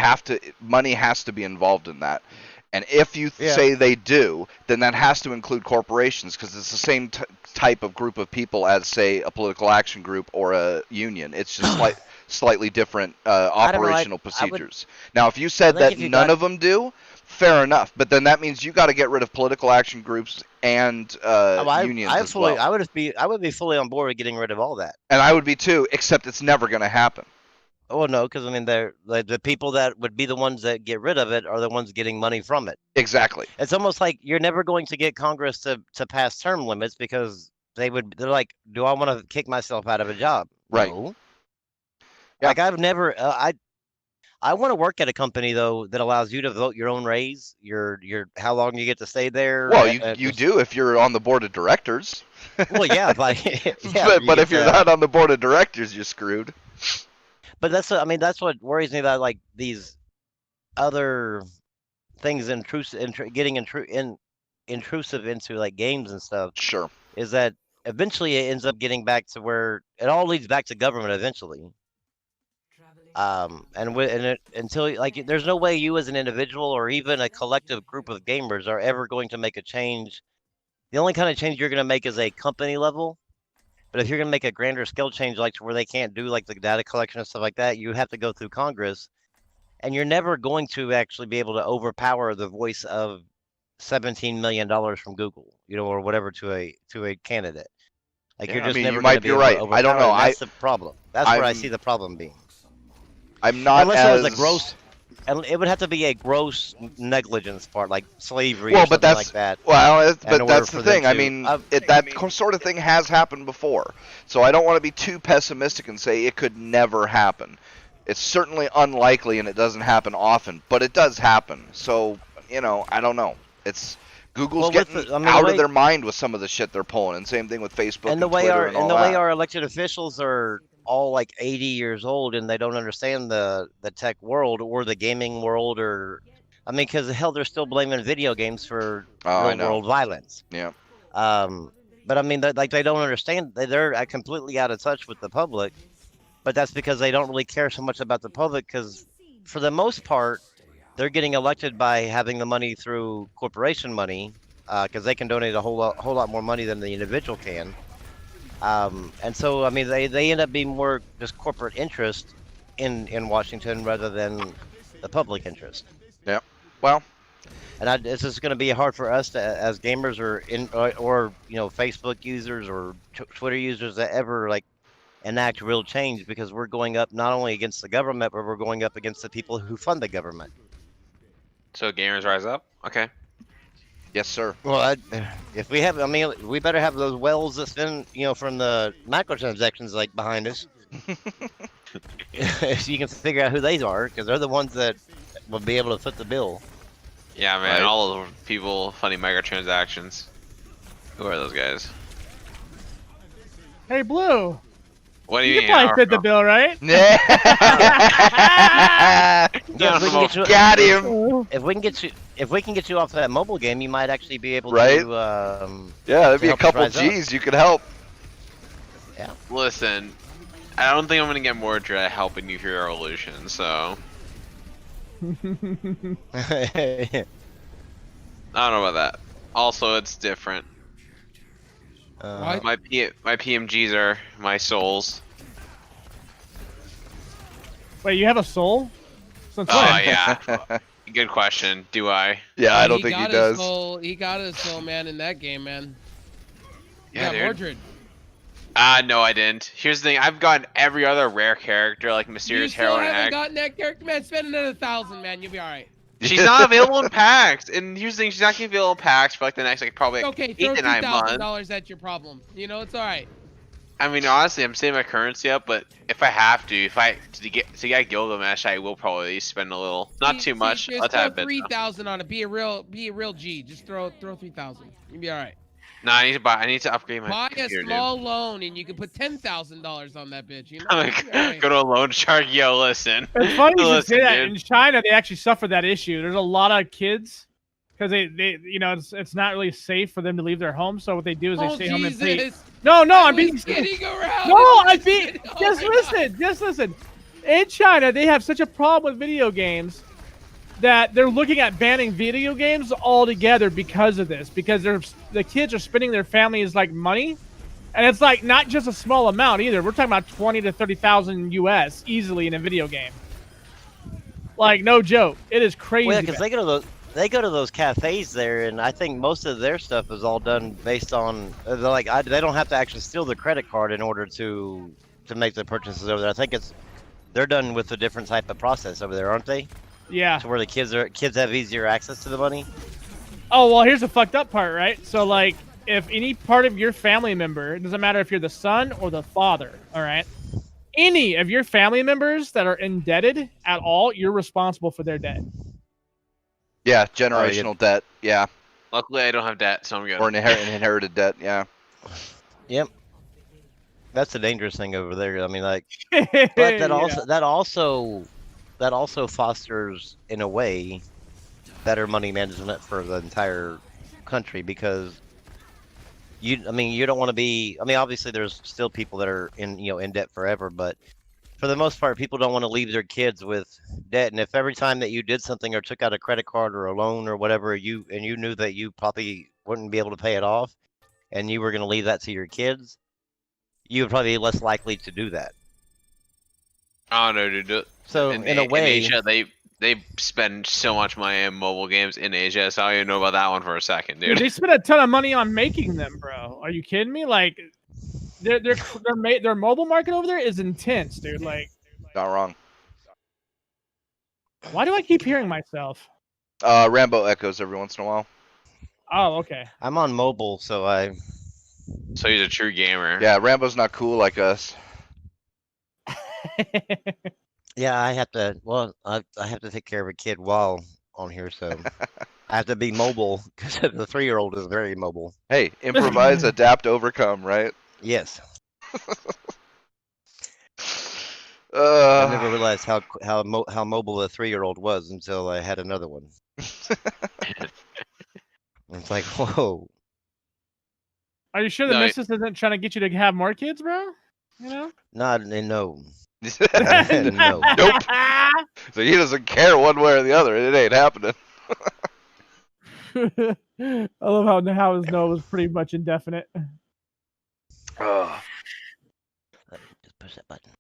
money has to be involved in that. And if you say they do, then that has to include corporations, because it's the same type of group of people as, say, a political action group or a union. It's just slightly different operational procedures. Now, if you said that none of them do, fair enough. But then that means you got to get rid of political action groups and unions as well. I would be fully on board with getting rid of all that. And I would be too, except it's never going to happen. Oh no, because I mean, the people that would be the ones that get rid of it are the ones getting money from it. Exactly. It's almost like you're never going to get Congress to pass term limits, because they're like, do I want to kick myself out of a job? Right. No. Yeah. Like I've never, I want to work at a company though that allows you to vote your own raise, your how long you get to stay there. Well, you do if you're on the board of directors. Well, yeah, but but if you're not on the board of directors, you're screwed. But that's what worries me about like these other things getting intrusive into like games and stuff. Sure. Is that eventually it ends up getting back to where it all leads back to government eventually. Until like there's no way you as an individual or even a collective group of gamers are ever going to make a change. The only kind of change you're going to make is a company level. But if you're going to make a grander scale change, like to where they can't do like the data collection and stuff like that, you have to go through Congress, and you're never going to actually be able to overpower the voice of $17 million from Google, or whatever to a candidate. Like you're just never. You might be right. I don't know. That's the problem. That's where I see the problem being. I'm not unless it was a gross. And it would have to be a gross negligence part, like slavery or something like that. Well, but that's the thing. I mean, that sort of thing has happened before. So I don't want to be too pessimistic and say it could never happen. It's certainly unlikely, and it doesn't happen often, but it does happen. So, I don't know. Google's getting out of their mind with some of the shit they're pulling, and same thing with Facebook and Twitter and all that. And the way our elected officials are all like 80 years old, and they don't understand the tech world or the gaming world, because hell, they're still blaming video games for real world violence. Yeah. But I mean, they don't understand. They're completely out of touch with the public. But that's because they don't really care so much about the public, because for the most part, they're getting elected by having the money through corporation money, because they can donate a whole lot more money than the individual can. And so, I mean, they end up being more just corporate interest in Washington rather than the public interest. Yeah. Well, and it's just going to be hard for us to, as gamers or Facebook users or Twitter users, to ever like enact real change, because we're going up not only against the government, but we're going up against the people who fund the government. So gamers rise up. Okay. Yes, sir. Well, if we have, we better have those wells that spend, from the microtransactions like behind us. So you can figure out who they are, because they're the ones that will be able to foot the bill. Yeah, man. Right. All of the people funding microtransactions. Who are those guys? Hey, Blue. What do you mean? You probably fit the bill, right? Got him. If we can get you off that mobile game, you might actually be able to. Yeah, that'd be a couple G's. You could help. Yeah. Listen, I don't think I'm gonna get more dread helping you through your evolution. So. I don't know about that. Also, it's different. My PMGs are my souls. Wait, you have a soul? Oh yeah. Good question. Do I? Yeah, I don't think he got does. He got his soul, man, in that game, man. Yeah, dude. Mordred. No, I didn't. Here's the thing: I've gotten every other rare character, like You Mysterious still Heroine haven't Act. gotten that character, man. Spend another 1,000, man. You'll be all right. She's not available in packs, and here's the thing: she's not gonna be available in packs for like the next, like probably like Okay, 8 throw to 9 months. $2,000 at your problem. You know, it's all right. I mean, honestly, I'm saving my currency up, but if I have to, to get Gilgamesh, I will probably spend a little, not too much. Just I'll throw have a bit. 3,000 on it. Be a real G. Just throw 3,000. You'll be all right. No, I need to upgrade my Buy computer, a small loan, and you can put $10,000 on that bitch. You know. dude. You'll be all right. Go to a loan shark. Yo, listen. It's funny you should Listen, say that. dude. In China, they actually suffer that issue. There's a lot of kids because they you know, it's not really safe for them to leave their home. So what they do is they stay home and play. Jesus. No, I I'm being was serious. kidding around. No, I'm being. Oh Just my listen. Just listen. In China, they have such a problem with video games that they're looking at banning video games altogether because of this. Because the kids are spending their families like money, and it's like not just a small amount either. We're talking about 20 to 30,000 US easily in a video game. Like no joke, it is crazy. Well, yeah, because they go to those cafes there, and I think most of their stuff is all done based on they don't have to actually steal the credit card in order to make the purchases over there. I think they're done with a different type of process over there, aren't they? Yeah. To where the kids have easier access to the money. Oh well, here's the fucked up part, right? So like, if any part of your family member, it doesn't matter if you're the son or the father, all right? Any of your family members that are indebted at all, you're responsible for their debt. Yeah, generational debt. Yeah, Luckily, I don't have debt, so I'm good. or an inherited debt. Yeah. Yep. That's the dangerous thing over there. I mean, like, but Yeah. that also fosters, in a way, better money management for the entire country because you don't want to be. I mean, obviously, there's still people that are in debt forever, but for the most part, people don't want to leave their kids with debt. And if every time that you did something or took out a credit card or a loan or whatever, you knew that you probably wouldn't be able to pay it off, and you were going to leave that to your kids, you would probably be less likely to do that. I don't know, dude. So in a way, in Asia, they spend so much money in mobile games in Asia, so I don't even know about that one for a second, Dude, dude. they spend a ton of money on making them, bro. Are you kidding me? Like, their mobile market over there is intense, dude. Like, Not wrong. why do I keep hearing myself? Rambo echoes every once in a while. Oh, okay. I'm on mobile, so So he's a true gamer. Yeah, Rambo's not cool like us. yeah, I have to. Well, I have to take care of a kid while on here, so I have to be mobile because the 3-year-old is very mobile. Hey, improvise, adapt, overcome, right? Yes. I never Uh, realized how mobile a 3-year-old was until I had another one. It's like, whoa. Are you sure the No, missus isn't trying to get you to have more kids, bro? You know? No. nope. No. So he doesn't care one way or the other. It ain't happening. I love how his no was pretty much indefinite. Ugh. Just push that button.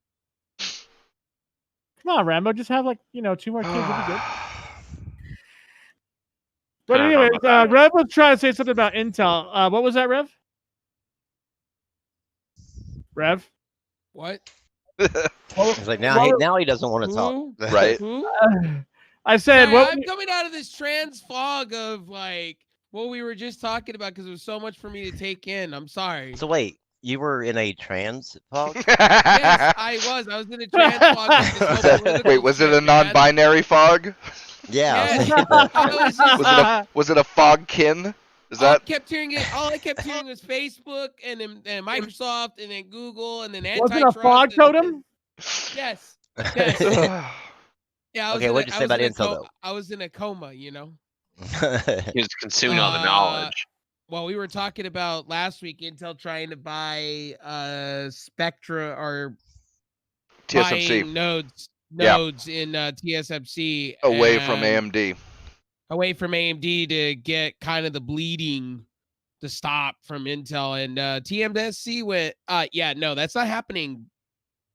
Come on, Rambo, just have like 2 more kids. It'd be good. But I don't know anyways, about that. Rev was trying to say something about Intel. What was that, Rev? Rev? What? It's like now he doesn't want to talk. Who? Right. Who? I said, Sorry, what? I'm coming out of this trans fog of like what we were just talking about because it was so much for me to take in. I'm sorry. So wait, you were in a trans fog? Yes, I was. I was in a trans fog. With this whole political Wait, was it a shit, man. non-binary fog? Yeah. Yes. I was just- Was it a fogkin? Is all I that? kept hearing was Facebook and then Microsoft and then Google and then Was it a antitrust. fog and- totem? Yes. Yes. Yeah. I was Okay, what'd you say about Intel, though? I was in a coma, you know. He was consuming all the knowledge. Well, we were talking about last week Intel trying to buy Spectra or TSMC buying nodes Yeah. in TSMC away from and AMD. away from AMD to get kind of the bleeding to stop from Intel and TSMC went yeah, no, that's not happening.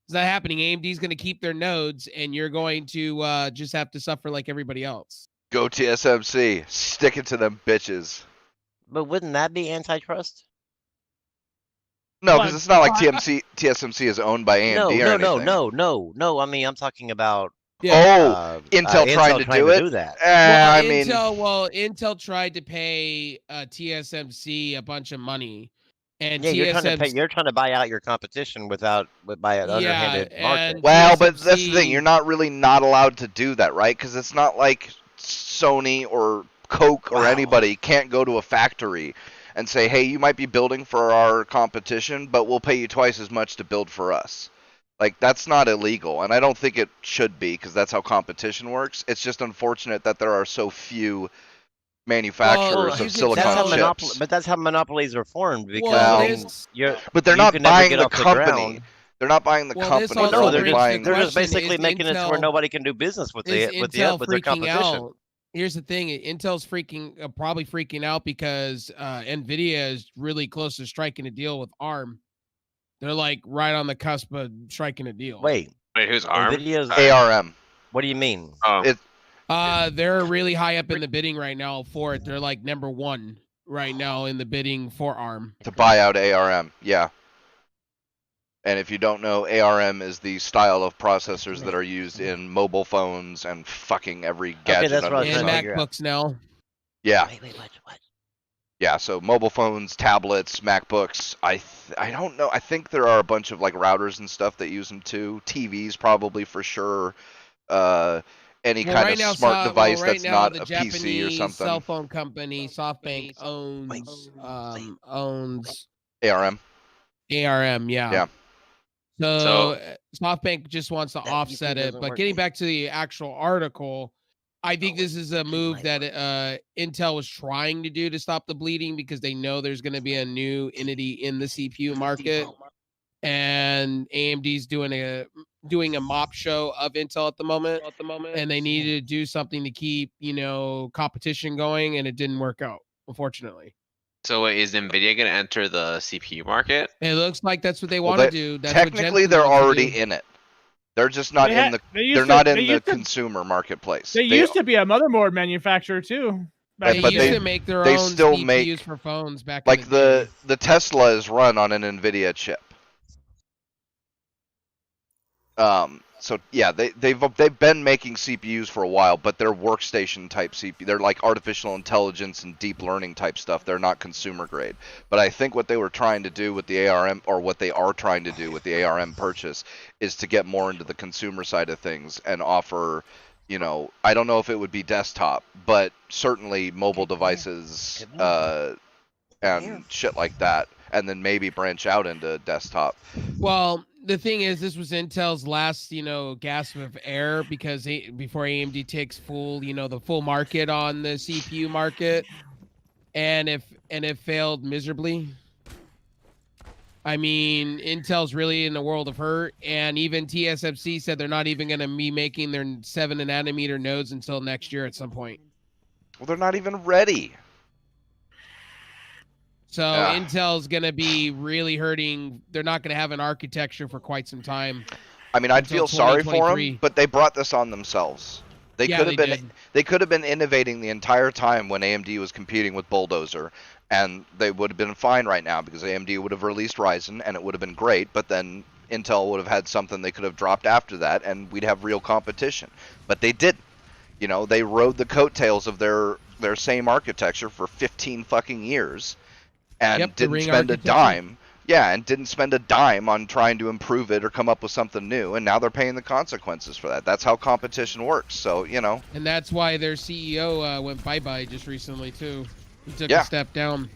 It's not happening. AMD's going to keep their nodes and you're going to just have to suffer like everybody else. Go TSMC. Stick it to them bitches. But wouldn't that be antitrust? No, But- because it's not like TSMC is owned by AMD No, or no, anything. no. I mean, I'm talking about Intel trying to do it. that. I mean, Intel tried to pay TSMC a bunch of money, and Yeah, TSMC you're trying to buy out your competition by an underhanded market. and well, but that's the TSMC thing. You're not really not allowed to do that, right? Because it's not like Sony or Coke or Wow. anybody can't go to a factory and say, hey, you might be building for our competition, but we'll pay you twice as much to build for us. Like, that's not illegal, and I don't think it should be, because that's how competition works. It's just unfortunate that there are so few manufacturers you of could silicon tell- chips. But that's how monopolies are formed because Well, I mean, this- But they're you not can never buying get the off the company. ground. They're not buying the Well, this company. also They're only brings the buying. They're just question, basically is making it to where Intel- nobody can do business with is their Intel freaking competition. out? Here's the thing: Intel's probably freaking out because Nvidia is really close to striking a deal with ARM. They're like right on the cusp of striking a deal. Wait, who's ARM? Nvidia's ARM. What do you mean? Oh, They're really high up in the bidding right now for it. They're like number one right now in the bidding for ARM. To buy out ARM, yeah. And if you don't know, ARM is the style of processors that are used in mobile phones and fucking every gadget that's what I under was the And trying to sun. figure out. MacBooks now. Yeah, Wait, what? yeah. So mobile phones, tablets, MacBooks. I don't know. I think there are a bunch of like routers and stuff that use them too. TVs probably for sure. Any Well, kind right of now, smart device right that's now, not the a Japanese PC or something. cell phone company SoftBank owns ARM. ARM. Yeah. Yeah. So SoftBank just wants to That offset PC it. doesn't But work. getting back to the actual article, I think this is a move that Intel was trying to do to stop the bleeding because they know there's going to be a new entity in the CPU market, and AMD's doing a mop show of Intel at the moment, and they needed to do something to keep competition going, and it didn't work out, unfortunately. so wait, is Nvidia gonna enter the CPU market? It looks like that's what they Well, want to do. That's Technically, what Jensen they're wants to already do. in it. They're just not They in had- the. they used They're to- not they in the used to- consumer marketplace. They used to be a motherboard manufacturer too. Right, They but used they- to make their they own still CPUs make- for phones back like in the day. the Tesla is run on an Nvidia chip. So yeah, they've been making CPUs for a while, but they're workstation type CPU. They're like artificial intelligence and deep learning type stuff. They're not consumer grade. But I think what they were trying to do with the ARM, or what they are trying to do with the ARM purchase, is to get more into the consumer side of things and offer, I don't know if it would be desktop, but certainly mobile devices and shit like that, and then maybe branch out into desktop. Well, the thing is, this was Intel's last, gasp of air because before AMD takes the full market on the CPU market, and it failed miserably. I mean, Intel's really in a world of hurt, and even TSMC said they're not even going to be making their 7-nanometer nodes until next year at some point. Well, they're not even ready. So Yeah. Intel's going to be really hurting. They're not going to have an architecture for quite some time. I mean, I'd Until feel sorry for 2023. them, but they brought this on themselves. They Yeah, could have they been did. they could have been innovating the entire time when AMD was competing with Bulldozer, and they would have been fine right now because AMD would have released Ryzen and it would have been great, but then Intel would have had something they could have dropped after that and we'd have real competition. But they didn't. They rode the coattails of their same architecture for 15 fucking years and Yep, the didn't ring spend a architecture. dime. Yeah, and didn't spend a dime on trying to improve it or come up with something new, and now they're paying the consequences for that. That's how competition works. So, And that's why their CEO went bye-bye just recently, too. He took Yeah. a step down.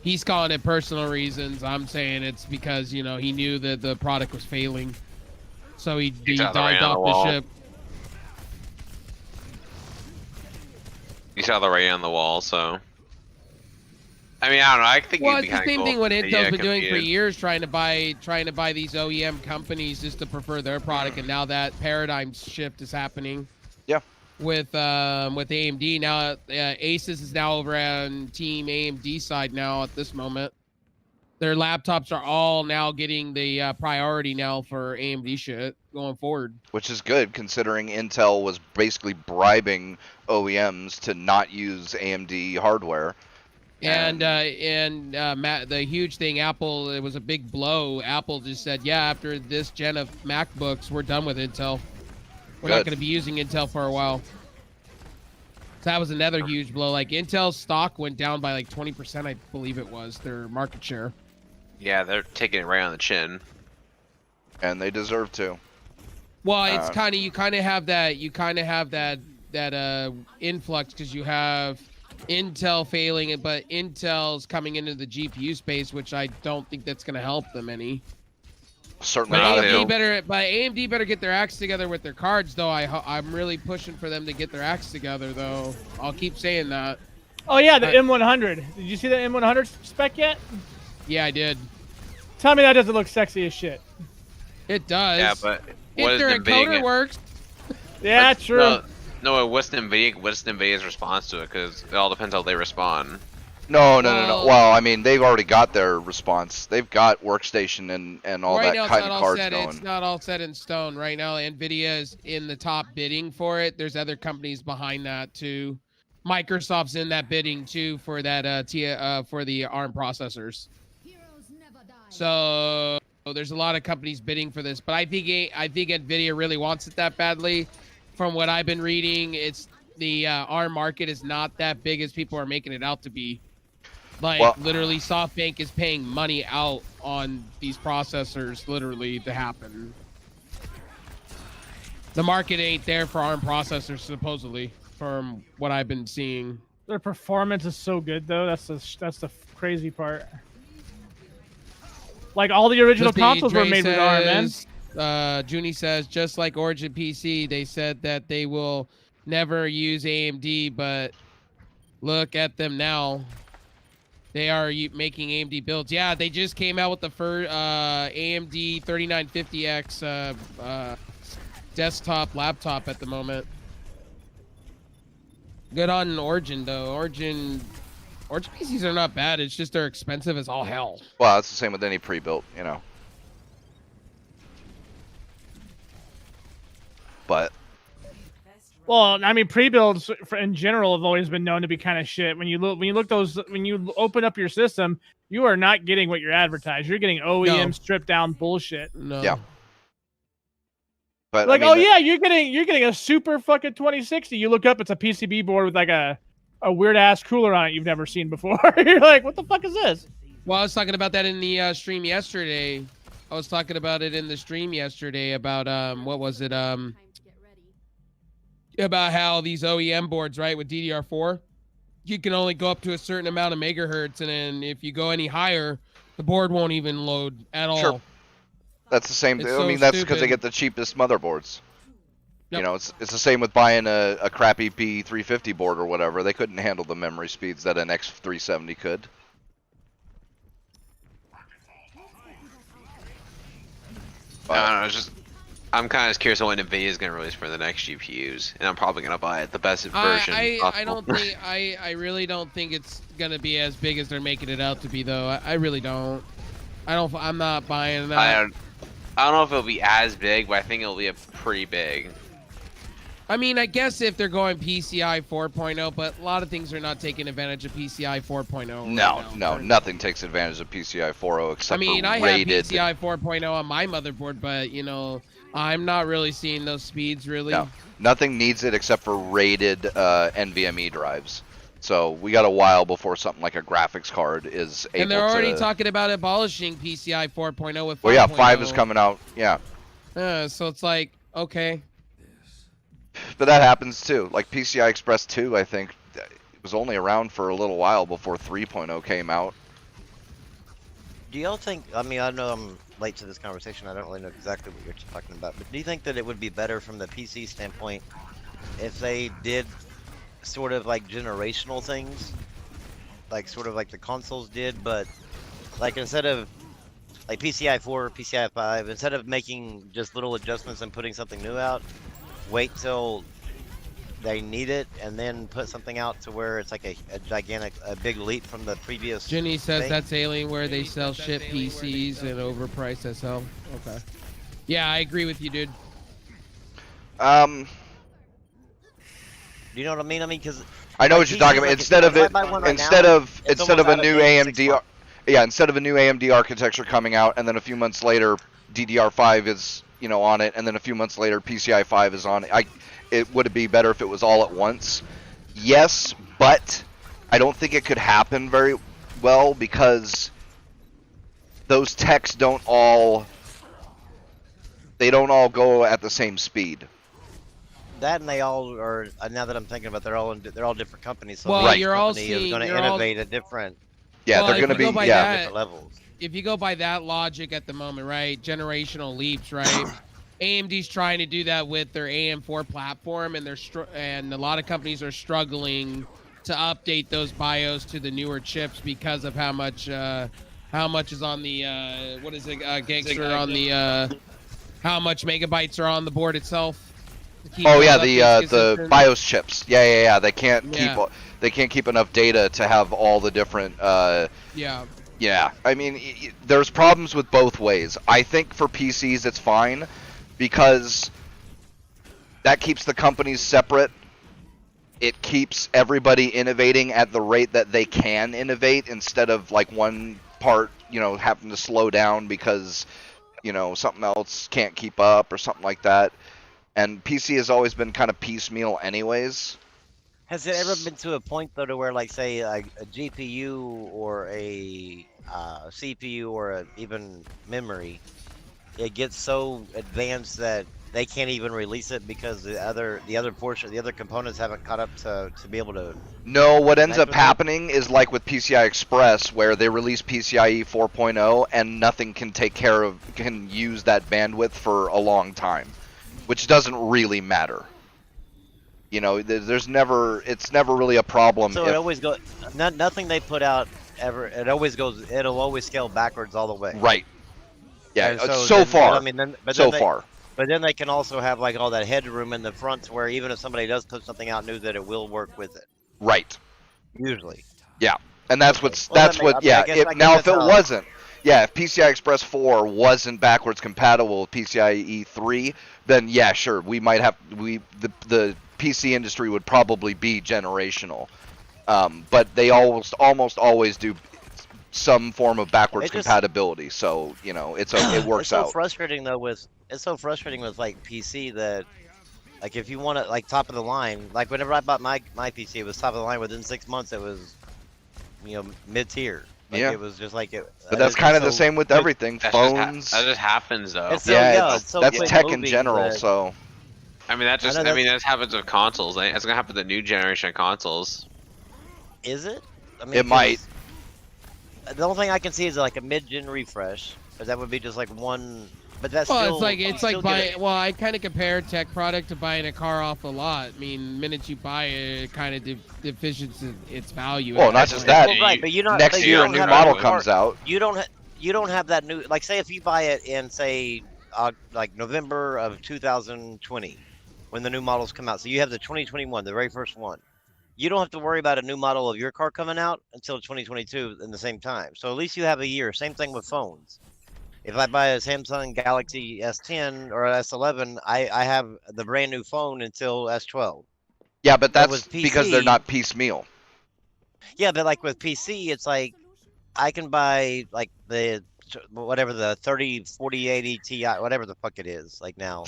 He's calling it personal reasons. I'm saying it's because, he knew that the product was failing. So he out the dived rain on off the the wall. ship. You saw the writing on the wall, so. I mean, I don't know. I think Well, it'd it's be the kind of same cool thing what if Intel's Nvidia been doing for competed. years, trying to buy these OEM companies just to prefer their product, and now that paradigm shift is happening. Yeah. With AMD now, Asus is now over on Team AMD side now at this moment. Their laptops are all now getting the priority now for AMD shit going forward. Which is good, considering Intel was basically bribing OEMs to not use AMD hardware. And the huge thing, Apple, it was a big blow. Apple just said, yeah, after this gen of MacBooks, we're done with Intel. We're not Good. going to be using Intel for a while. So that was another huge blow. Like, Intel's stock went down by like 20%, I believe it was, their market share. Yeah, they're taking it right on the chin. And they deserve to. Well, it's you kind of have that influx because you have Intel failing, but Intel's coming into the GPU space, which I don't think that's going to help them any. Certainly But not. AMD better get their acts together with their cards, though. I'm really pushing for them to get their acts together, though. I'll keep saying that. Oh yeah, the M100. Did you see the M100 spec yet? Yeah, I did. Tell me that doesn't look sexy as shit. It does. Yeah, but what if is their encoder NVIDIA? works. Yeah, true. No, what's NVIDIA's response to it? Because it all depends how they respond. No. Well- Well, I mean, they've already got their response. They've got workstation and all Right that now, kind it's of not all cards set. going. It's not all set in stone right now. Nvidia is in the top bidding for it. There's other companies behind that too. Microsoft's in that bidding too for that for the ARM processors. So there's a lot of companies bidding for this, but I think Nvidia really wants it that badly. From what I've been reading, it's the ARM market is not that big as people are making it out to be. Like, Well- literally, SoftBank is paying money out on these processors, literally, to happen. The market ain't there for ARM processors, supposedly, from what I've been seeing. Their performance is so good though. That's the crazy part. Like all the original consoles were made with ARM, man. Junie says, just like Origin PC, they said that they will never use AMD, but look at them now. They are making AMD builds. Yeah, they just came out with the first AMD 3950X desktop laptop at the moment. Good on Origin, though. Origin PCs are not bad. It's just they're expensive as all hell. Well, it's the same with any pre-built, you know. But Well, I mean, pre-builds in general have always been known to be kind of shit. When you open up your system, you are not getting what you're advertised. You're getting OEM No. stripped down bullshit. No. Yeah. But Like, I mean, yeah, you're getting a super fucking 2060. You look up, it's a PCB board with like a weird ass cooler on it you've never seen before. You're like, what the fuck is this? Well, I was talking about that in the stream yesterday. About what was it? About how these OEM boards, right, with DDR4, you can only go up to a certain amount of megahertz, and then if you go any higher, the board won't even load at all. Sure. That's the same It's thing. so I mean, that's because they stupid. get the cheapest motherboards. Yep. You know, it's the same with buying a crappy P350 board or whatever. They couldn't handle the memory speeds that an X370 could. I don't know. I'm kind of curious on what NVIDIA is going to release for the next GPUs, and I'm probably going to buy it the best version I possible. don't think I really don't think it's gonna be as big as they're making it out to be, though. I really don't. I'm not buying that. I don't know if it'll be as big, but I think it'll be a pretty big. I mean, I guess if they're going PCI 4.0, but a lot of things are not taking advantage of PCI 4.0. No, nothing takes advantage of PCI 4.0 except I mean, for I rated. have PCI 4.0 on my motherboard, but you know, I'm not really seeing those speeds really. No, nothing needs it except for rated NVMe drives. So we got a while before something like a graphics card is able to. And they're already talking about abolishing PCI 4.0 with 5.0. Well, yeah, 5 is coming out. Yeah, So it's like, okay. but that happens too. Like PCI Express 2, I think it was only around for a little while before 3.0 came out. Do y'all think, I mean, I know I'm late to this conversation, I don't really know exactly what you're talking about, but do you think that it would be better from the PC standpoint if they did sort of like generational things? Like sort of like the consoles did, but like instead of like PCI 4, PCI 5, instead of making just little adjustments and putting something new out, wait till they need it, and then put something out to where it's like a big leap from the previous. Jenny says thing. that's Alienware. They sell shit PCs and overpriced SL. Okay. Yeah, I agree with you, dude. Um, Do you know what I mean? I mean, because I know what you're talking about. Instead of a new AMD, yeah, instead of a new AMD architecture coming out, and then a few months later, DDR5 is on it, and then a few months later, PCI 5 is on it. Would it be better if it was all at once? Yes, but I don't think it could happen very well because those techs don't all go at the same speed. That and they all are. Now that I'm thinking about, it, they're all different companies. So Well, each you're all company is seeing- going to you're all- innovate at different. Yeah, Well, they're if going to you be go by yeah. that- different levels. If you go by that logic at the moment, right? Generational leaps, right? AMD's trying to do that with their AM4 platform, and and a lot of companies are struggling to update those BIOS to the newer chips because of how much is on the what is it, gangster on the how much megabytes are on the board itself. to keep Oh those yeah, updates the consistent. BIOS chips. Yeah. They can't Yeah. keep enough data to have all the different. Yeah. Yeah, I mean, there's problems with both ways. I think for PCs it's fine because that keeps the companies separate. It keeps everybody innovating at the rate that they can innovate instead of like one part, having to slow down because, something else can't keep up or something like that. And PC has always been kind of piecemeal anyways. Has it ever been to a point though to where, like, say, a GPU or a CPU or even memory, it gets so advanced that they can't even release it because the other components haven't caught up to be able to? No, what ends up Connect with it? happening is like with PCI Express, where they release PCIe 4.0 and nothing can use that bandwidth for a long time, which doesn't really matter. It's never really a problem. So it always goes. Nothing they put out ever. It'll always scale backwards all the way. Right. Yeah. And So then- far. I mean, far. But then they can also have like all that headroom in the front, where even if somebody does put something out new, that it will work with it. Right. Usually. And that's Okay. what's Well, that's that what. I mean, Yeah. I guess If it that's how- wasn't, if PCI Express 4 wasn't backwards compatible with PCIe 3, then yeah, sure, we might have the PC industry would probably be generational. But they almost always do some form of backwards It just- compatibility. So it works It's so out. frustrating though with like PC that, like, if you want to like top of the line, like whenever I bought my PC, it was top of the line. Within 6 months, it was mid tier. Like, Yeah. it was just like it. But that's kind of the same with everything. That Phones. just happens though. It's so- Yeah, it's so that's quick tech in moving general. that- So I mean, that happens with consoles. It's gonna happen with the new generation of consoles. Is it? I mean, It might. 'cause the only thing I can see is like a mid-gen refresh, but that would be just like one. But that's Well, still. it's like buying. Well, I kind of compare a tech product to buying a car off the lot. I mean, the minute you buy it, it kind of deficients its value. Well, at not that just point. that. Well, right, but you don't. next but you year a don't new have model that comes out. You don't have that new. Like, say if you buy it in say like November of 2020, when the new models come out. So you have the 2021, the very first one. You don't have to worry about a new model of your car coming out until 2022 in the same time. So at least you have a year. Same thing with phones. If I buy a Samsung Galaxy S10 or S11, I have the brand new phone until S12. Yeah, but But that's with because they're PC not piecemeal. Yeah, but like with PC, it's like I can buy like the 30, 40, 80 Ti, whatever the fuck it is, like now.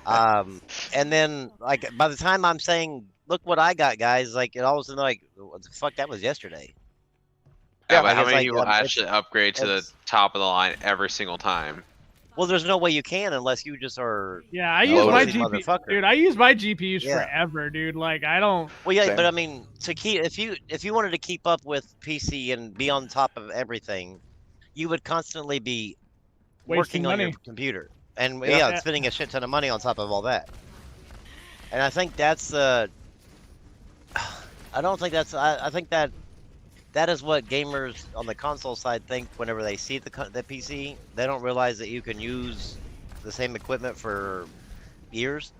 And then like by the time I'm saying, look what I got, guys, like it all of a sudden like, what the fuck, that was yesterday. Yeah, like, but how it's many like, people it's- actually upgrade to the it's- top of the line every single time? Well, there's no way you can unless you just are. Yeah, I No, use my loaded. GPU, Motherfucker. dude. I use my GPUs Yeah. forever, dude. Like I don't. Well, yeah, Same. but I mean, to keep if you wanted to keep up with PC and be on top of everything, you would constantly be Wasting working on money. your computer and Yeah. spending a shit ton of money on top of all that. And I think that's I don't think that's I think that is what gamers on the console side think whenever they see the PC. They don't realize that you can use the same equipment for years.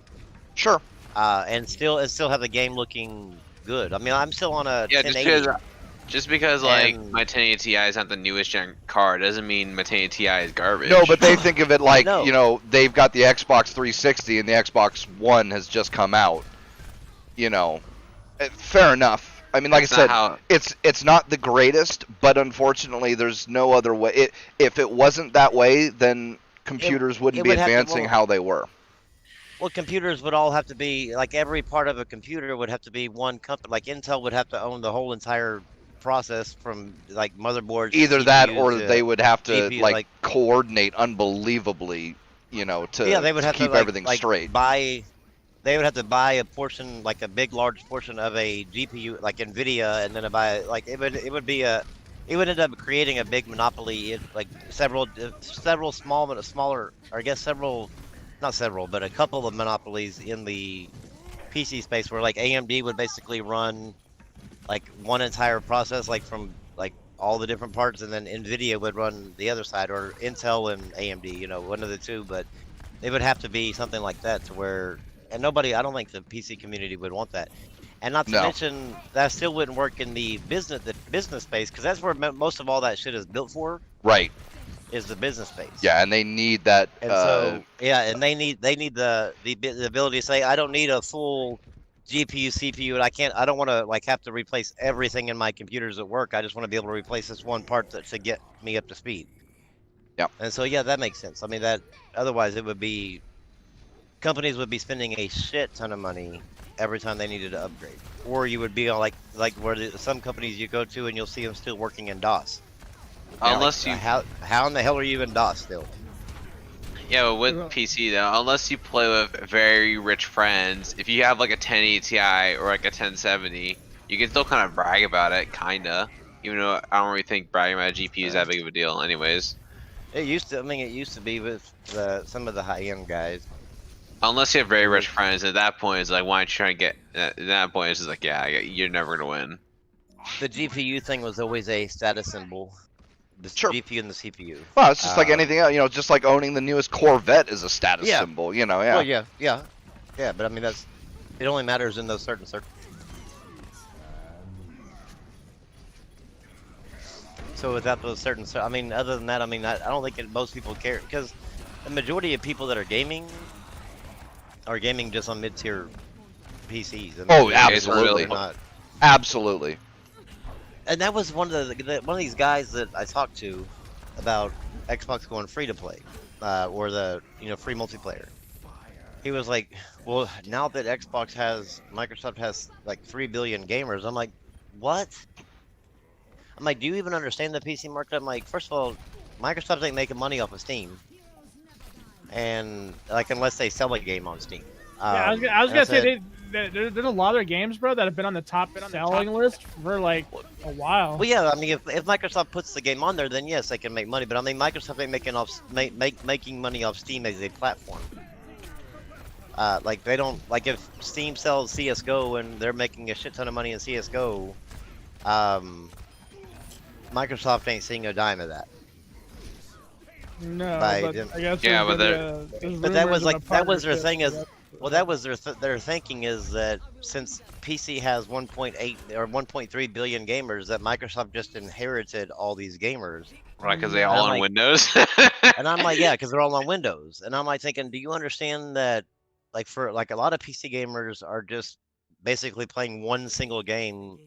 Sure. and still have the game looking good. I mean, I'm still on a Yeah, 1080. just because like And- my 1080 Ti is not the newest gen card doesn't mean my 1080 Ti is garbage. No, but they think of it like, No. you know, they've got the Xbox 360 and the Xbox One has just come out. You know, fair enough. I mean, like That's I said, not how- it's not the greatest, but unfortunately, there's no other way. If it wasn't that way, then computers wouldn't it be would have to- advancing well- how they were. Well, computers would all have to be like every part of a computer would have to be one company. Like Intel would have to own the whole entire process from like motherboards. to Either that, CPUs or to they would have to GPU, like coordinate unbelievably, you know, to, yeah, they would to have keep to everything straight. They would have to buy a portion, like a big, large portion of a GPU, like Nvidia, and then buy like it would end up creating a big monopoly. Like several smaller, or I guess not several, but a couple of monopolies in the PC space where like AMD would basically run like one entire process, like from like all the different parts, and then Nvidia would run the other side, or Intel and AMD, you know, one of the two. But it would have to be something like that to where, and nobody, I don't think the PC community would want that. And not to No. mention that still wouldn't work in the business space, because that's where most of all that shit is built for, Right. is the business space. Yeah, and they need that. And so yeah, and they need the ability to say, I don't need a full GPU, CPU, and I don't want to like have to replace everything in my computers at work. I just want to be able to replace this one part to get me up to speed. Yep. And so yeah, that makes sense. I mean, that otherwise it would be, companies would be spending a shit ton of money every time they needed to upgrade, or you would be on like where some companies you go to and you'll see them still working in DOS. Unless you, How in the hell are you in DOS still? yeah, but with PC though, unless you play with very rich friends, if you have like a 1080 Ti or like a 1070, you can still kind of brag about it, kinda. Even though I don't really think bragging about a GPU is that big of a deal, anyways. It used to. I mean, it used to be with some of the high-end guys. Unless you have very rich friends, at that point it's like, why aren't you trying to get? At that point it's just like, yeah, you're never gonna win. The GPU thing was always a status symbol. The Sure. GPU and the CPU. Well, it's just like anything else, you know, just like owning the newest Corvette is a status Yeah. symbol, you know, yeah. Well, yeah. But I mean, it only matters in those certain circles. So without those certain, I mean, other than that, I mean, I don't think most people care, because the majority of people that are gaming just on mid-tier PCs. And Oh, they're absolutely. not. Absolutely. And that was one of these guys that I talked to about Xbox going free to play, or the free multiplayer. He was like, "Well, now that Microsoft has like 3 billion gamers," I'm like, "What?" I'm like, "Do you even understand the PC market?" I'm like, "First of all, Microsoft ain't making money off of Steam, and like unless they sell a game on Steam." Yeah, I was gonna say there's a lot of their games, bro, that have been on the top selling list for like a while. Well, yeah, I mean, if Microsoft puts the game on there, then yes, they can make money. But I mean, Microsoft ain't making money off Steam as a platform. Like they don't, like if Steam sells CS:GO and they're making a shit ton of money in CS:GO, Microsoft ain't seeing a dime of that. No, By but them. I guess Yeah, there's but there's But that rumors was of like a that was their partnership thing is, with well, that was their thinking is that since PC has 1.8 or 1.3 billion gamers, that Microsoft just inherited all these gamers. Right, because they I'm all on like- Windows. And I'm like, yeah, because they're all on Windows. And I'm like thinking, do you understand that, like, for like a lot of PC gamers are just basically playing one single game,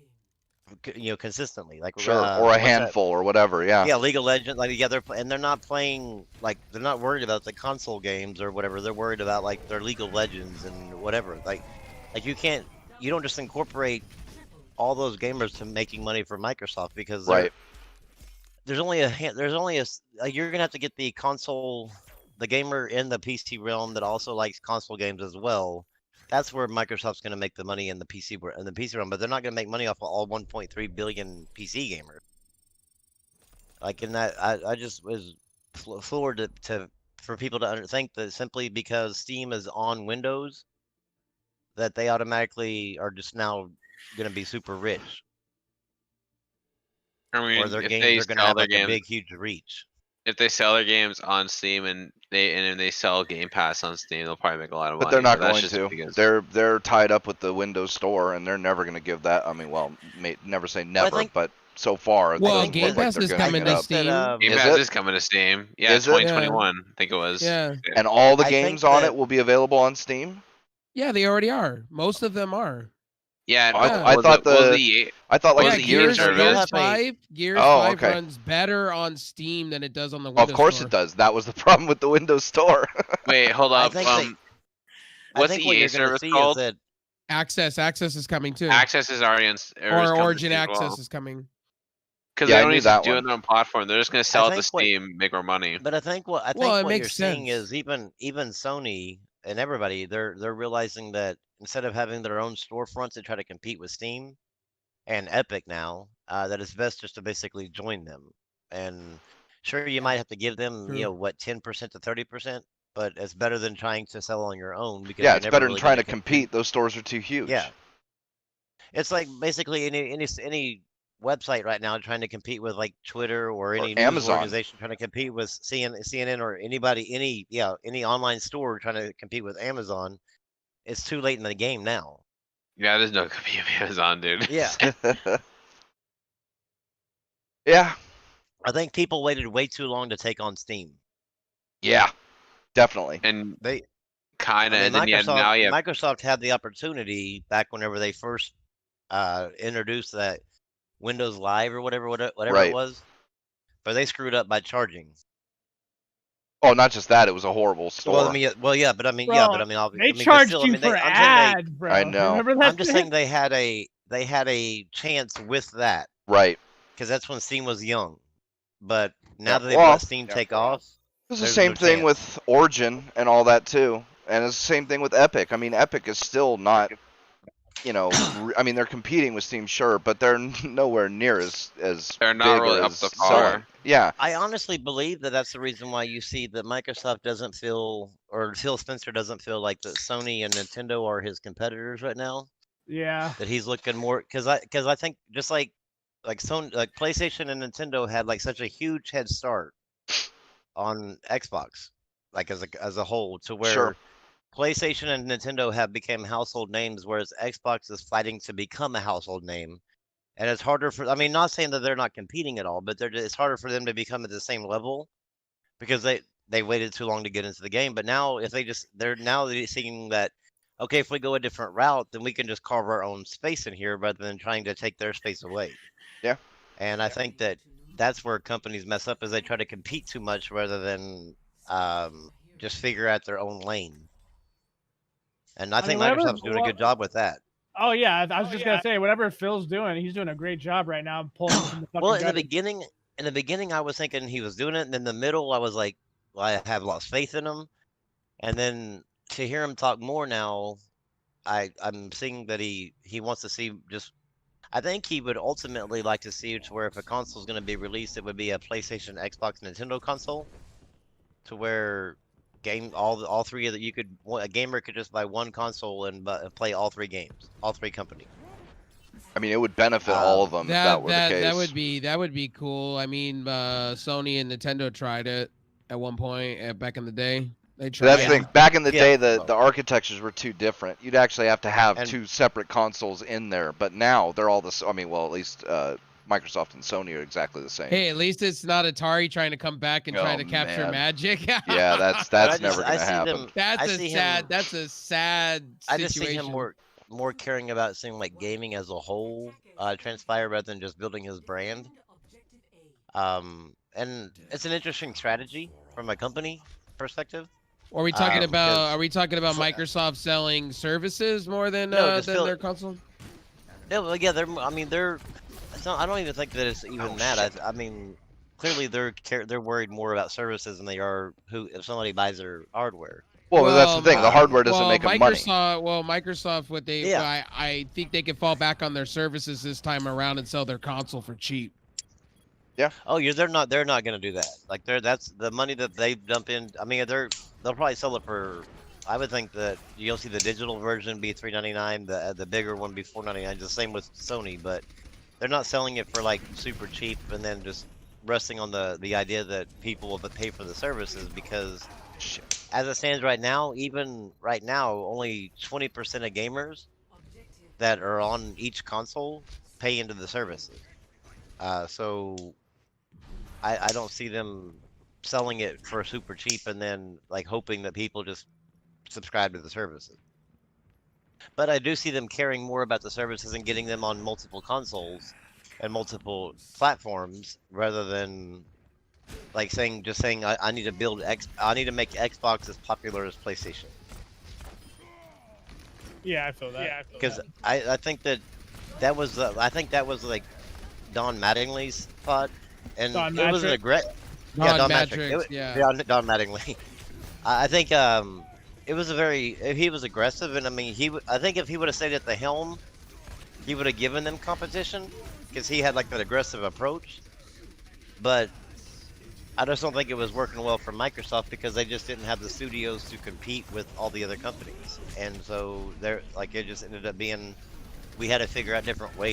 consistently, like Sure. Or a what's that? handful or whatever, yeah. Yeah, League of Legends, like yeah, and they're not playing like they're not worried about the console games or whatever. They're worried about like their League of Legends and whatever. Like you don't just incorporate all those gamers to making money for Microsoft, because Right. there's only you're gonna have to get the gamer in the PC realm that also likes console games as well. That's where Microsoft's gonna make the money in the PC realm, but they're not gonna make money off of all 1.3 billion PC gamers. Like in that, I just was floored for people to think that simply because Steam is on Windows, that they automatically are just now gonna be super rich, I mean, or their if games they are gonna sell have their like a games, big, huge reach. if they sell their games on Steam and they sell Game Pass on Steam, they'll probably make a lot of money. But they're not that's going just to. because- They're tied up with the Windows Store, and they're never going to give that. I mean, well, never say never, think- but so far, it Well, doesn't Game look like Pass they're is giving coming it to up. Steam. Game Is Pass it? is coming to Steam. Yeah, Is it? 2021, I think it was. Yeah. And all the I think games on that- it will be available on Steam. Yeah, they already are. Most of them are. Yeah, I was thought it- was the- EA I thought like Was yeah, it the years years service? Gears Have a- 5, Gears Oh, 5 okay. runs better on Steam than it does on the Well, Windows of course Store. it does. That was the problem with the Windows Store. Wait, hold I up. think What's I the think what EA you're gonna service see called? is that Access is coming too. Access is already on. Or Origin Access is coming. Because Yeah, I they don't knew need to that do it one. on their own platform. They're just going to sell it to think what- Steam, make more money. But I think what Well, it you're makes seeing sense. is even Sony and everybody they're realizing that instead of having their own storefronts to try to compete with Steam and Epic now, that it's best just to basically join them. And sure, you might have to give them True. 10% to 30%, but it's better than trying to sell on your own because Yeah, you're it's never better than really trying gonna to compete. Those stores are too huge. Yeah. It's like basically any website right now trying to compete with like Twitter or any news Amazon. organization trying to compete with CNN or anybody, any online store trying to compete with Amazon. It's too late in the game now. Yeah, there's no compete with Amazon, dude. Yeah. Yeah. I think people waited way too long to take on Steam. Yeah. Definitely. And They kind I of, mean, and then yeah, now you have Microsoft had the opportunity back whenever they first introduced that Windows Live or whatever Right. it was, but they screwed up by charging. Oh, not just that. It was a horrible store. Well, I mean, but I mean, Bro, yeah, but I mean, They but charged still, I you mean, for I'm saying ads, bro. I know. Remember that? I'm just saying they had a chance with that Right. because that's when Steam was young. But now Yeah, that they've well, let Steam take off, It's the There's same no thing chance. with Origin and all that too, and it's the same thing with Epic. I mean, Epic is still not, I mean, they're competing with Steam, sure, but they're nowhere near as They're not big really or up as to selling. par. Yeah, I honestly believe that that's the reason why you see that Microsoft doesn't feel, or Phil Spencer doesn't feel like that Sony and Nintendo are his competitors right now. Yeah. That he's looking more because I think just like Sony, like PlayStation and Nintendo had like such a huge head start on Xbox, like as a whole, to where Sure. PlayStation and Nintendo have become household names, whereas Xbox is fighting to become a household name. And it's harder for, I mean, not saying that they're not competing at all, but it's harder for them to become at the same level because they waited too long to get into the game. But now if they're seeing that, okay, if we go a different route, then we can just carve our own space in here rather than trying to take their space away. Yeah. And I think that's where companies mess up is they try to compete too much rather than just figure out their own lane. And I think whatever- Microsoft's doing a good job with that. Oh yeah, I was just gonna say whatever Phil's doing, he's doing a great job right now pulling from the fucking Well, in the gutter. beginning, I was thinking he was doing it, and in the middle, I was like, well, I have lost faith in him. And then to hear him talk more now, I'm seeing that he wants to see just. I think he would ultimately like to see to where if a console is going to be released, it would be a PlayStation, Xbox, Nintendo console, to where all three of the a gamer could just buy one console and play all three games, all three companies. I mean, it would benefit all of them if that were the case. That would be cool. I mean, Sony and Nintendo tried it at one point back in the day. They tried. That's the thing. Back in the Yeah. day, the architectures were too different. You'd actually have to have And- two separate consoles in there. But now they're all I mean, well, at least Microsoft and Sony are exactly the same. Hey, at least it's not Atari trying to come back and try Oh, to capture man. magic. Yeah, that's But never I gonna see happen. them- That's I a see sad. him- That's a sad I situation. just see him more caring about seeing like gaming as a whole transpire rather than just building his brand. And it's an interesting strategy from a company perspective. Are we talking about? because- Are we talking about Microsoft selling services more than No, just than fill- their console? No, well, yeah, I mean, it's not, I don't even think that it's even Oh, that. I mean, clearly they're worried more about services than they are if somebody buys their hardware. Well, that's the thing. The hardware doesn't well, make them money. Microsoft, what they, Yeah. I think they can fall back on their services this time around and sell their console for cheap. Oh, they're not going to do that. Like that's the money that they dump in. I mean, they'll probably sell it for. I would think that you'll see the digital version be $3.99, the bigger one be $4.99. The same with Sony, but they're not selling it for like super cheap and then just resting on the idea that people will pay for the services because as it stands right now, even right now, only 20% of gamers that are on each console pay into the services. So I don't see them selling it for super cheap and then like hoping that people just subscribe to the services. But I do see them caring more about the services and getting them on multiple consoles and multiple platforms rather than like saying I need to I need to make Xbox as popular as PlayStation. Yeah, I feel that. Because I think that was I think that was like Don Mattingly's thought, and Don it was a Matrick? regret. Don Don Matrix, Matrick. yeah. Don Mattingly. I think it was he was aggressive, and I mean I think if he would have stayed at the helm, he would have given them competition because he had like that aggressive approach. But I just don't think it was working well for Microsoft because they just didn't have the studios to compete with all the other companies, and so they're like it just ended up being we had to figure out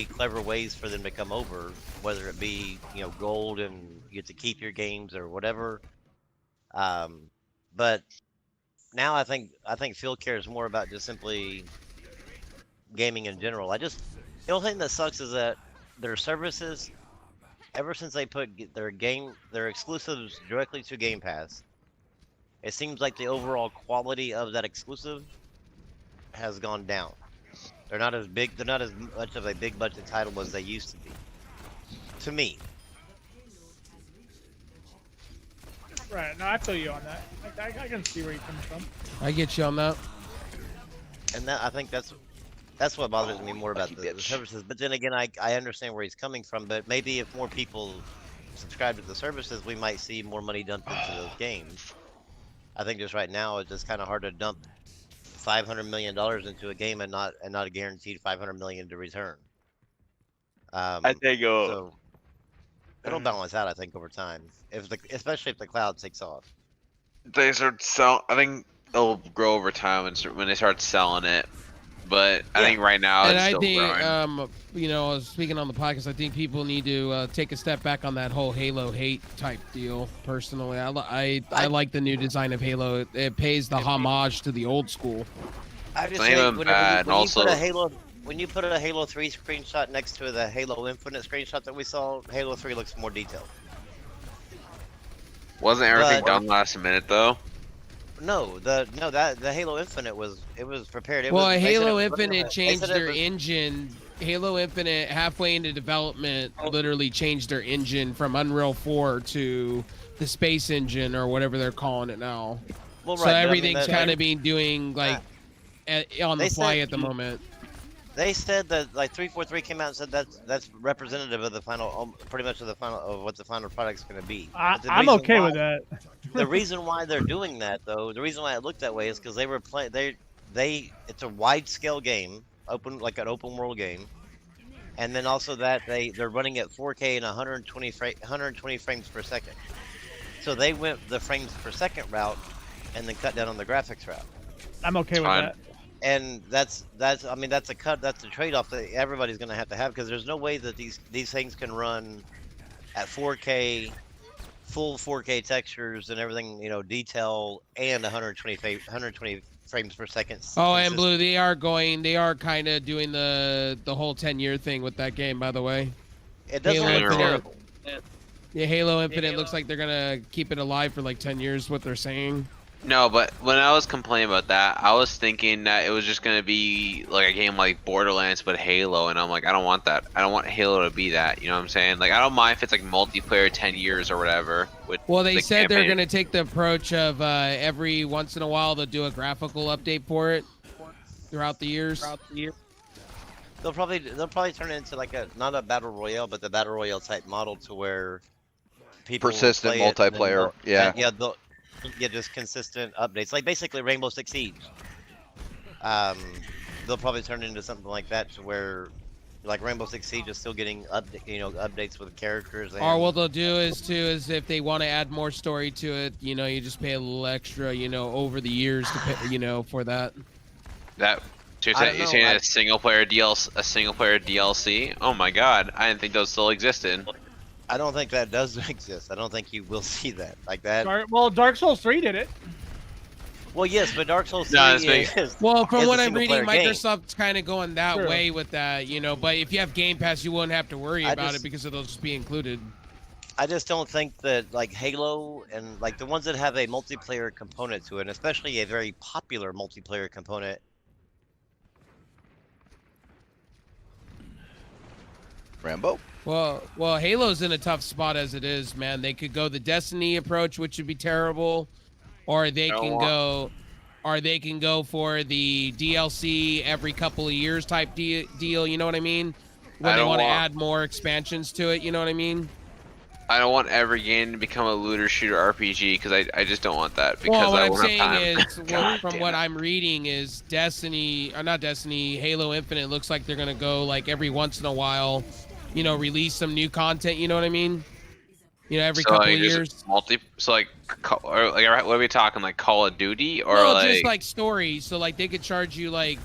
clever ways for them to come over, whether it be gold and you get to keep your games or whatever. But now I think Phil cares more about just simply gaming in general. The only thing that sucks is that their services, ever since they put their exclusives directly to Game Pass, it seems like the overall quality of that exclusive has gone down. They're not as much of a big budget title as they used to be. To me. Right. No, I feel you on that. I can see where you're coming from. I get you on that. And I think that's what bothers me more about the services. But then again, I understand where he's coming from. But maybe if more people subscribe to the services, we might see more money dumped into those games. I think just right now it's just kind of hard to dump $500 million into a game and not a guaranteed $500 million to return. I think so it'll balance out, I think, over time. Especially if the cloud takes off. they start sell. I think it'll grow over time when they start selling it. But I think right now And it's I still think, growing. speaking on the podcast, I think people need to take a step back on that whole Halo hate type deal. Personally, I like the new design of Halo. It pays the homage to the old school. I just It's not think even bad, and also when you put a Halo 3 screenshot next to the Halo Infinite screenshot that we saw, Halo 3 looks more detailed. Wasn't everything done last minute though? No, the Halo Infinite was prepared. Halo Infinite changed their engine. Halo Infinite, halfway into development, literally changed their engine from Unreal 4 to the Space Engine or whatever they're calling it now. Well, so right, everything's kind of being doing like on the fly at the moment. They said that like 343 came out and said that's representative of the final, pretty much of what the final product's going to be. I'm okay with that. The reason why they're doing that, though, the reason why it looked that way is because they were playing. It's a wide scale game, like an open world game, and then also that they're running at 4K and 120 frames per second. So they went the frames per second route, and then cut down on the graphics route. I'm okay with that. And that's a trade-off that everybody's going to have because there's no way that these things can run at 4K, full 4K textures and everything, detail and 120 frames per second. Oh, and Blue, they are kind of doing the whole 10-year thing with that game, by the way. It doesn't look terrible. Yeah, Halo Infinite looks like they're gonna keep it alive for like 10 years. What they're saying. No, but when I was complaining about that, I was thinking that it was just gonna be like a game like Borderlands but Halo, and I'm like, I don't want that. I don't want Halo to be that. You know what I'm saying? Like, I don't mind if it's like multiplayer 10 years or whatever. Well, they said they're gonna take the approach of every once in a while they'll do a graphical update for it throughout the years. They'll probably turn it into like not a battle royale, but the battle royale type model to where people persistent play multiplayer. Yeah, just consistent updates, like basically Rainbow Six Siege. They'll probably turn it into something like that, to where, like Rainbow Six Siege is still getting updates with characters. Or what they'll do is if they want to add more story to it, you just pay a little extra, over the years to pay, for that. You're saying a single player DLC? Oh my god, I didn't think those still existed. I don't think that does exist. I don't think you will see that like that. Well, Dark Souls 3 did it. Well, yes, but Dark Souls 3 No, it's big. is Well, from is a what I'm reading, single-player game. Microsoft's kind of going that True. way with that, you know. But if you have Game Pass, you won't have to worry I about just- it because it'll just be included. I just don't think that like Halo and like the ones that have a multiplayer component to it, and especially a very popular multiplayer component. Rambo. Well, Halo's in a tough spot as it is, man. They could go the Destiny approach, which would be terrible, or they can go for the DLC every couple of years type deal. You know what I mean? When they want to add more expansions to it. You know what I mean? I don't want every game to become a looter shooter RPG because I just don't want that because Well, what I I'm won't have saying time. is, God from damn what it. I'm reading, is Destiny, or not Destiny, Halo Infinite looks like they're gonna go like every once in a while, you know, release some new content. You know what I mean? You know, every So, couple like, of just years. or like what are we talking, like Call of Duty or No, like? just like stories. So like they could charge you like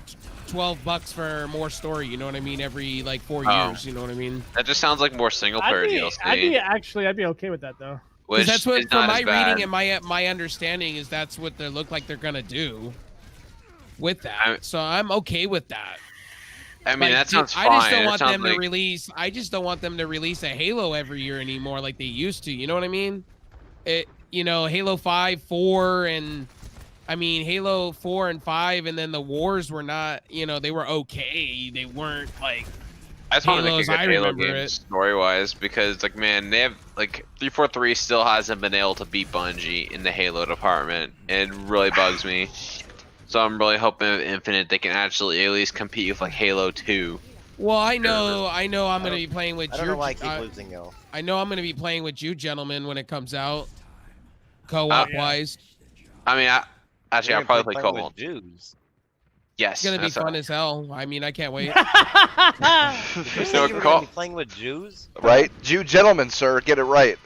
$12 for more story. You know what I mean? Every like 4 Oh. years. You know what I mean? That just sounds like more single player DLC. I'd be okay with that though. Which Because that's what, is from not my as bad. reading and my understanding, is that's what they look like they're gonna do with that. So I'm okay with that. I mean, Like, that sounds fine. I just don't It want sounds them like- to release. I just don't want them to release a Halo every year anymore, like they used to. You know what I mean? You know, Halo 5, 4, and I mean Halo 4 and 5, and then the wars were not. You know, they were okay. They weren't like. I just want to make a Halos, good I Halo remember game it. story-wise because, like, man, they have like 343 still hasn't been able to beat Bungie in the Halo department. It really bugs me. So I'm really hoping with Infinite they can actually at least compete with like Halo 2. Well, I know. I'm gonna be playing with I don't know why I keep losing y'all. I know I'm gonna be playing with you, gentlemen, when it comes out, co-op wise. I mean, actually, I'll probably play playing co-op. with Jews. Yes, It's gonna be that's fun as hell. I mean, I can't wait. You No, said you were call- gonna be playing with Jews? Right? Jew gentlemen, sir. Get it right.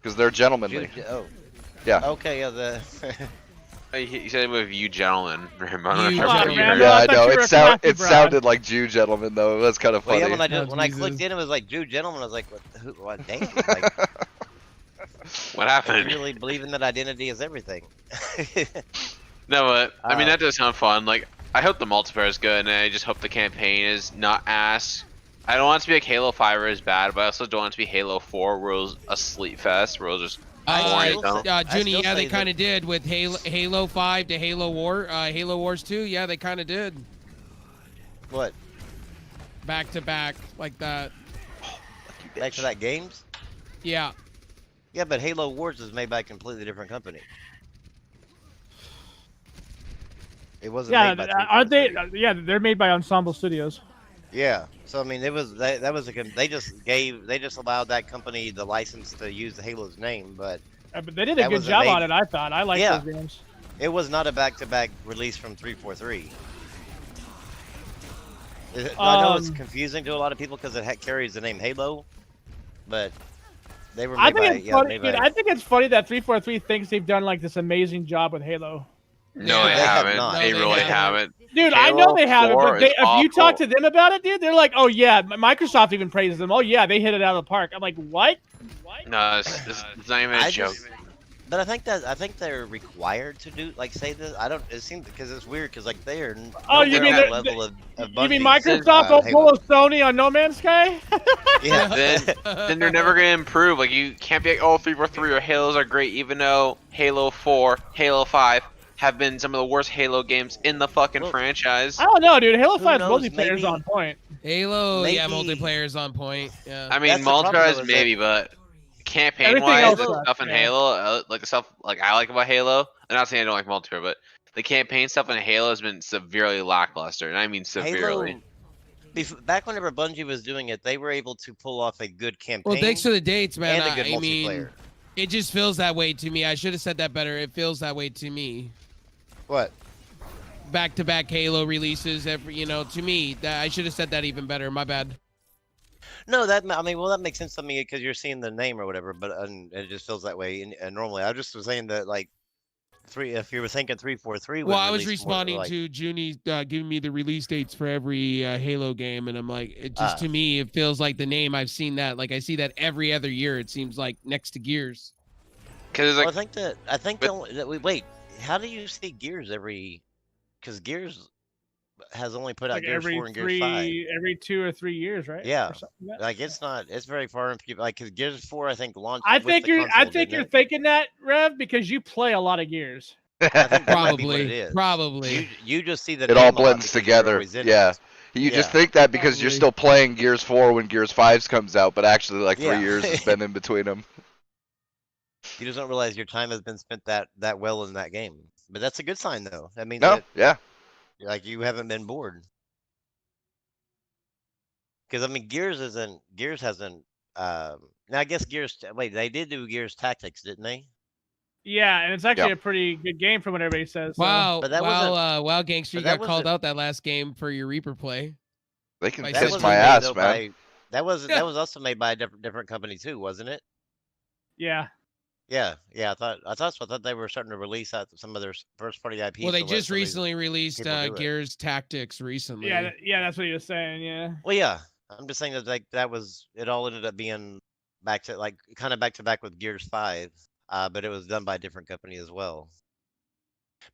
Because they're gentlemanly. Oh. Yeah. Okay, yeah, the He said with you gentlemen. Remember? You Come on, gentlemen. man. Yeah, I I thought know. you were a crafty It broad. sounded like Jew gentlemen though. That's kind of well, funny. yeah, when I Jesus. clicked in, it was like Jew gentleman. I was like, what damn? Like, What I happened? really believe in that identity is everything. No, but I mean Uh, that does sound fun. Like, I hope the multiplayer is good, and I just hope the campaign is not ass. I don't want it to be like Halo 5 where it's bad, but I also don't want it to be Halo 4 where it was a sleep fest, where it was just boring. still dumb. say- Junie, yeah, still they say kind of did with Halo 5 to Halo Wars 2. Yeah, they kind of did What? back to back like that. Back to that games? Yeah. Yeah, but Halo Wars is made by a completely different company. It wasn't Yeah, made by aren't they? 343. Yeah, they're made by Ensemble Studios. Yeah. So I mean, it was that was they just allowed that company the license to use the Halo's name, but But they did a That good was a job big- on it. I thought. I liked Yeah. those games. it was not a back-to-back release from 343. I know it's confusing to a lot of people because it carries the name Halo, but they were made I think by it's funny. made Dude, by- I think it's funny that 343 thinks they've done like this amazing job with Halo. No, they They have haven't. not. They No, really they haven't. Dude, I know Halo they haven't, 4 but they, is if you talk awful. to them about it, dude, they're like, "Oh yeah, Microsoft even praises them. Oh yeah, they hit it out of the park." I'm like, "What? What?" No, it's not even a I joke. just- But I think they're required to do say this. I don't. It seems because it's weird because like they're Oh, you nowhere mean on the the- level of You mean Bungie's, Microsoft will Halo. pull a Sony on No Man's Sky? Yeah. Then they're never gonna improve. Like, you can't be like, oh, 343 or Halos are great, even though Halo 4, Halo 5 have been some of the worst Halo games in the fucking Well, franchise. I don't know, dude. Halo Who 5's knows, multiplayer's maybe- on point. Halo, yeah, Maybe- multiplayer is on point. Yeah. I mean, That's the problem, multiplayer though, is maybe, but campaign Everything wise, else the sucks, stuff in yeah. Halo, like the stuff like I like about Halo. I'm not saying I don't like multiplayer, but the campaign stuff in Halo has been severely lackluster, and I mean severely. Back whenever Bungie was doing it, they were able to pull off a good campaign Well, thanks for the dates, man. and a good I mean, multiplayer. it just feels that way to me. I should have said that better. It feels that way to me. What? Back-to-back Halo releases, to me, that I should have said that even better. My bad. No, that makes sense to me because you're seeing the name or whatever, but it just feels that way. And normally, I just was saying that like if you were thinking 343. Well, I was responding to Junie giving me the release dates for every Halo game, and I'm like, it just to me, it feels like the name. I've seen that, like I see that every other year. It seems like next to Gears. Because Well, like, I think wait. How do you see Gears every? Because Gears has only put out Like Gears 4 and Gears 5. every 2 or 3 years, right? Yeah. Or something like that. Like it's not. It's very far in future. Like because Gears 4, I think launched. I with think the you're console, didn't it? thinking that, Rev, because you play a lot of Gears. I think that might be what it Probably, is. probably. You just see the It name all a lot blends because you're together. always in Yeah. it. You just Yeah. think that because you're Probably. still playing Gears 4 when Gears 5 comes out, but actually like 3 Yeah. years has been in between them. You just don't realize your time has been spent that well in that game. But that's a good sign, though. That means No, that yeah. like you haven't been bored. Because I mean, Gears hasn't. Now I guess Wait, they did do Gears Tactics, didn't they? Yeah, and it's actually Yeah. a pretty good game from what everybody says. So. Wow, But that wow, Gangster, you but that got called wasn't- out that last game for your Reaper play. They can That That kiss wasn't my made, ass, though, man. that was also made by a different company too, wasn't it? Yeah. Yeah. I thought they were starting to release out some of their first party IPs. Well, they to let just some of these recently released people do it. Gears Tactics recently. Yeah, that's what he was saying. Yeah. Well, yeah. I'm just saying that it all ended up being back to back with Gears 5, but it was done by a different company as well.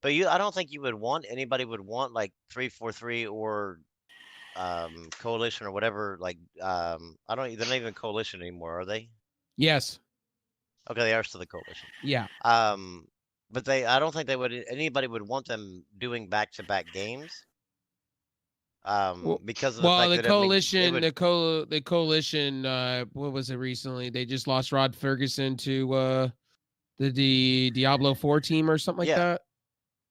But I don't think anybody would want like 343 or Coalition or whatever. Like they're not even Coalition anymore, are they? Yes. Okay, they are still the Coalition. Yeah. But I don't think anybody would want them doing back-to-back games. Because of the fact the that coalition, the coalition, what was it recently? They just lost Rod Ferguson to the Diablo 4 team or something like that.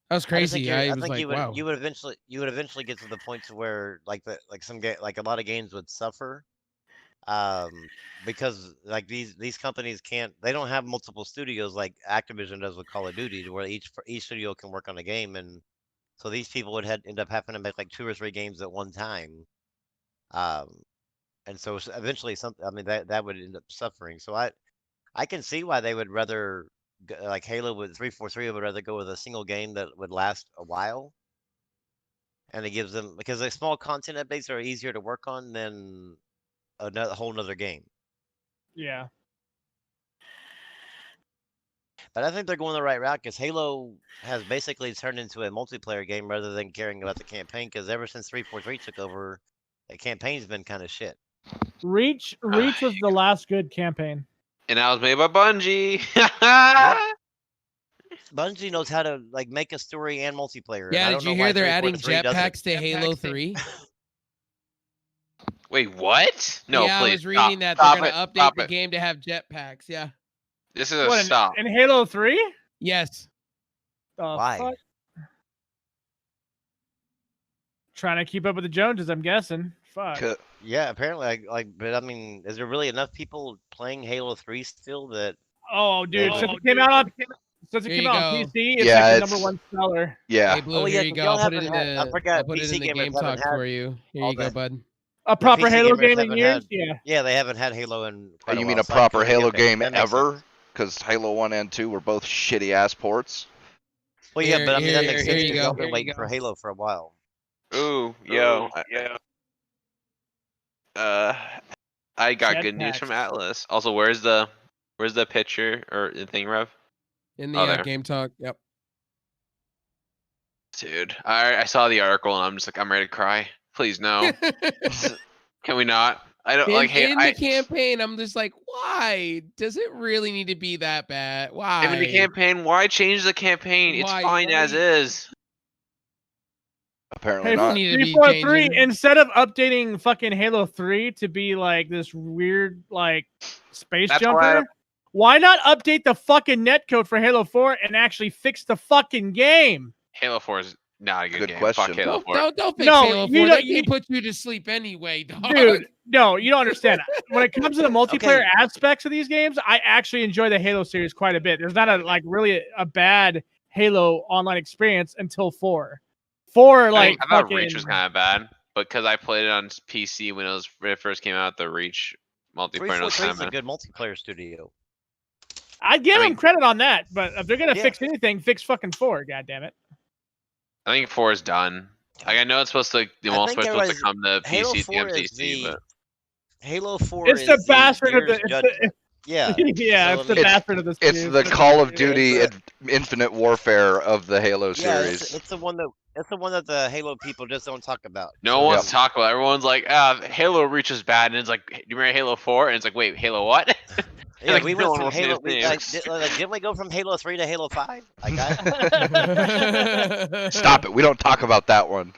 That was crazy. I was like, wow. You would eventually get to the point to where like a lot of games would suffer, because like these companies they don't have multiple studios like Activision does with Call of Duty, to where each studio can work on a game, and so these people would end up having to make like 2 or 3 games at one time, and so eventually that would end up suffering. So I can see why they would rather, like Halo with 343 would rather go with a single game that would last a while, and it gives them, because the small content updates are easier to work on than a whole nother game. Yeah. But I think they're going the right route, because Halo has basically turned into a multiplayer game rather than caring about the campaign, because ever since 343 took over, the campaign's been kind of shit. Reach was the last good campaign. and that was made by Bungie. Bungie knows how to like make a story and multiplayer. Yeah, and I did don't you know hear why they're adding 343 doesn't. jetpacks to Halo 3? Wait, what? No, yeah, please. I was reading that Stop they're going to update the game to have jetpacks. Yeah. This is a What, stop. in Halo 3? Yes. Why? Fuck? Trying to keep up with the Joneses, I'm guessing. Fuck. Yeah, apparently, but I mean, is there really enough people playing Halo 3 still that? Oh, dude, Oh, since it came out on Here you PC, go. it's Yeah, like the it's- number 1 seller. Yeah. Hey, Blue, Oh, here yeah, you 'cause go. y'all I'll put it in haven't had- I the, forgot I'll put it in PC the gamers game haven't talk had for you. Here all you go, that. bud. A proper PC Halo gamers game in haven't years? had- Yeah. Yeah, they haven't had Halo in quite You a mean while, a so I proper completely Halo get that. game That makes ever? sense. Because Halo 1 and 2 were both shitty ass ports. Well, yeah, but I mean, that Here makes you sense because go. y'all Here been you waiting go. for Halo for a while. Ooh, yo. I got good news Jetpacks. from Atlas. Also, where's the picture or the thing, Rev? In Oh, the there. game talk. Yep. Dude, I saw the article and I'm just like, I'm ready to cry. Please no. Can we not? I don't like. Hey, in the campaign, I'm just like, why does it really need to be that bad? Why? I mean, the campaign. Why change the campaign? Why? It's fine as is. Apparently Hey, not. need to be 343, changing. instead of updating fucking Halo 3 to be like this weird, like, space That's jumper, why not update the fucking netcode for Halo 4 and actually fix the fucking game? Halo 4 is not a good Good game. question. Fuck Halo 4. Don't fix No, Halo 4. you That don't- game puts you to sleep anyway, dog. Dude, no, you don't understand. When it comes to the multiplayer aspects of these games, I actually enjoy the Halo series quite a bit. There's not really a bad Halo online experience until 4. 4, like, I thought fucking... Reach was kind of bad, but because I played it on PC when it first came out, the Reach multiplayer was 343 kind is a of. good multiplayer studio. I'd give I them mean- credit on that, but if they're gonna Yeah. fix anything, fix fucking 4. God damn it. I think 4 is done. Like I know it's supposed to. The I most think supposed to come to Halo PC, 4 the is MCC, but Halo 4 It's is the bastard of year's the. judgment. Yeah. Yeah, So, it's I the mean, bastard of the. It's series. the Call of Duty It's Infinite Warfare of the Halo Yeah, series. it's the one that the Halo people just don't talk about. no So, one wants to talk about it. Everyone's like, Halo Reach is bad, and it's like, do you remember Halo 4? And it's like, wait, Halo what? Yeah, Like, we no went one from wants to Halo. say Didn't we go from Halo 3 to Halo 5? I Stop it. We don't talk about that one.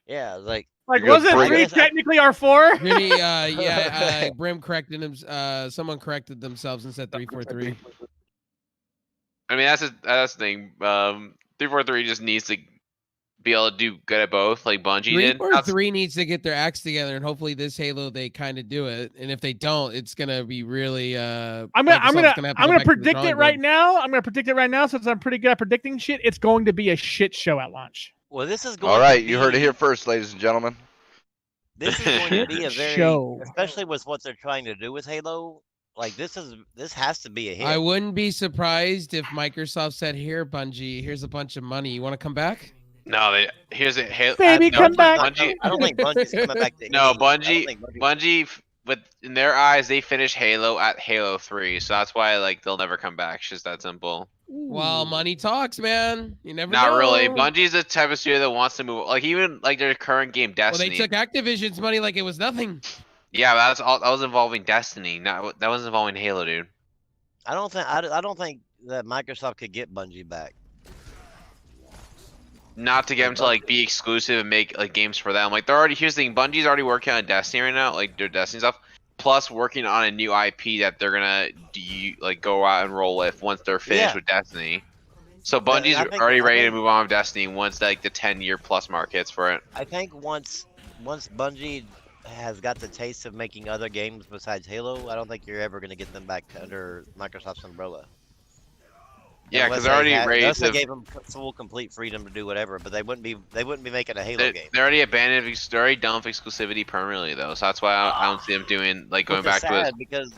Yeah, like Like, You're wasn't gonna 3 bring it- technically our 4? Really, Brim corrected him. Someone corrected themselves and said 343. I mean, that's the thing. 343 just needs to be able to do good at both, like Bungie did. That's- 343 needs to get their acts together, and hopefully this Halo they kind of do it. And if they don't, it's gonna be really. I'm Microsoft's gonna have to go back to the predict drawing it right board. now. I'm gonna predict it right now since I'm pretty good at predicting shit. It's going to be a shit show at launch. well, this is going. All to right, you heard it be- here first, ladies and gentlemen. This is going to be a very, Show. especially with what they're trying to do with Halo. Like this has to be a hit. I wouldn't be surprised if Microsoft said, "Here, Bungie, here's a bunch of money. You want to come back?" No, here's a Halo. Baby, no, come back. Bungie, I don't think Bungie's coming back to. No, any- I don't Bungie- think Bungie- Bungie, but in their eyes, they finished Halo at Halo 3, so that's why like they'll never come back. It's just that simple. Well, money talks, man. You never Not know. really. Bungie's the type of studio that wants to move. Like even like their current game, Well, Destiny. they took Activision's money like it was nothing. Yeah, but that's all. That was involving Destiny. Not that was involving Halo, dude. I don't think that Microsoft could get Bungie back. Not to get them to like be exclusive and make like games for them. Like they're already. Here's the thing. Bungie's already working on Destiny right now, like their Destiny stuff. Plus working on a new IP that they're gonna like go out and roll with once they're finished Yeah. with Destiny. So I Bungie's think- already I ready to think- move on with Destiny once like the 10-year plus mark hits for it. I think once Bungie has got the taste of making other games besides Halo, I don't think you're ever going to get them back under Microsoft's umbrella. Yeah, Unless because they're already they ready unless they to. gave them full complete freedom to do whatever, but they wouldn't be making a Halo They, game. they're already abandoned. They're already done with exclusivity permanently though. So that's why I don't see them doing like going Which is back to it. sad because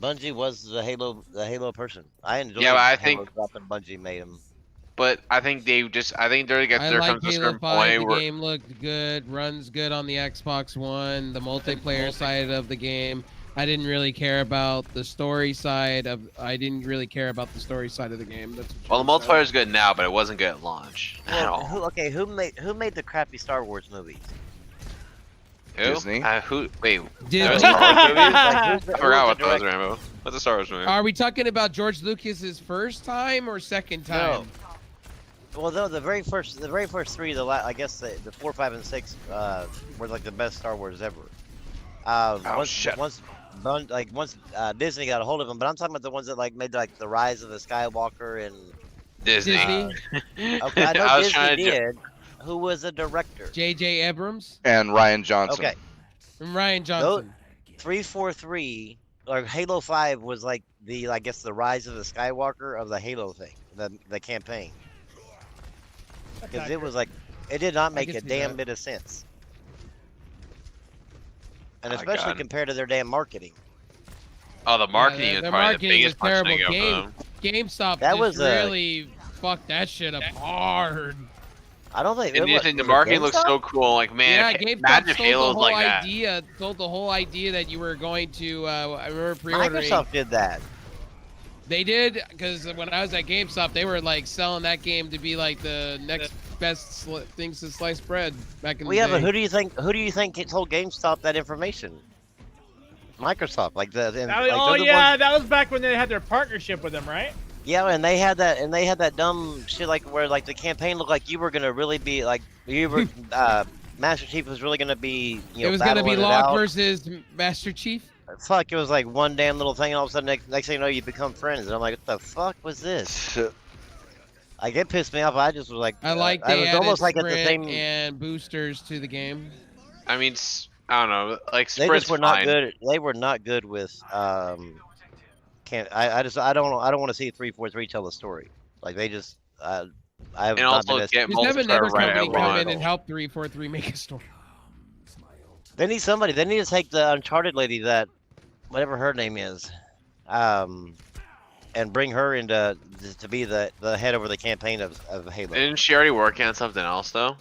Bungie was the Halo person. I enjoyed. Yeah, but I Halo think- stuff when Bungie made them. But I think they're there I like comes a Halo certain 5. point The where game looked good, runs good on the Xbox One. The multiplayer side of the game, I didn't really care about the story side of. I didn't really care about the story side of the game. That's what well, the Joe said. multiplayer is good now, but it wasn't good at launch at Well, all. who made the crappy Star Wars movies? Who? Disney? Who? Wait, Disney. there was Star Wars movies? Like, I forgot what the those, director? Rambo. What's a Star Wars movie? Are we talking about George Lucas's first time or second time? Well, though the very first three, I guess the 4, 5, and 6 were like the best Star Wars ever. shit. Once Disney got a hold of them, but I'm talking about the ones that like made like the Rise of the Skywalker and Disney. Disney? okay, I know I was Disney trying to do- did. Who was the director? J.J. Abrams And Ryan Johnson. Okay, and Ryan Johnson. 343 or Halo 5 was like I guess the Rise of the Skywalker of the Halo thing, the campaign. Because it was like, it did not make can a see damn that. bit of sense. And Oh, especially God. compared to their damn marketing. Oh, the marketing is their probably the marketing biggest was punch terrible. they got for them. GameStop That just was, really fucked that shit up hard. I don't think And it the was, thing, the was it marketing looks GameStop? so cool. Like, man, Yeah, if, GameStop imagine if sold Halo the was whole like that. idea. Sold the whole idea that you were going to. I remember pre-ordering. Microsoft did that. They did because when I was at GameStop, they were like selling that game to be like the next best things to slice bread back in Well, the yeah, day. but who do you think told GameStop that information? Microsoft, like That was- like, oh they're the yeah, ones- that was back when they had their partnership with them, right? yeah, and they had that dumb shit like where like the campaign looked like you were gonna really be like you were Master Chief was really gonna be It was gonna be battling it Locke out. versus Master Chief. Fuck, it was like one damn little thing, and all of a sudden, next thing you know, you become friends. And I'm like, what the fuck was this? Like, it pissed me off. I just was like, I like I they was added almost like at sprint the same. and boosters to the game. I mean, I don't know. Like, They Sprint's just were not fine. good. They were not good with. Can't. I don't want to see 343 tell the story. Like they just. I have And not also been as, get Just have another multiplayer right company at come launch. in and help 343 make a story. They need somebody. They need to take the Uncharted lady that, whatever her name is, and bring her into to be the head over the campaign of Halo. Isn't she already working on something else though?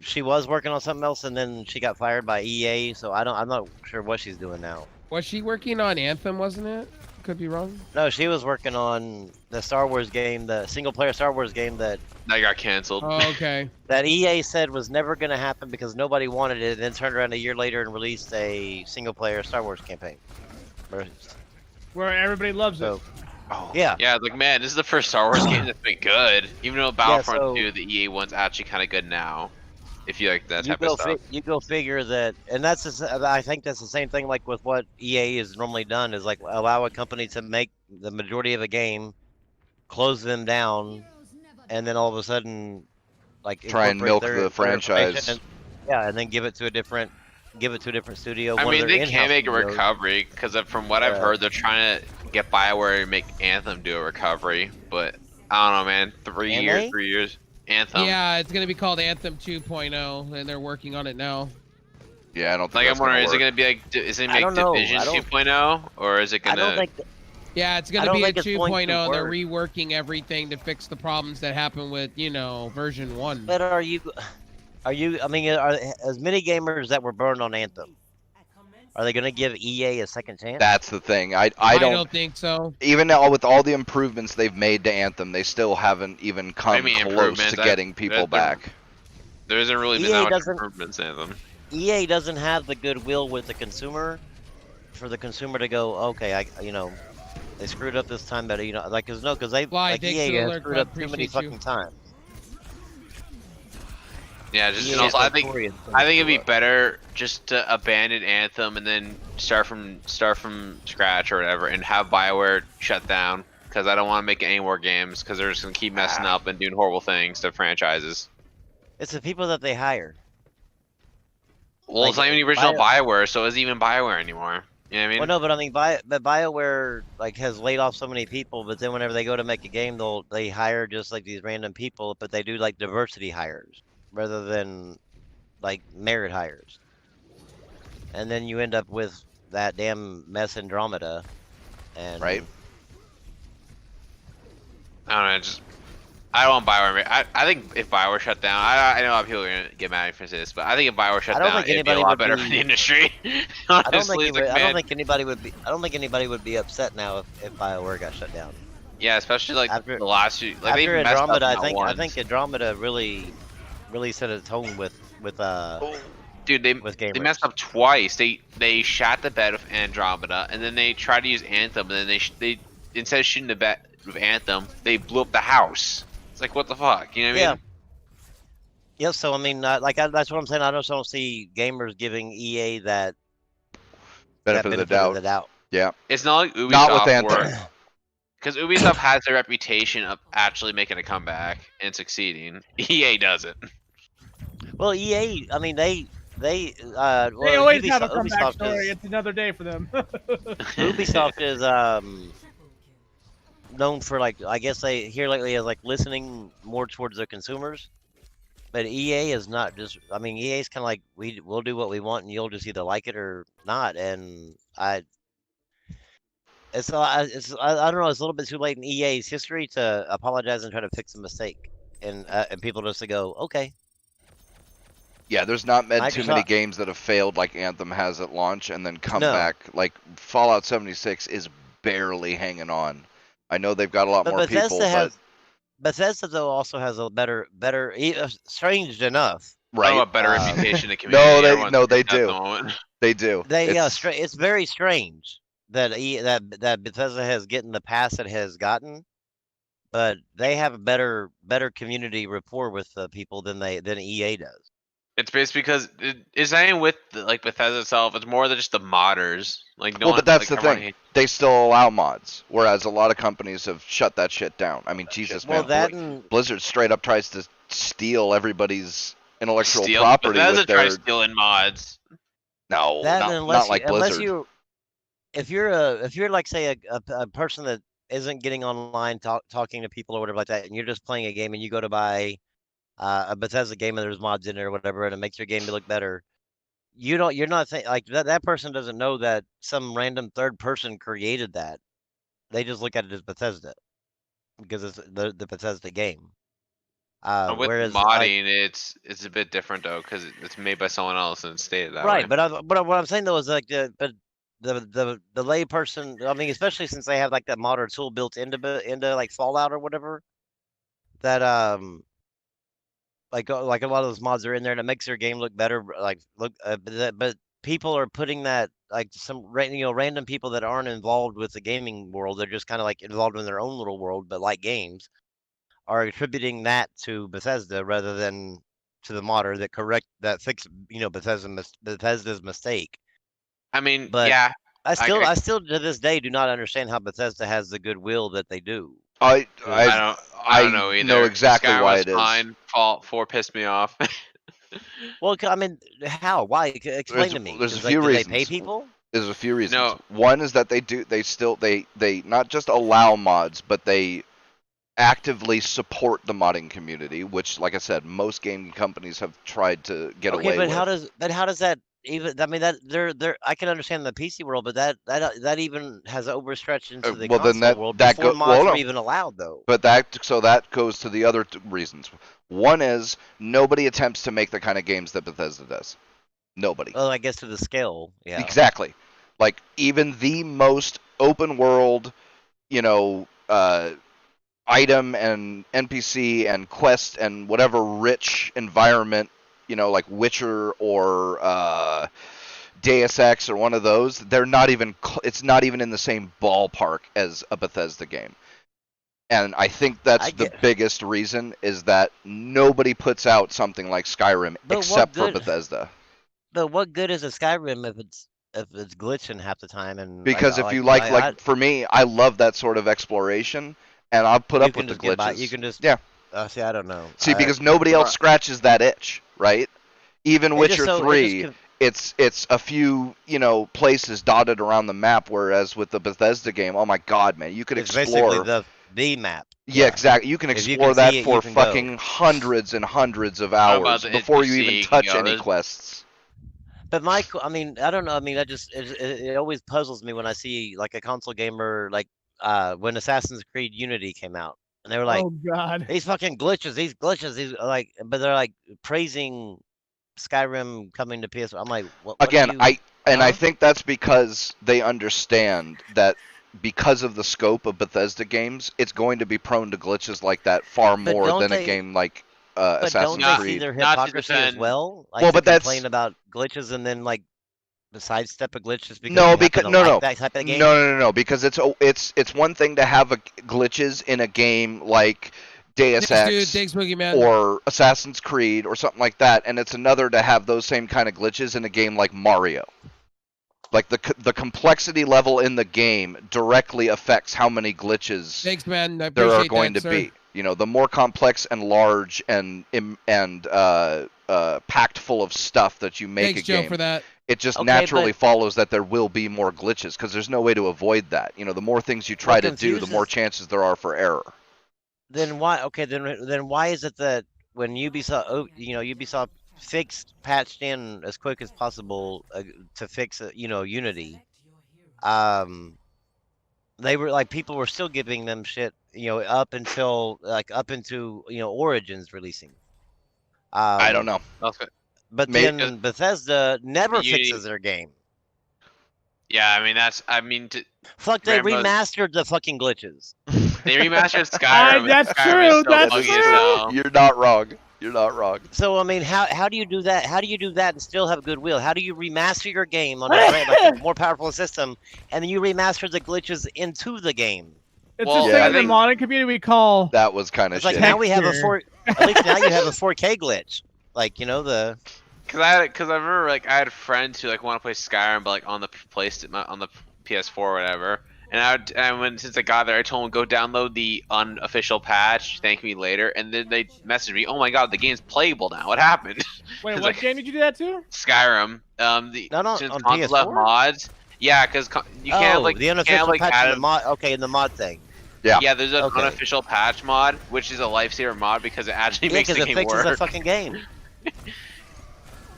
She was working on something else, and then she got fired by EA. So I'm not sure what she's doing now. Was she working on Anthem? Wasn't it? Could be wrong. No, she was working on the Star Wars game, the single-player Star Wars game that Got canceled. Oh, okay. that EA said was never going to happen because nobody wanted it, and then turned around a year later and released a single-player Star Wars campaign. Where everybody loves So, it. Oh, yeah. Yeah, like man, this is the first Star Wars game that's been good. Even though Battlefront so- 2, the EA one's actually kind of good now. If you like that You type of stuff. you go figure that, and I think that's the same thing like with what EA is normally done is like allow a company to make the majority of a game, close them down, and then all of a sudden, like Try and incorporate milk their the franchise. and, yeah, and then give it to a different studio. I one of mean, their they in-house can make a studios. recovery because from what I've Yeah. heard, they're trying to get BioWare to make Anthem do a recovery. But I don't know, man. Can 3 years. Anthem. Yeah, it's gonna be called Anthem 2.0, and they're working on it now. Yeah, I don't think Like I'm that's gonna wondering, is it work. gonna be like, is it I make don't know. Division I don't- 2.0, or is it I gonna? don't think. Yeah, it's I gonna don't be a think it's going to 2.0. They're work. reworking everything to fix the problems that happened with, version 1. But are you? I mean, are as many gamers that were burned on Anthem? Are they going to give EA a second chance? That's the thing. I I don't. don't think so. Even now, with all the improvements they've made to Anthem, they still haven't even come mean close improvements? to getting people they're- back. There isn't really been EA that much doesn't- improvements in them. EA doesn't have the goodwill with the consumer, for the consumer to go, okay, they screwed up this time, but because they Fly, like thanks EA for the has alert, screwed bud. up too many Appreciate you. fucking times. Yeah, just EA and also is I think notorious for I think it'd be screw up. better just to abandon Anthem and then start from scratch or whatever, and have BioWare shut down because I don't want to make any more games because they're just gonna keep messing up and doing horrible things to franchises. It's the people that they hire. Well, it's not even the original BioWare, so is it even BioWare anymore? You know what I mean? Well, no, but I mean, BioWare has laid off so many people, but then whenever they go to make a game, they hire just like these random people, but they do like diversity hires rather than like merit hires. And then you end up with that damn mess Andromeda, and Right. I don't know. I don't want BioWare. I think if BioWare shut down, I know a lot of people are gonna get mad for this, but I think if BioWare shut I don't down, think it'd be a anybody lot would better be- for the industry. I don't Honestly, think it's like, I don't man, think anybody would be. I don't think anybody would be upset now if BioWare got shut down. yeah, especially like after- the last few. Like they After messed up Andromeda, not I once. think Andromeda really set a tone with Dude, they gamers. messed up twice. They shot the bed with Andromeda, and then they tried to use Anthem, and then they instead of shooting the bed with Anthem, they blew up the house. It's like, what the fuck? You know what I mean? Yeah. So I mean, that's what I'm saying. I just don't see gamers giving EA that Benefit of the doubt. Yeah. It's not like Ubisoft. Not with Anthem. Because Ubisoft has a reputation of actually making a comeback and succeeding. EA doesn't. Well, EA. I mean, they They well, always have a Ubisoft, comeback Ubisoft story. is, It's another day for them. Ubisoft is known for I guess they here lately as listening more towards the consumers, but EA is not just. I mean, EA is kind of like we'll do what we want and you'll just either like it or not. And I don't know. It's a little bit too late in EA's history to apologize and try to fix a mistake, and people just to go okay. Yeah, there's not been too many Microsoft- games that have failed like Anthem has at launch and then come No. back. Like Fallout 76 is barely hanging on. I know they've got a lot But more Bethesda people, Bethesda though also has a better, strange enough. but right. A better Uh, reputation in the community. Everyone's they at the do. moment. They do. It's very strange that that Bethesda has getting the pass it has gotten, but they have a better community rapport with the people than EA does. It's basically because it's not even with Bethesda itself. It's more than just the modders. Like, no Well, one, but that's like, the everyone thing. hates- They still allow mods, whereas a lot of companies have shut that shit down. I mean, Jesus, Well, man. that and Blizzard straight up tries to steal everybody's intellectual Steal. property Bethesda with their. tries stealing mods. No, that not, and not like unless Blizzard. you, if you're like say a person that isn't getting online talking to people or whatever like that, and you're just playing a game and you go to buy a Bethesda game and there's mods in it or whatever, and it makes your game look better. You're not like that person doesn't know that some random third person created that. they just look at it as Bethesda because it's the Bethesda game. With Whereas modding, it's a bit different though, because it's made by someone else and it's stated that right, way. but what I'm saying though is like the lay person. I mean, especially since they have like that modder tool built into like Fallout or whatever. That like a lot of those mods are in there and it makes their game look better. Like but people are putting that like random people that aren't involved with the gaming world. They're just kind of like involved in their own little world, but like games are attributing that to Bethesda rather than to the modder that fixed Bethesda's mistake. I mean, But yeah, I still to this day do not understand how Bethesda has the goodwill that they do. I I don't know either. know exactly Skyrim why was it is. fine. Fallout 4 pissed me off. Well, I mean, how? Why? Explain to me. There's a 'Cause, few do reasons. they pay people? There's a few reasons. No. One is that they not just allow mods, but they actively support the modding community, which, like I said, most gaming companies have tried to get away Okay, with. but how does that even? I mean, that they're I can understand the PC world, but that even has overstretched into the well, then console world that before go- mods well, were no. even allowed, though. But that goes to the other reasons. One is nobody attempts to make the kind of games that Bethesda does. Nobody. Well, I guess to the scale, yeah. Exactly. Like even the most open world, item and NPC and quest and whatever rich environment, like Witcher or Deus Ex or one of those, they're not even. It's not even in the same ballpark as a Bethesda game. And I think that's the biggest reason is that nobody puts out something like Skyrim except for Bethesda. But what good is a Skyrim if it's glitching half the time? And because if you like for me, I love that sort of exploration, and I'll put up with the glitches. You can just see, I don't know. See, because nobody else scratches that itch, right? Even Witcher 3, it's a few places dotted around the map, whereas with the Bethesda game, oh my god, man, you could explore basically the map. Yeah, exactly. You can explore that for fucking hundreds and hundreds of hours before you even touch any quests. But I mean, I don't know. I mean, it always puzzles me when I see like a console gamer like when Assassin's Creed Unity came out, and they were like, "Oh God, these fucking glitches, these like," but they're like praising Skyrim coming to PS4. I'm like, what again, I think that's because they understand that because of the scope of Bethesda games, it's going to be prone to glitches like that far more than a game like Assassin's Creed. Creed. See their hypocrisy as well? Like, well, but that's complain about glitches and then like the sidestep a glitch just because that type of game? No, because it's one thing to have glitches in a game like Deus Ex or Assassin's Creed or something like that, and it's another to have those same kind of glitches in a game like Mario. Like the complexity level in the game directly affects how many glitches there are going to be. The more complex and large and packed full of stuff that you make a game, for that. it just naturally follows that there will be more glitches because there's no way to avoid that. The more things you try to do, the more chances there are for error. Then why? Okay, then why is it that when Ubisoft patched in as quick as possible to fix Unity, they were like people were still giving them shit up into Origins releasing. I don't know. But then Bethesda never fixes their game. Yeah, they remastered the fucking glitches. They remastered Skyrim. That's Skyrim true. That's true. You're not wrong. You're not wrong. So I mean, how do you do that? How do you do that and still have goodwill? How do you remaster your game on a more powerful system, and then you remaster the glitches into the game? It's the thing in the modding community we call. That was kind of like now we have at least now you have a 4K glitch, like the. Cause I remember I had friends who want to play Skyrim, but on the on the PS4 or whatever. And since I got there, I told them go download the unofficial patch. Thank me later, and then they messaged me, "Oh my god, the game's playable now. What happened?" Wait, what game did you do that to? Skyrim. Since on PS4? Mods. Yeah, because you can't the unofficial patch in the mod. Okay, in the mod thing. Yeah. Yeah, there's an unofficial patch mod, which is a lifesaver mod because it actually makes the game work. Because it fixes the fucking game.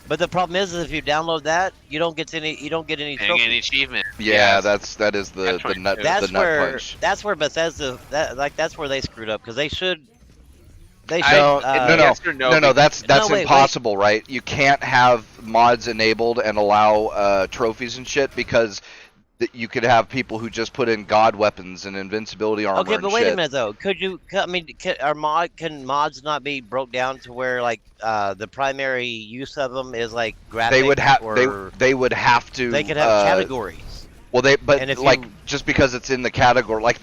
But the problem is if you download that, you don't get any. You don't get any And trophies. any achievement. Yeah, Yeah, that is the Catch nut 22. That's the nut where punch. that's where Bethesda that's where they screwed up because they should. They should. No, yes or no, no, that's No, wait, impossible, right? You can't have mods enabled and allow trophies and shit because you could have people who just put in god weapons and invincibility armor Okay, and but wait shit. a minute though. Could you? I mean, can mods not be broke down to where like the primary use of them is like graphics? They would have or they would have to. they could have categories. Well, but And if like you- just because it's in the category, like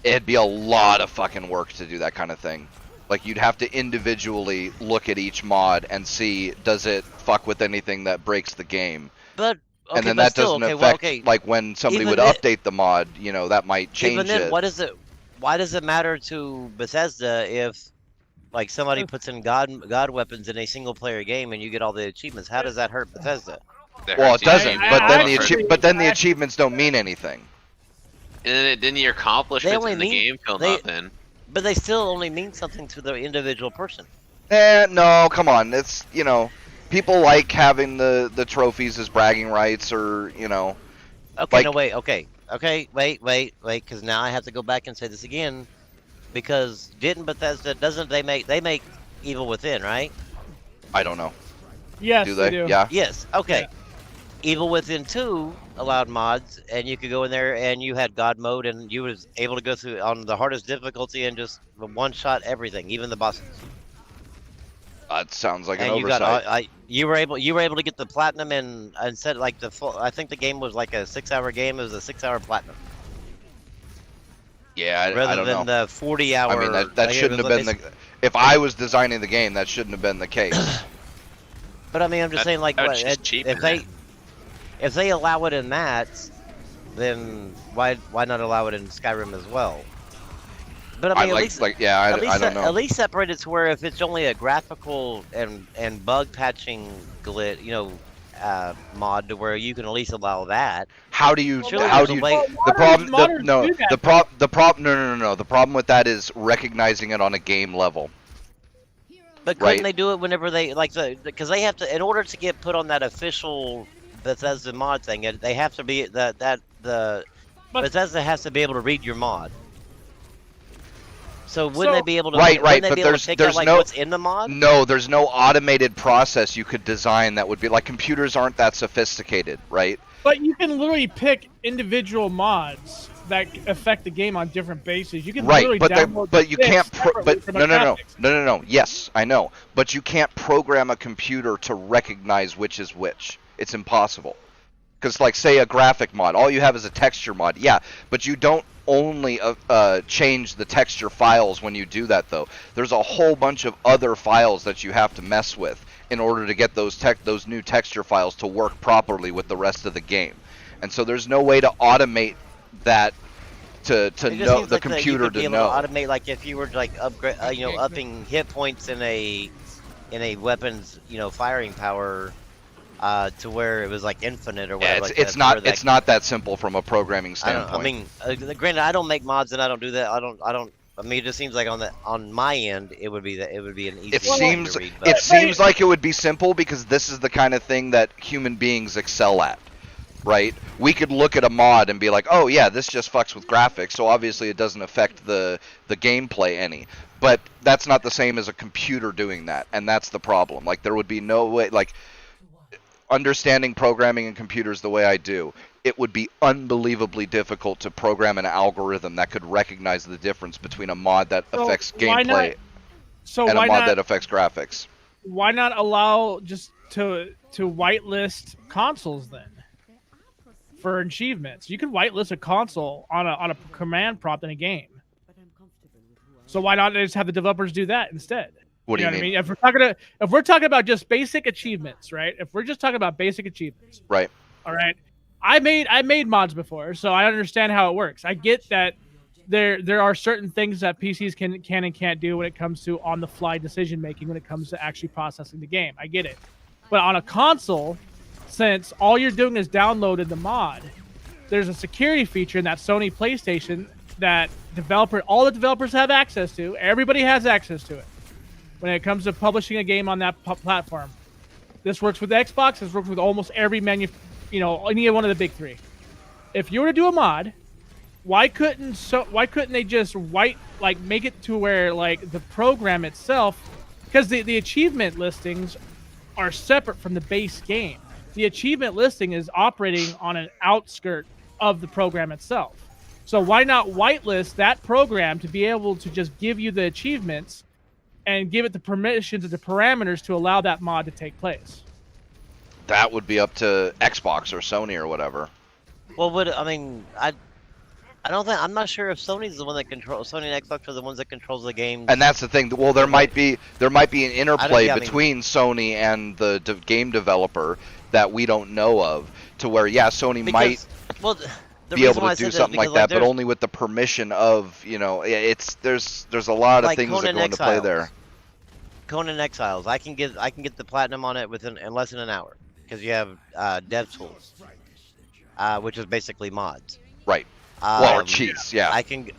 it'd be a lot of fucking work to do that kind of thing. Like you'd have to individually look at each mod and see does it fuck with anything that breaks the game. But okay, And then but that still, doesn't okay, affect, well, okay. like when somebody Even would then- update the mod, you know, that might change Even then, it. what is it? Why does it matter to Bethesda if like somebody puts in god weapons in a single player game and you get all the achievements? How does that hurt Bethesda? That Well, hurts it you. doesn't. I- But I then actually- the achievements don't mean anything. And then your accomplishments only in the mean- game feel they- nothing. But they still only mean something to the individual person. No, come on. It's people like having the trophies as bragging rights, or Okay, Like- no, wait, okay, wait, because now I have to go back and say this again, because didn't Bethesda doesn't they make Evil Within, right? I don't know. Yes, Do they they? do. Yeah. Yes. Okay. Yeah. Evil Within 2 allowed mods, and you could go in there and you had God mode, and you was able to go through on the hardest difficulty and just one shot everything, even the bosses. That sounds like an And you oversight. got you were able to get the platinum and set like the full. I think the game was like a 6-hour game. It was a 6-hour platinum Yeah, I rather don't than know. the 40-hour. I mean, that shouldn't have been the. If I was designing the game, that shouldn't have been the case. But I mean, I'm just saying, like, That's what, just cheap, if isn't they if they allow it in that, then why not allow it in Skyrim as well? But I mean, at least I don't know. at least separate it to where if it's only a graphical and bug patching glitch, mod to where you can at least allow that. How do you? Surely How there's do a you? way- The problem. modders No. do that. The problem. No. The problem with that is recognizing it on a game level. But couldn't Right. they do it whenever they because they have to in order to get put on that official Bethesda mod thing, they have to be the But- Bethesda has to be able to read your mod. So wouldn't So- they be able to Right, wouldn't they but be able there's- to pick there's out like no- what's in the mod? No, there's no automated process you could design that would be like computers aren't that sophisticated, right? But you can literally pick individual mods that affect the game on different bases. You can literally Right, download but you this can't. separately But from no. the graphics. Yes, I know. But you can't program a computer to recognize which is which. It's impossible. Because, like, say a graphic mod, all you have is a texture mod. Yeah, but you don't only change the texture files when you do that, though. There's a whole bunch of other files that you have to mess with in order to get those new texture files to work properly with the rest of the game. And so there's no way to automate that to It just know seems the like that you computer could be to able know. to automate like if you were like upgrade, upping hit points in a weapon's firing power. To where it was like infinite or Yeah, whatever. it's not that simple from a programming I don't. standpoint. I mean, granted, I don't make mods and I don't do that. I don't. I mean, it just seems like on my end, it would be an easy. It thing seems to read, it seems like it would be simple because this is the kind of thing that human beings excel at, right? We could look at a mod and be like, oh yeah, this just fucks with graphics, so obviously it doesn't affect the gameplay any. But that's not the same as a computer doing that, and that's the problem. Like there would be no way, like understanding programming and computers the way I do, it would be unbelievably difficult to program an algorithm that could recognize the difference between a mod that So affects why not- gameplay So and a why mod not? that affects graphics. Why not allow just to whitelist consoles then for achievements? You can whitelist a console on a command prompt in a game. So why not just have the developers do that instead? What do you know mean? what I mean? If we're talking about just basic achievements, right? If we're just talking about basic achievements, Right. all right. I made mods before, so I understand how it works. I get that there are certain things that PCs can and can't do when it comes to on the fly decision making when it comes to actually processing the game. I get it. But on a console, since all you're doing is downloading the mod, there's a security feature in that Sony PlayStation that all the developers have access to. Everybody has access to it. when it comes to publishing a game on that platform. This works with Xbox. This works with almost every any one of the big three. If you were to do a mod, why couldn't they just make it to where like the program itself, because the achievement listings are separate from the base game. The achievement listing is operating on an outskirt of the program itself. So why not whitelist that program to be able to just give you the achievements and give it the permissions and the parameters to allow that mod to take place? That would be up to Xbox or Sony or whatever. Well, I don't think, I'm not sure if Sony's the one that controls, Sony and Xbox are the ones that controls the game. And that's the thing. Well, there might be an interplay I mean- between Sony and the game developer that we don't know of, to where Sony might well, the be reason able why I to do said that something is like because, that, but there's- only with the permission of there's a lot of Like things that Conan go into play Exiles. there. Conan Exiles, I can get the platinum on it in less than an hour because you have dev tools, which is basically mods. Right. Or cheats. Yeah. I can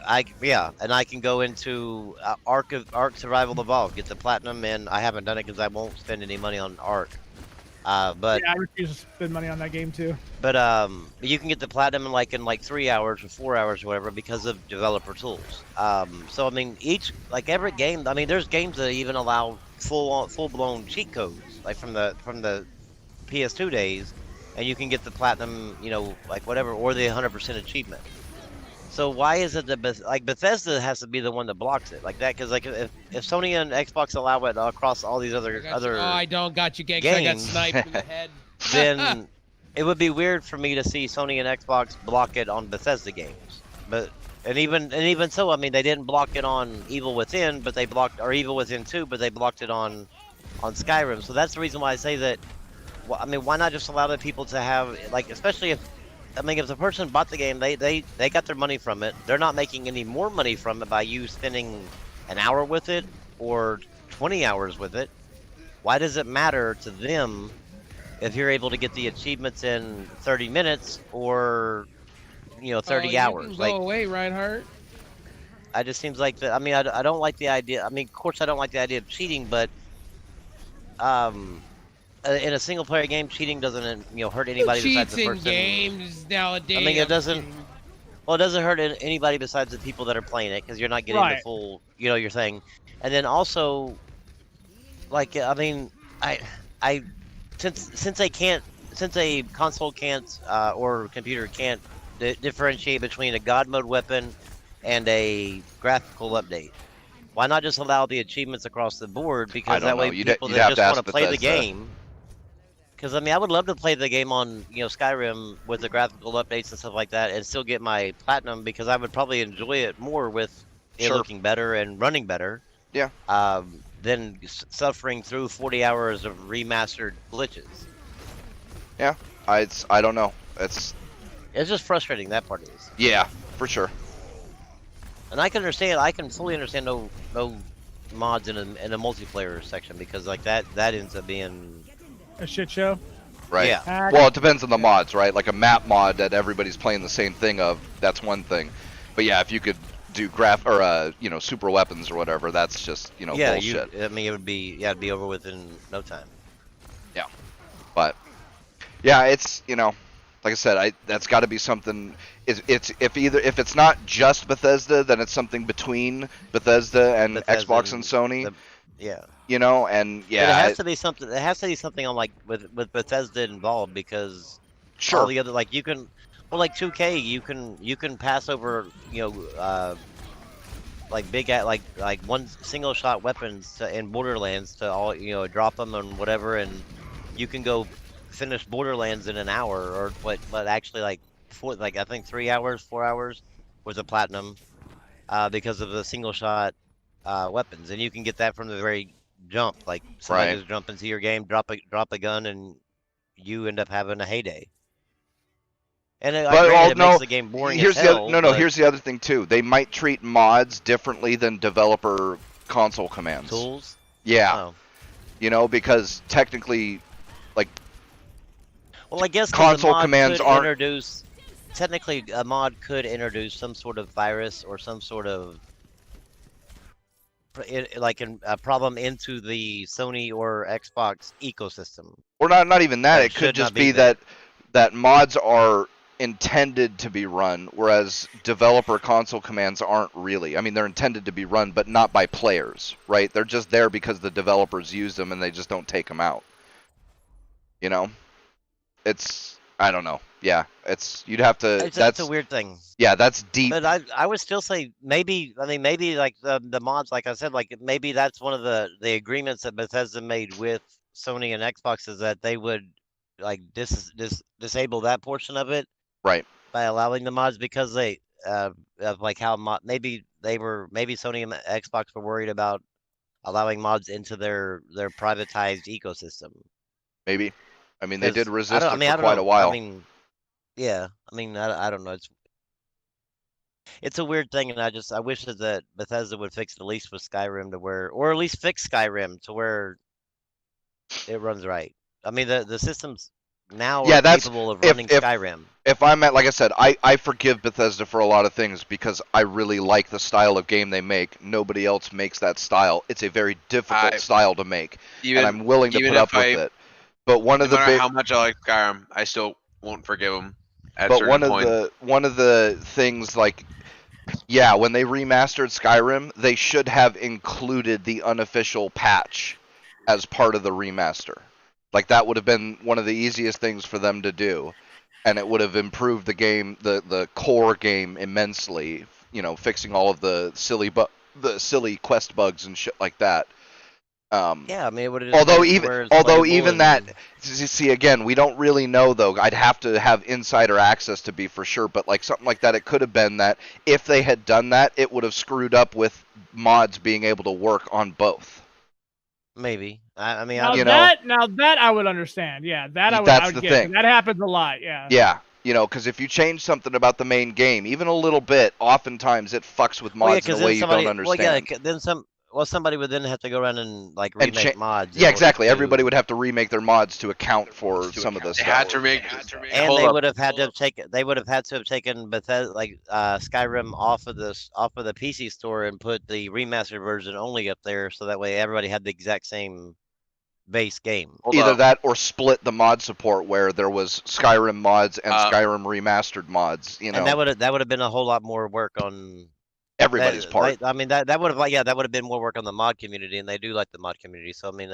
go into Ark Survival Evolved, get the platinum, and I haven't done it because I won't spend any money on Ark. But yeah, I refuse to spend money on that game too. But you can get the platinum in 3 hours or 4 hours or whatever because of developer tools. So I mean, every game, I mean, there's games that even allow full blown cheat codes, like from the PS2 days, and you can get the platinum, whatever, or the 100% achievement. So why is it that Bethesda has to be the one that blocks it like that? Because if Sony and Xbox allow it across all these other Oh, I don't got you, Gangs. I got games. sniped in the head. Then it would be weird for me to see Sony and Xbox block it on Bethesda games. But even so, I mean, they didn't block it on Evil Within, but they blocked, or Evil Within 2, but they blocked it on Skyrim. So that's the reason why I say that. Well, I mean, why not just allow the people to have, especially if the person bought the game, they got their money from it. They're not making any more money from it by you spending an hour with it or 20 hours with it. Why does it matter to them if you're able to get the achievements in 30 minutes or 30 hours? You can go away, Reinhardt. I just seems like that. I mean, I don't like the idea. I mean, of course, I don't like the idea of cheating, but in a single player game, cheating doesn't hurt anybody besides the Cheats in person. games nowadays. I mean, it doesn't. Well, it doesn't hurt anybody besides the people that are playing it because you're not getting the full, your thing. And then also, I mean, since a console can't or computer can't differentiate between a God mode weapon and a graphical update, why not just allow the achievements across the board? Because that way people that just want to play the game. Because I mean, I would love to play the game on Skyrim with the graphical updates and stuff like that, and still get my platinum because I would probably enjoy it more with it looking better and running better. Yeah. Than suffering through 40 hours of remastered glitches. Yeah. I don't know. It's just frustrating, that part is. Yeah, for sure. And I can fully understand no mods in a multiplayer section because that ends up being a shit show. Right. Yeah. Well, it depends on the mods, right? Like a map mod that everybody's playing the same thing of, that's one thing. But yeah, if you could do super weapons or whatever, that's just bullshit. I mean, it'd be over within no time. Yeah. But yeah, it's like I said, that's got to be something. If it's not just Bethesda, then it's something between Bethesda and Xbox and Sony. And it has to be something. It has to be something on with Bethesda involved because all the other you can, 2K, you can pass over big one single shot weapons in Borderlands to all drop them and whatever, and you can go finish Borderlands in an hour or but actually I think 3 hours, 4 hours with a platinum because of the single shot weapons, and you can get that from the very jump. Somebody just jump into your game, drop a gun, and you end up having a heyday. And it makes the game boring. Here's the other thing too. They might treat mods differently than developer console commands. Tools. Yeah. Because technically, well, I guess console commands aren't. Technically, a mod could introduce some sort of virus or some sort of a problem into the Sony or Xbox ecosystem. Or not even that. That It could should just not be be there. that mods are intended to be run, whereas developer console commands aren't really. I mean, they're intended to be run, but not by players, right? They're just there because the developers use them and they just don't take them out. You know, I don't know. Yeah, you'd have to. It's a weird thing. Yeah, that's deep. But I would still say maybe. I mean, maybe like the mods, like I said, like maybe that's one of the agreements that Bethesda made with Sony and Xbox is that they would like disable that portion of it Right. by allowing the mods because they of like how maybe Sony and Xbox were worried about allowing mods into their privatized ecosystem. Maybe. I mean, they did 'Cause resist I it mean, I for don't quite know. a while. I mean, yeah. I mean, I don't know. It's a weird thing, and I wish that Bethesda would fix it at least with Skyrim to where, or at least fix Skyrim to where it runs right. I mean, the systems now Yeah, are that's- capable of if- running Skyrim. If I'm at, like I said, I forgive Bethesda for a lot of things because I really like the style of game they make. Nobody else makes that style. It's a very difficult style to make, Even and I'm willing to even put up if I- with it. But one no of the matter big, how much I like Skyrim, I still won't forgive him at but certain one of point. the things, like, yeah, when they remastered Skyrim, they should have included the unofficial patch as part of the remaster. Like, that would have been one of the easiest things for them to do, and it would have improved the game, the core game immensely. You know, fixing all of the silly quest bugs and shit like that. Yeah, I mean, it would have. Although even that, see, again, we don't really know though. I'd have to have insider access to be for sure. But like something like that, it could have been that if they had done that, it would have screwed up with mods being able to work on both. Maybe. I mean, Now I don't that now that I would understand. Yeah, that I would. That's I would the get. thing. That happens a lot. Yeah. Yeah, you know, because if you change something about the main game, even a little bit, oftentimes it fucks with Well, yeah, mods in 'cause a way then you somebody, don't understand. well, yeah, then somebody would then have to go around and like And remake mods. in Yeah, order exactly. to- Everybody would have to remake their mods to account for some of the They had stuff. to make. And hold they up. would have had to have taken. They would have had to have taken Bethesda, like Skyrim, off of the PC store and put the remastered version only up there, so that way everybody had the exact same base game. Hold Either up. that or split the mod support where there was Skyrim mods and Skyrim remastered mods. You know, And that would have been a whole lot more work on everybody's part. I mean, that would have that would have been more work on the mod community, and they do like the mod community. So I mean,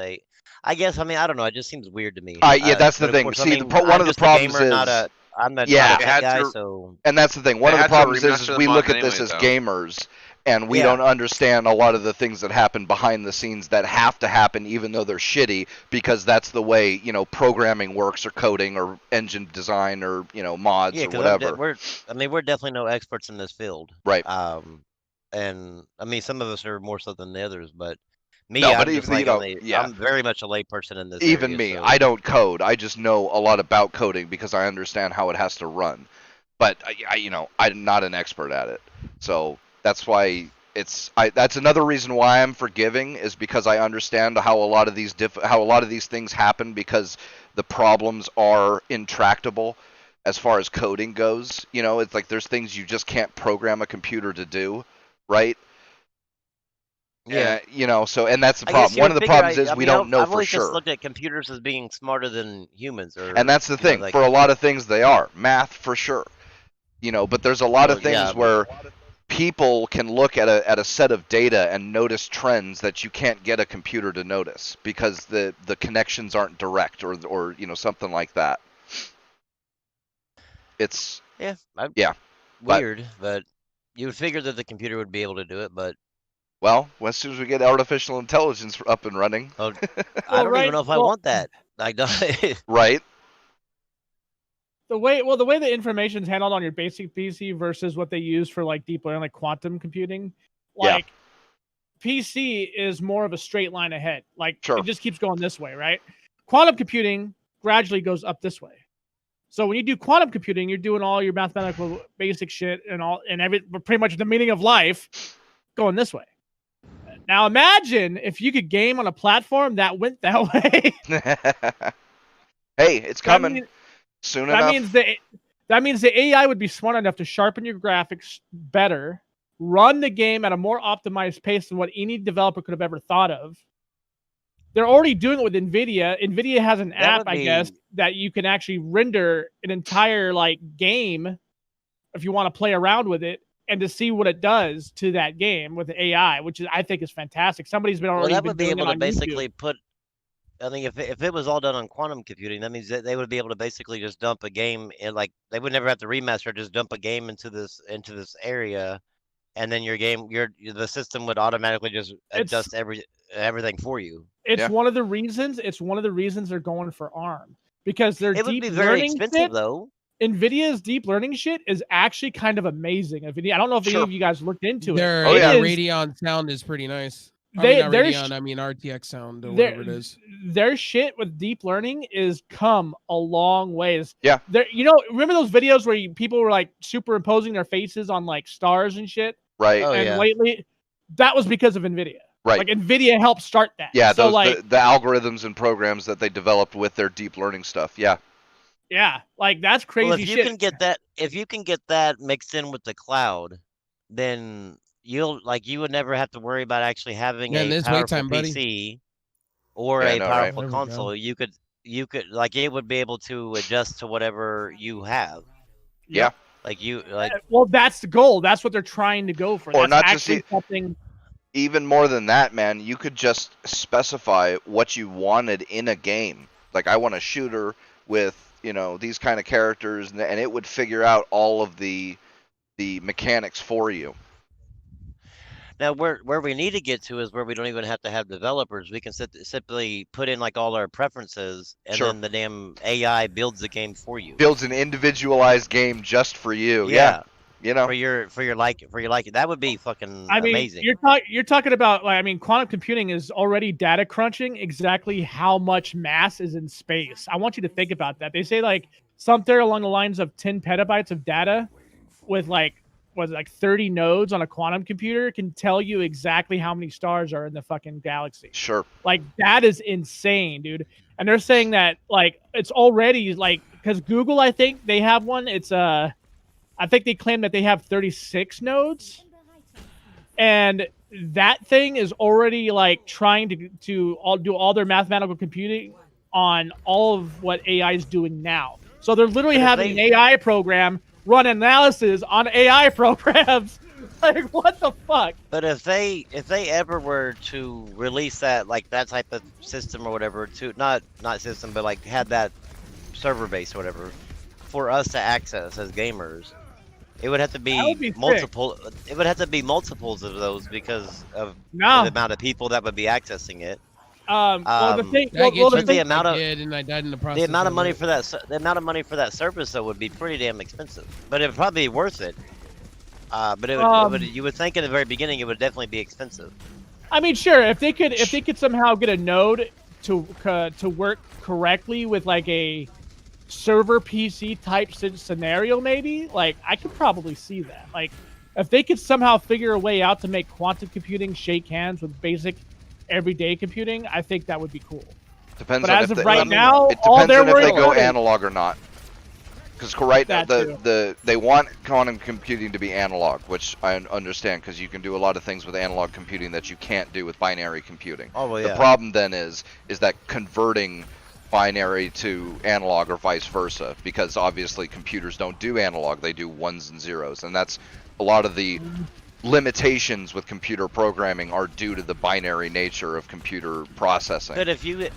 I guess I don't know. It just seems weird to me. Yeah, that's the but of thing. course, I See, mean, one I'm of the just a problems gamer, is, I'm not Yeah. a They tech had guy, to- so and that's the thing. One They of the had to problems remaster is the we mods look at this anyway, as though. gamers, and we Yeah. don't understand a lot of the things that happen behind the scenes that have to happen, even though they're shitty, because that's the way programming works, or coding, or engine design, or mods, yeah, or because whatever. we're definitely no experts in this field, Right. And I mean, some of us are more so than the others, but me, No, I'm but just even, like yeah. I'm very much a layperson in this. Even area, me, so- I don't code. I just know a lot about coding because I understand how it has to run. But I'm not an expert at it. So that's why that's another reason why I'm forgiving, is because I understand how a lot of these things happen, because the problems are intractable as far as coding goes. It's like there's things you just can't program a computer to do, right? Yeah. So, and that's the I guess problem. you One would of the figure problems is we don't know I've for always just sure. looked at computers as being smarter than humans, And that's the thing. For a lot of things, they are. Math, for sure. But there's a lot of Well, yeah, things where people can look at a set of data and notice trends that you can't get a computer to notice because the connections aren't direct, or something like that. It's weird, but you would figure that the computer would be able to do it, but well, as soon as we get artificial intelligence up and running, I Well, don't right, even know if I well- want that. I don't. right? The way the information's handled on your basic PC versus what they use for like deep learning, like quantum computing, Yeah. like PC is more of a straight line ahead. Like Sure. it just keeps going this way, right? Quantum computing gradually goes up this way. So when you do quantum computing, you're doing all your mathematical basic shit and pretty much the meaning of life going this way. Now imagine if you could game on a platform that went that way. Hey, it's coming. mean- Soon That enough. means that means the AI would be smart enough to sharpen your graphics better, run the game at a more optimized pace than what any developer could have ever thought of. They're already doing it with NVIDIA. NVIDIA has an app, I guess, that you can actually render an entire like game if you want to play around with it and to see what it does to that game with AI, which is I think is fantastic. Somebody's been already that would be able to basically YouTube. put. I think if it was all done on quantum computing, that means that they would be able to basically just dump a game in, like they would never have to remaster, just dump a game into this area, and then the system would automatically just adjust everything for you. It's one of the reasons. It's one of the reasons they're going for ARM, because their It would deep be very learning expensive shit, though. NVIDIA's deep learning shit is actually kind of amazing. I don't know if any of you guys looked into Their it. Radeon sound is pretty nice. RTX sound, or whatever it is. Their shit with deep learning is come a long ways. Yeah. Remember those videos where people were like superimposing their faces on like stars and shit? Right. Oh, and yeah. lately, that was because of NVIDIA. Right. Like NVIDIA helped start that. Yeah, so the algorithms and programs that they developed with their deep learning stuff. Yeah. Yeah, like that's crazy Well, if shit. you can get that mixed in with the cloud, then you would never have to worry about actually having a powerful PC or a powerful console. You could like it would be able to adjust to whatever you have. Yeah. Well, that's the goal. That's what they're trying to go for. Or that's not just something. Even more than that, man, you could just specify what you wanted in a game. Like, I want a shooter with, these kind of characters, and it would figure out all of the mechanics for you. Now, where we need to get to is where we don't even have to have developers. We can simply put in like all our preferences, and then the damn AI builds the game for you. Builds an individualized game just for you. Yeah. For your liking. That would be fucking amazing. You're talking about quantum computing is already data crunching exactly how much mass is in space. I want you to think about that. They say like something along the lines of 10 petabytes of data with 30 nodes on a quantum computer can tell you exactly how many stars are in the fucking galaxy. Sure. Like that is insane, dude. And they're saying that like it's already because Google, I think they have one. It's I think they claim that they have 36 nodes, and that thing is already like trying to do all their mathematical computing on all of what AI is doing now. So they're literally having an AI program run analysis on AI programs. Like what the fuck? But if they ever were to release that that type of system or whatever, to not system, but like had that server base or whatever for us to access as gamers. It would have to be multiple. It would have to be multiples of those because of the amount of people that would be accessing it. The amount of money for that service though would be pretty damn expensive. But it would probably be worth it. But you would think at the very beginning it would definitely be expensive. I mean, sure, if they could somehow get a node to work correctly with like a server PC type scenario, maybe like I could probably see that. Like if they could somehow figure a way out to make quantum computing shake hands with basic everyday computing, I think that would be cool. Depends. But on as if of right now, it depends on if they go analog or not. Because right now they want quantum computing to be analog, which I understand because you can do a lot of things with analog computing that you can't do with binary computing. Oh well, yeah. The problem then is that converting binary to analog or vice versa, because obviously computers don't do analog, they do ones and zeros, and that's a lot of the limitations with computer programming are due to the binary nature of computer processing. But if we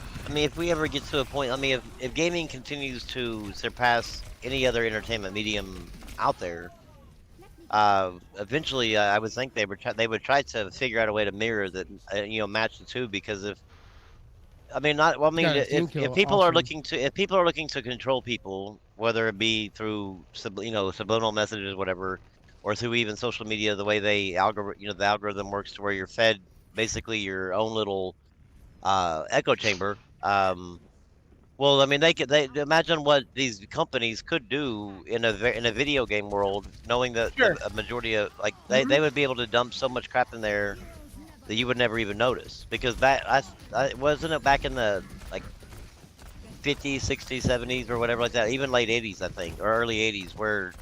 ever get to a point, if gaming continues to surpass any other entertainment medium out there, eventually I would think they would try to figure out a way to mirror that, match the two, because if people are looking to control people, whether it be through subliminal messages, whatever, or through even social media, the way the algorithm works to where you're fed basically your own little echo chamber. Well, they imagine what these companies could do in a video game world, knowing that a majority of they would be able to dump so much crap in there that you would never even notice, because wasn't it back in the 50s, 60s, 70s or whatever like that, even late 80s I think, or early 80s, where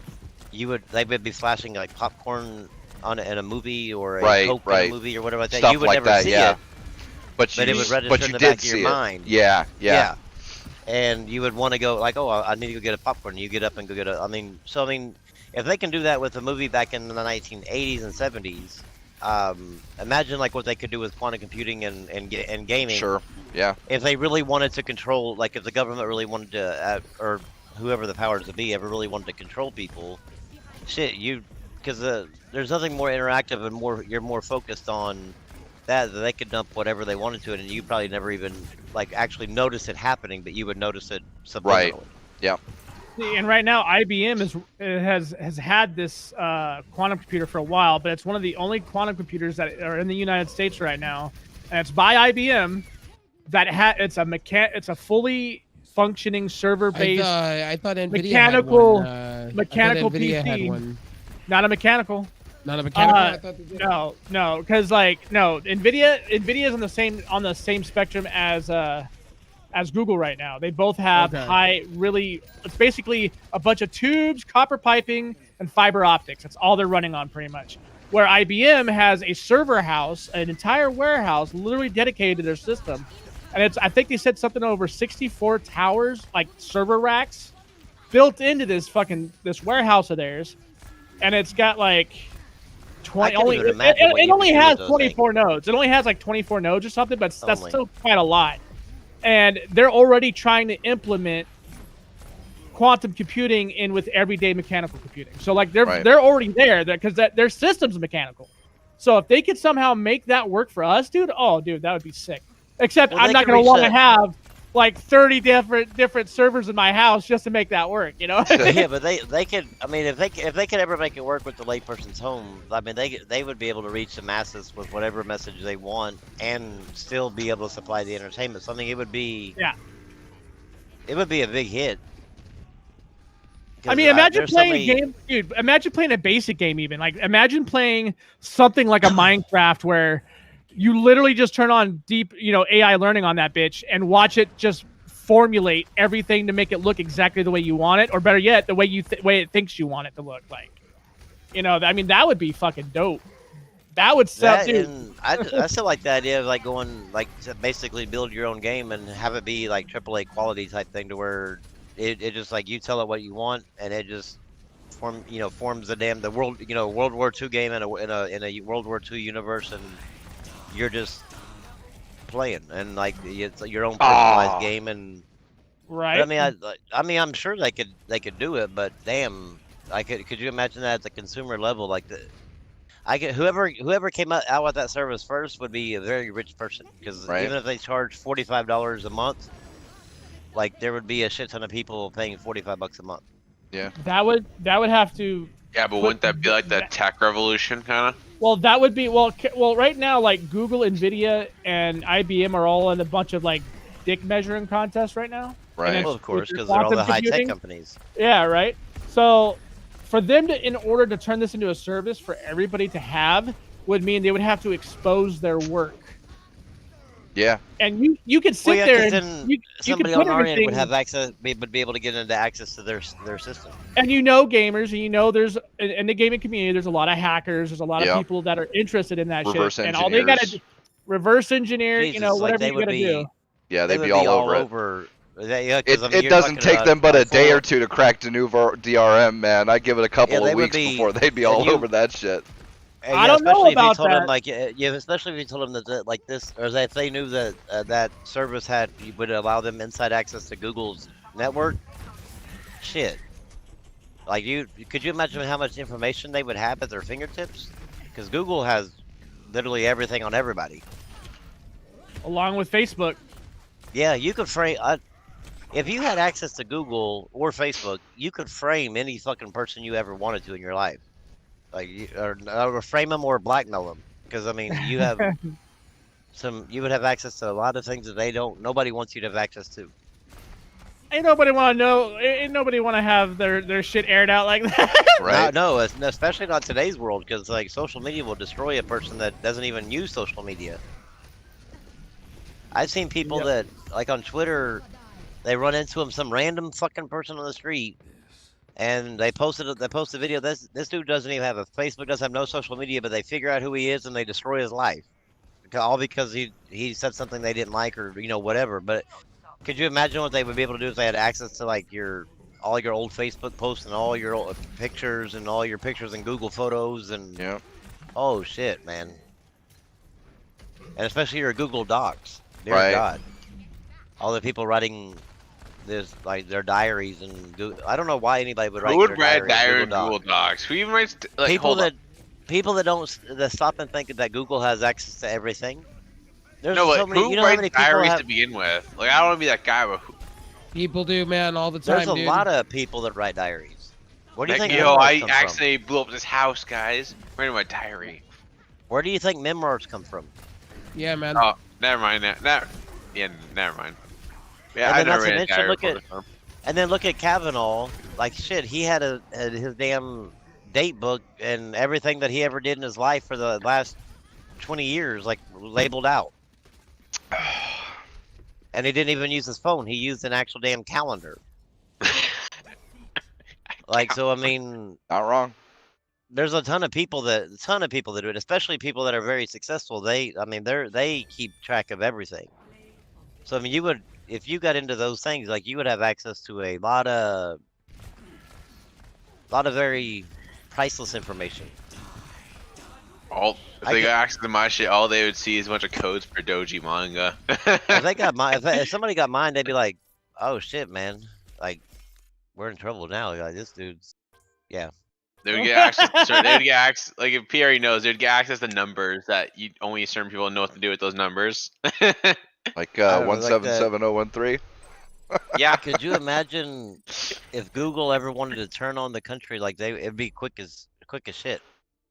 they would be flashing like popcorn in a movie or a Right, hope in right. a movie or whatever like that, Stuff you would like never that, see yeah. it, But but it would register but in you the did back of see your it. mind. Yeah, yeah. And you would want to go like, oh, I need to go get a popcorn. You get up and go get a. I mean, if they can do that with a movie back in the 1980s and 70s, imagine like what they could do with quantum computing and gaming. Sure. Yeah. If they really wanted to control, like if the government really wanted to, or whoever the powers that be ever really wanted to control people, shit, because there's nothing more interactive and you're more focused on that they could dump whatever they wanted to it, and you probably never even like actually notice it happening, but you would notice it subliminally. Right. Yeah. And right now, IBM has had this quantum computer for a while, but it's one of the only quantum computers that are in the United States right now, and it's by IBM. It's a fully functioning server-based. I thought Nvidia mechanical- had one. mechanical I thought Nvidia had PC. one. Not a mechanical. Not a mechanical. I thought they did. No, because Nvidia is on the same spectrum as Google right now. They both have it's basically a bunch of tubes, copper piping, and fiber optics. That's all they're running on pretty much. Where IBM has a server house, an entire warehouse literally dedicated to their system. And I think they said something over 64 towers, like server racks, built into this warehouse of theirs. And it's got like 20 it only has 24 nodes. It only has like 24 nodes or something, but that's still quite a lot. And they're already trying to implement quantum computing in with everyday mechanical computing. So like they're already there because their system's mechanical. So if they could somehow make that work for us, dude, that would be sick. Except I'm not going to want to have like 30 different servers in my house just to make that work, you know? Yeah, but they could. I mean, if they could ever make it work with the layperson's home, I mean, they would be able to reach the masses with whatever message they want and still be able to supply the entertainment. So I mean, it would be a big hit. I mean, imagine playing a game, dude. Imagine playing a basic game, even like imagine playing something like a Minecraft where you literally just turn on deep, AI learning on that bitch and watch it just formulate everything to make it look exactly the way you want it, or better yet, the way way it thinks you want it to look like. I mean, that would be fucking dope. That would sell, dude. I still like the idea of like going like to basically build your own game and have it be like AAA quality type thing to where it just like you tell it what you want and it just forms the World War II game in a World War II universe, and you're just playing and like it's your own personalized game. And right. But, I mean, I'm sure they could do it, but damn, could you imagine that at the consumer level? Like whoever came out with that service first would be a very rich person, because even if they charge $45 a month, like there would be a shit ton of people paying $45 a month. Yeah. That would have to. Yeah, but wouldn't that be like the tech revolution kind of? Well, that would be well. Right now, like Google, Nvidia, and IBM are all in a bunch of like dick measuring contests right now. Right. Well, of course, because they're all the high tech companies. Yeah. Right. So, for them in order to turn this into a service for everybody to have, would mean they would have to expose their work. Yeah. And you could sit there and somebody on our end would have access, would be able to get into access to their system. And gamers, and there's in the gaming community, there's a lot of hackers, there's a lot of people that are interested in that reverse shit. engineers. And all they gotta reverse engineer, whatever you gotta do. Yeah, they'd be all over it. It doesn't take them but a day or two to crack the new DRM, man. I give it a couple of weeks before they'd be all over that shit. I don't know about that. Especially if you told them that like this, or if they knew that that service would allow them inside access to Google's network. Shit, like could you imagine how much information they would have at their fingertips? Because Google has literally everything on everybody, along with Facebook. Yeah, you could frame. If you had access to Google or Facebook, you could frame any fucking person you ever wanted to in your life. Like, or frame them or blackmail them, because I mean, you have you would have access to a lot of things that nobody wants you to have access to. Ain't nobody want to know. Ain't nobody want to have their shit aired out like that. Right. No, especially not today's world, because like social media will destroy a person that doesn't even use social media. I've seen people that like on Twitter, they run into some random fucking person on the street, and they posted a video. This dude doesn't even have a Facebook, doesn't have no social media, but they figure out who he is and they destroy his life, all because he said something they didn't like or whatever. But could you imagine what they would be able to do if they had access to like all your old Facebook posts and all your old pictures and all your pictures and Google Photos and Yeah. oh shit, man. And especially your Google Docs. Dear Right. God. All the people writing this like their diaries and I don't know why anybody would write Who would their write diary in diary in Google Docs? Who even writes like people hold that stop and think that Google has access to everything. There's No, so but many. who You know how writes many people diaries have? to begin with? Like I don't want to be that guy, but who, People do, man, all the time, There's a dude. lot of people that write diaries. Where do you like, think yo, memoirs I come from? accidentally blew up this house, guys. Writing my diary. Where do you think memoirs come from? Yeah, man. Oh, never mind. Yeah, never mind. Yeah, And I then never not to ran a mention, diary look before at- this. And then look at Kavanaugh. Like shit, he had his damn date book and everything that he ever did in his life for the last 20 years, like labeled out. And he didn't even use his phone. He used an actual damn calendar. Like so, I mean, Not wrong. there's a ton of people that do it, especially people that are very successful. They keep track of everything. So I mean, if you got into those things, like you would have access to a lot of very priceless information. If they got access to my shit, all they would see is a bunch of codes for Doji manga. If they got if somebody got mine, they'd be like, "Oh shit, man! Like, we're in trouble now. Like, this dude's, yeah." They would get access. They would get access. Like if P already knows, they'd get access to numbers that only certain people know what to do with those numbers. Like I don't know, like 1777013. Yeah. Could you imagine if Google ever wanted to turn on the country? Like, it'd be quick as shit.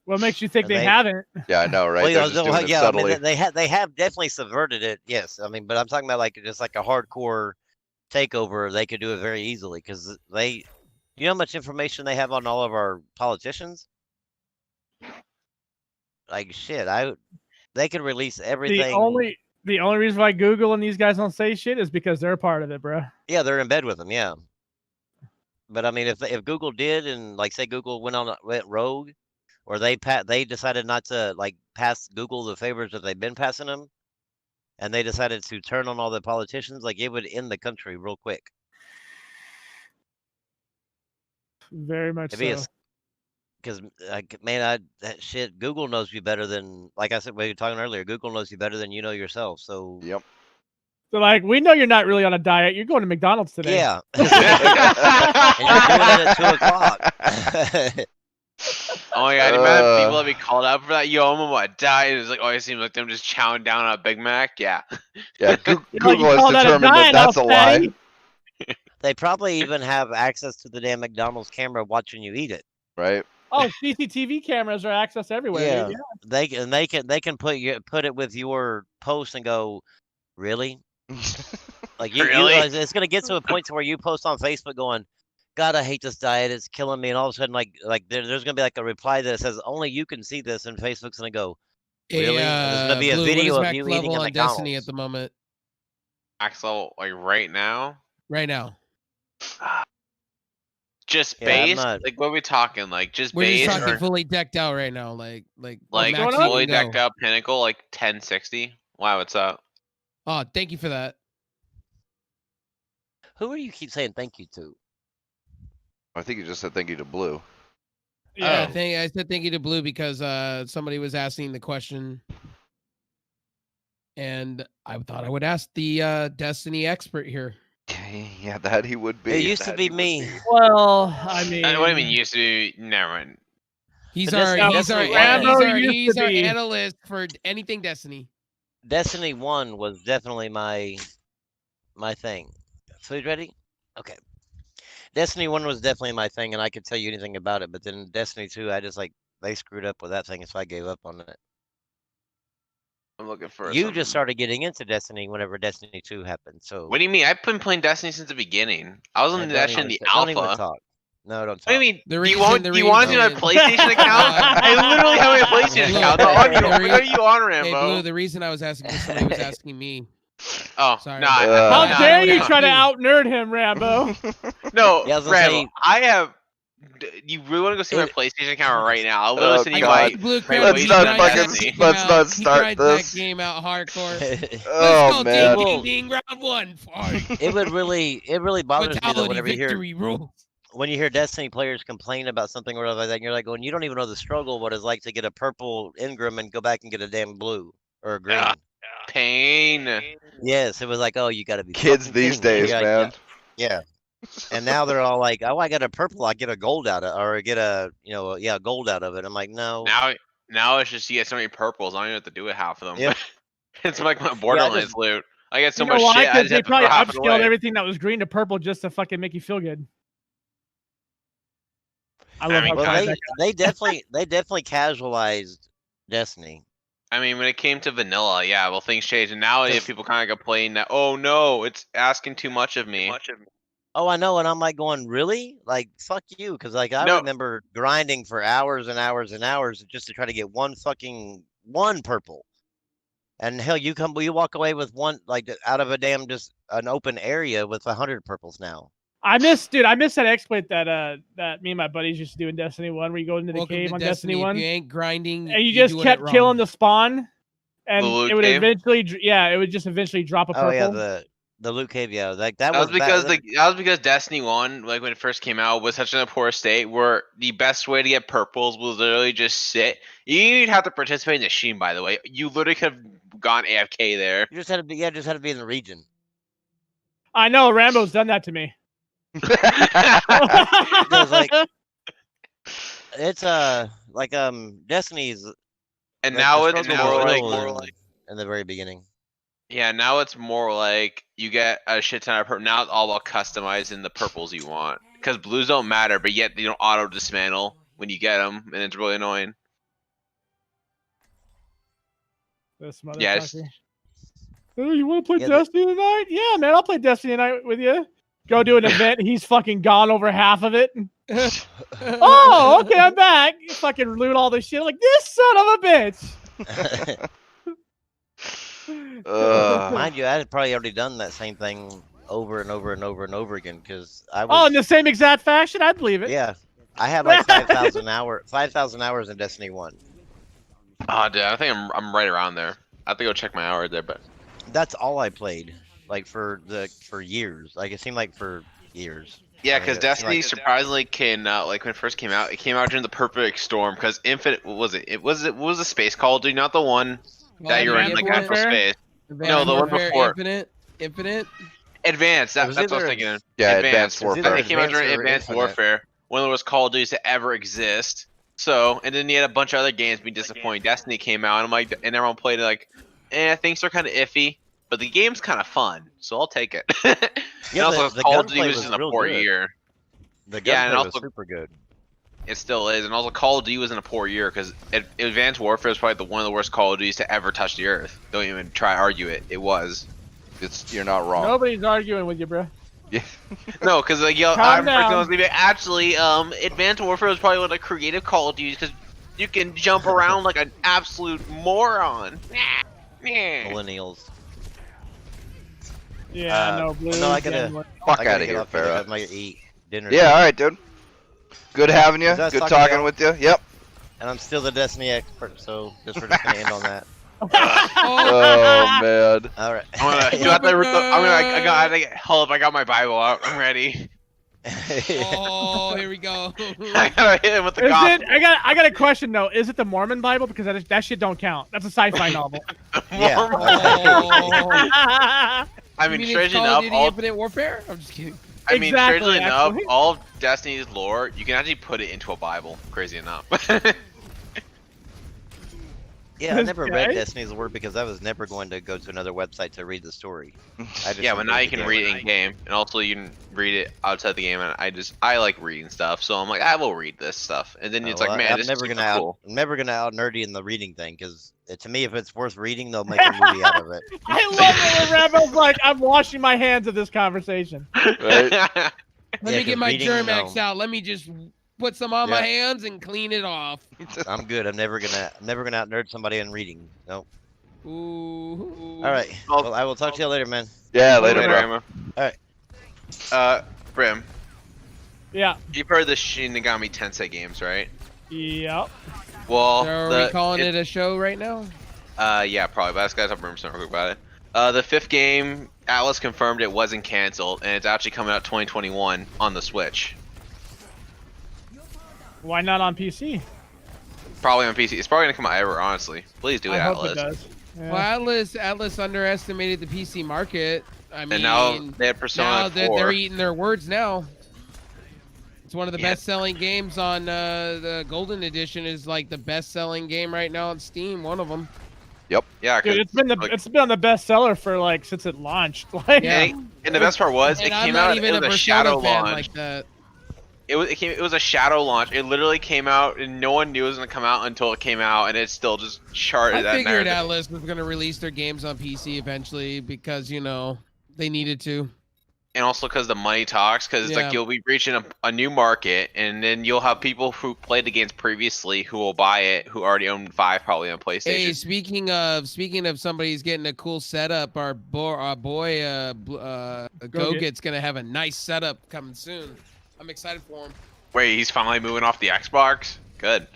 What makes you think And they they- haven't? Yeah, I know, right? Well, They're just doing it I subtly. mean, they have definitely subverted it. Yes, I mean, but I'm talking about like just like a hardcore takeover. They could do it very easily because you know how much information they have on all of our politicians. Like shit, they could release everything. The only reason why Google and these guys don't say shit is because they're part of it, bro. Yeah, they're in bed with them. Yeah, but I mean, if Google did, and like say Google went rogue, or they decided not to like pass Google the favors that they've been passing them, and they decided to turn on all the politicians, like it would end the country real quick. Very much It'd be so. because like man, that shit. Google knows you better than, like I said, we were talking earlier. Google knows you better than you know yourself. So Yep. So like, we know you're not really on a diet. You're going to McDonald's today. yeah, and you're doing it at 2:00. Oh my god, the amount of people that be called out for that. Yo, I'm on what diet? It's like always seems like them just chowing down on a Big Mac. Yeah. Yeah, You Google call has that a determined that diet, that's a old lie, fatty? They probably even have access to the damn McDonald's camera watching you eat it. right? Oh, CCTV cameras are accessed everywhere. Yeah. dude. They can put it with your post and go, really? Like you Really? it's gonna get to a point to where you post on Facebook going, God, I hate this diet, it's killing me, and all of a sudden like there's gonna be like a reply that says only you can see this, and Facebook's gonna go, really? And there's gonna be a Blue, video what of is you max eating level a on Destiny McDonald's. at the moment? Axel, like right now. Right now. Just Yeah, I'm base? not- Like what are we talking? Like just We're base just talking or fully decked out right now. Like like max going you on? fully can go. decked out pinnacle, like 1060? Wow, what's up? Oh, thank you for that. Who are you keep saying thank you to? I think you just said thank you to Blue. Yeah. I said thank you to Blue because somebody was asking the question, and I thought I would ask the Destiny expert here. Yeah, that he would be. It used to that be he would me. be. Well, I mean, What do you mean used to? Never mind. He's But our Destiny- he's our Rambo used to be. analyst for anything Destiny. Destiny 1 was definitely my thing. Food ready? Okay. Destiny 1 was definitely my thing, and I could tell you anything about it, but then Destiny 2, I just like, they screwed up with that thing, so I gave up on it. I'm looking for You something. just started getting into Destiny whenever Destiny 2 happened, so. What do you mean? I've been playing Destiny since the beginning. I was on that shit in the Don't even alpha. talk. No, don't talk. What do you mean? The Do reason- you want the to do my reason- PlayStation account? I literally have my PlayStation Blue, account. hey, On you. the What are you on, Hey, Rambo? Blue, the reason I was asking this, somebody was asking me. Oh, Sorry. no. how Nah, dare you no. try to out nerd him, Rambo? No, Yeah, I was gonna Rambo, say- I have You really want to go see my It- PlayStation account right now? I'll literally send you God. my. Watch Blue my Crown, Let's he not grinds fucking- that game let's out. not He start grinds this. that game out hardcore. Let's Oh go, man. ding, ding, ding, round one. Fight. it really bothers me though Fatality whenever you hear victory rules. when you hear Destiny players complain about something or other like that, and you're like, going, you don't even know the struggle what it's like to get a purple Ingram and go back and get a damn blue or a green. Yeah. Pain. Yes, it was like, oh, you got to be Kids fucking these kidding me. days, You're like, man. Yeah. And now they're all like, oh, I got a purple, I get a gold out of, or I get a, gold out of it. I'm like, no. Now it's just you get so many purples. I don't even have to do it half of them. Yep. It's like my Borderlands just- loot. I get so You know much why? shit. I Because just they have to probably throw half it upscaled away. everything that was green to purple just to fucking make you feel good. I love mean, how Well, kind they definitely casualized Destiny. I mean, when it came to vanilla, yeah, well, things changed, and now if people kind of complain that, oh no, it's asking too much of me. Oh, I know, and I'm like going, really? Like, fuck you, because like I No. remember grinding for hours and hours and hours just to try to get one purple. And hell, you walk away with one like out of a damn just an open area with 100 purples now. I miss that exploit that me and my buddies used to do in Destiny 1 where you go into the Welcome cave to on Destiny. Destiny 1 If you ain't grinding, and you you're just doing kept it wrong. killing the spawn and The loot it would cave? eventually it would just eventually drop a purple. Oh yeah, the loot cave, yeah, like that That was because bad. that was because Destiny 1, like when it first came out, was such in a poor state where the best way to get purples was literally just sit. You didn't even have to participate in the Sheen, by the way. You literally could have gone AFK there. You just had to be in the region. I know Rambo's done that to me. Because like it's Destiny's. And like, now the it's struggle more was like real in the very beginning. yeah, now it's more like you get a shit ton of purple. Now it's all about customizing the purples you want. Because blues don't matter, but yet they don't auto dismantle when you get them, and it's really annoying. This motherfucker. Yes. Oh, you want to play Yeah, Destiny tonight? Yeah, man, I'll play Destiny tonight with you. Go do an event. He's fucking gone over half of it. Oh, okay, I'm back. You fucking loot all this shit. I'm like, this son of a bitch. Mind you, I had probably already done that same thing over and over and over and over again because I was. Oh, in the same exact fashion? I'd believe it. Yeah, I have like 5,000 hours in Destiny 1. Oh, dude, I think I'm right around there. I have to go check my hour there, but That's all I played, like for years. Like it seemed like for years. yeah, I mean, because it seemed Destiny like- surprisingly can like when it first came out, it came out during the perfect storm. Because Infinite, what was it? What was the space called, dude? Not the one that you're in like Advanced actual Warfare? space. Advanced the one Warfare, before. Infinite. Advanced. It was That's what I was either- thinking. Yeah, Advanced. Advanced It was either Warfare. It came out during Advanced or Advanced Infinite. Warfare, one of the worst Call of Duties to ever exist. So, and then you had a bunch of other games being disappointing. Destiny came out, and I'm like, and everyone played it like, things are kind of iffy, but the game's kind of fun, so I'll take it. and Yeah, also, the Call of gunplay Duty was was in a real poor good. year. The Yeah, and gunplay was also- super good. It still is, and also Call of Duty was in a poor year because Advanced Warfare is probably one of the worst Call of Duties to ever touch the earth. Don't even try to argue it. It was. You're not wrong. Nobody's arguing with you, bro. No, because like Calm I'm down. freaking was gonna be actually Advanced Warfare was probably one of the creative Call of Duties because you can jump around like an absolute moron. Millennials. Yeah, no, blue. no, I gotta- Gambler. Fuck I gotta outta get here, off here. I Farrah. might eat dinner. Yeah, all right, dude. Good having you. Was that Good talking talking about- with you. Yep. And I'm still the Destiny expert, so we're just gonna end on that. Oh man. All right. I'm gonna, do I have to, hold up, I got my Bible out. I'm ready. Oh, here we go. I gotta hit him with the Is gospel. it? I got a question though. Is it the Mormon Bible? Because that shit don't count. That's a sci-fi novel. Yeah. Oh. I You mean, it's strangely Call of enough, Duty all Infinite Warfare? I'm just kidding. I mean, Exactly, strangely enough, actually. all of Destiny's lore, you can actually put it into a Bible. Crazy enough. Yeah, I This never read guy? Destiny's Word because I was never going to go to another website to read the story. I just yeah, but went now to you the can game. read it in game, and also you can read it outside the game. And I like reading stuff, so I'm like, I will read this stuff. And then it's Well, like, man, I'm this never is gonna cool. I'm never gonna out nerd you in the reading thing because to me, if it's worth reading, they'll make a movie out of it. I love it when Rambo's like, I'm washing my hands of this conversation. Right? Let Yeah, me 'cause get my reading, Germax no. out. Let me just put some on my hands and clean it off. I'm good. I'm never gonna out nerd somebody in reading. Nope. Ooh. All right. Well, I will talk to you later, man. Yeah, later, bro. Emma. Alright. Brim, Yeah. You've heard the Shinigami Tensei games, right? Yep. Well, So are we calling it a show right now? Yeah, probably. But let's guys up room real quick about it. The 5th game, Atlas confirmed it wasn't canceled, and it's actually coming out 2021 on the Switch. Why not on PC? Probably on PC. It's probably gonna come out ever, honestly. Please do it, I hope Atlas. it does. Yeah. Well, Atlas underestimated the PC market. I mean, And now they have Persona now 4. they're eating their words now. It's one of the Yeah. best-selling games on the Golden Edition. Is like the best-selling game right now on Steam. One of them. Yeah, Dude, it's been the bestseller for like since it launched. Like, Yeah. and the best part was And it I'm came not out. even It was a Persona shadow fan launch. like that. It was a shadow launch. It literally came out, and no one knew it was gonna come out until it came out, and it still just charted I that figured narrative. Atlas was going to release their games on PC eventually because they needed to. And also because the money talks, because it's Yeah. like you'll be reaching a new market, and then you'll have people who played the games previously who will buy it, who already own 5 probably on PlayStation. Hey, speaking of somebody's getting a cool setup, our boy Gogit's gonna have a nice setup coming soon. I'm excited for him. Wait, he's finally moving off the Xbox? Good.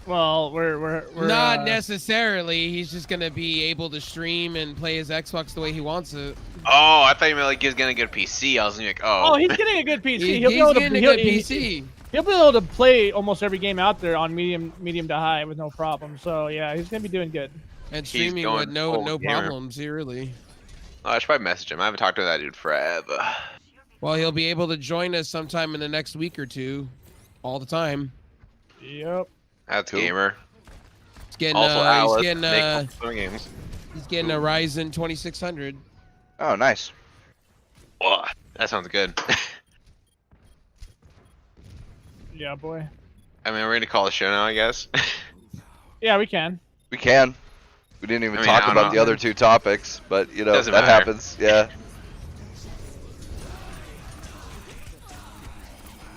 well, we're Not necessarily. He's just gonna be able to stream and play his Xbox the way he wants it. Oh, I thought you meant like he was gonna get a PC. I was like, Oh, oh. he's getting a good PC. He's He'll be able to getting a he'll- good PC. He'll be able to play almost every game out there on medium to high with no problem. So yeah, he's gonna be doing good. And He's streaming going with no full gamer. problems, really. Oh, I should probably message him. I haven't talked to that dude forever. Well, he'll be able to join us sometime in the next week or two, all the time. Yep. That's Cool. gamer. He's getting Also, Alice, he's getting make fun games. he's getting a Ryzen 2600. Oh, nice. Oh, that sounds good. Yeah, boy. I mean, we're gonna call the show now, I guess. Yeah, we can. We can. We didn't even I mean, talk I don't about know. the other 2 topics, but you know Doesn't that matter. happens. Yeah.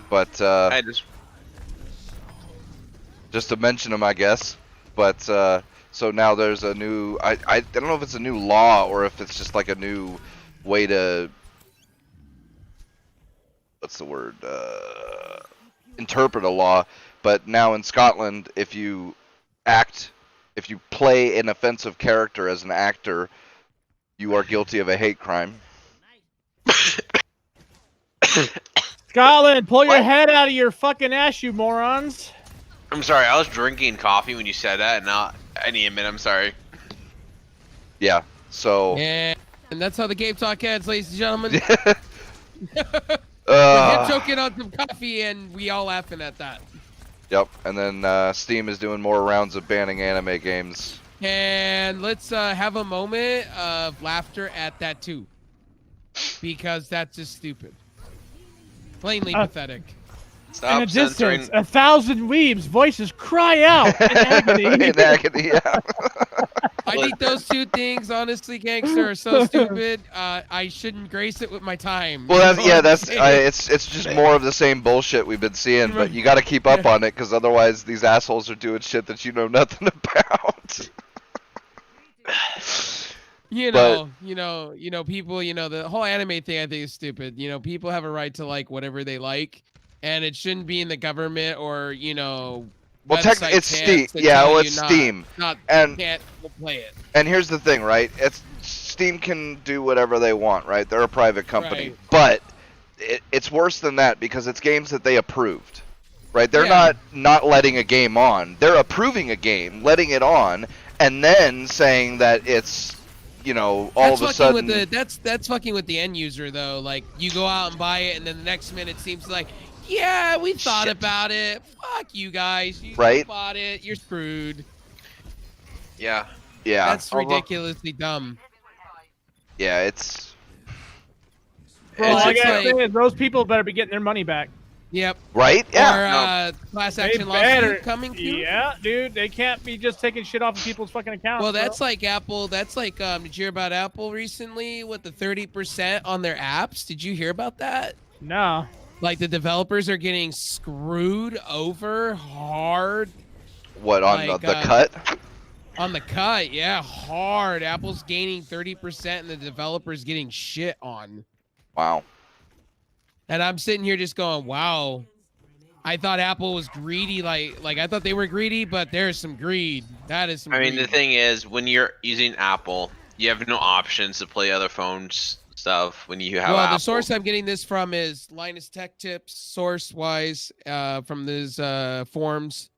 But I just to mention them, I guess. But so now there's a new. I don't know if it's a new law or if it's just like a new way to. What's the word? Interpret a law. But now in Scotland, if you play an offensive character as an actor, you are guilty of a hate crime. Scotland, pull your What? head out of your fucking ass, you morons. I'm sorry, I was drinking coffee when you said that, and now I need to admit I'm sorry. Yeah. So. And that's how the game talk ends, ladies and gentlemen. Him choking on some coffee, and we all laughing at that. Yep, and then Steam is doing more rounds of banning anime games. And let's have a moment of laughter at that too, because that's just stupid, plainly pathetic. In Stop the censoring. distance, 1,000 weebs' voices cry out in agony. In agony, yeah. I think those 2 things, honestly, gangster, are so stupid. I shouldn't grace it with my time. Well, You know what I'm saying? it's just more of the same bullshit we've been seeing, but you got to keep up on it because otherwise these assholes are doing shit that you know nothing about. People, the whole anime thing I think is stupid. People have a right to like whatever they like, and it shouldn't be in the government or, Well, website it's chants Steam. that Yeah, tell well, you it's not- Steam, Not and can't play it. and here's the thing, right? It's Steam can do whatever they want, right? They're a private company, Right. but it's worse than that because it's games that they approved, right? They're Yeah. not letting a game on. They're approving a game, letting it on, and then saying that it's all That's of a fucking sudden. with that's fucking with the end user though. Like you go out and buy it, and then the next minute it seems like, yeah, we thought Shit. about it. Fuck you guys. You Right. bought it. You're screwed. Yeah. Yeah, That's ridiculously dumb. yeah, it's Well, It's all I just gotta like- say is those people better be getting their money back. Yep. right. Yeah, Or class They action better. lawsuit coming through. Yeah, dude, they can't be just taking shit off of people's fucking accounts. Well, bro. that's like Apple. That's like, did you hear about Apple recently with the 30% on their apps? Did you hear about that? no. Like the developers are getting screwed over hard what on like, the cut? on the cut. Yeah, hard. Apple's gaining 30% and the developers getting shit on. Wow. And I'm sitting here just going, wow. I thought Apple was greedy, like I thought they were greedy, but there's some greed. That is some I mean, greed. the thing is, when you're using Apple, you have no options to play other phones stuff when you have Well, Apple. the source I'm getting this from is Linus Tech Tips, source-wise, from these forums.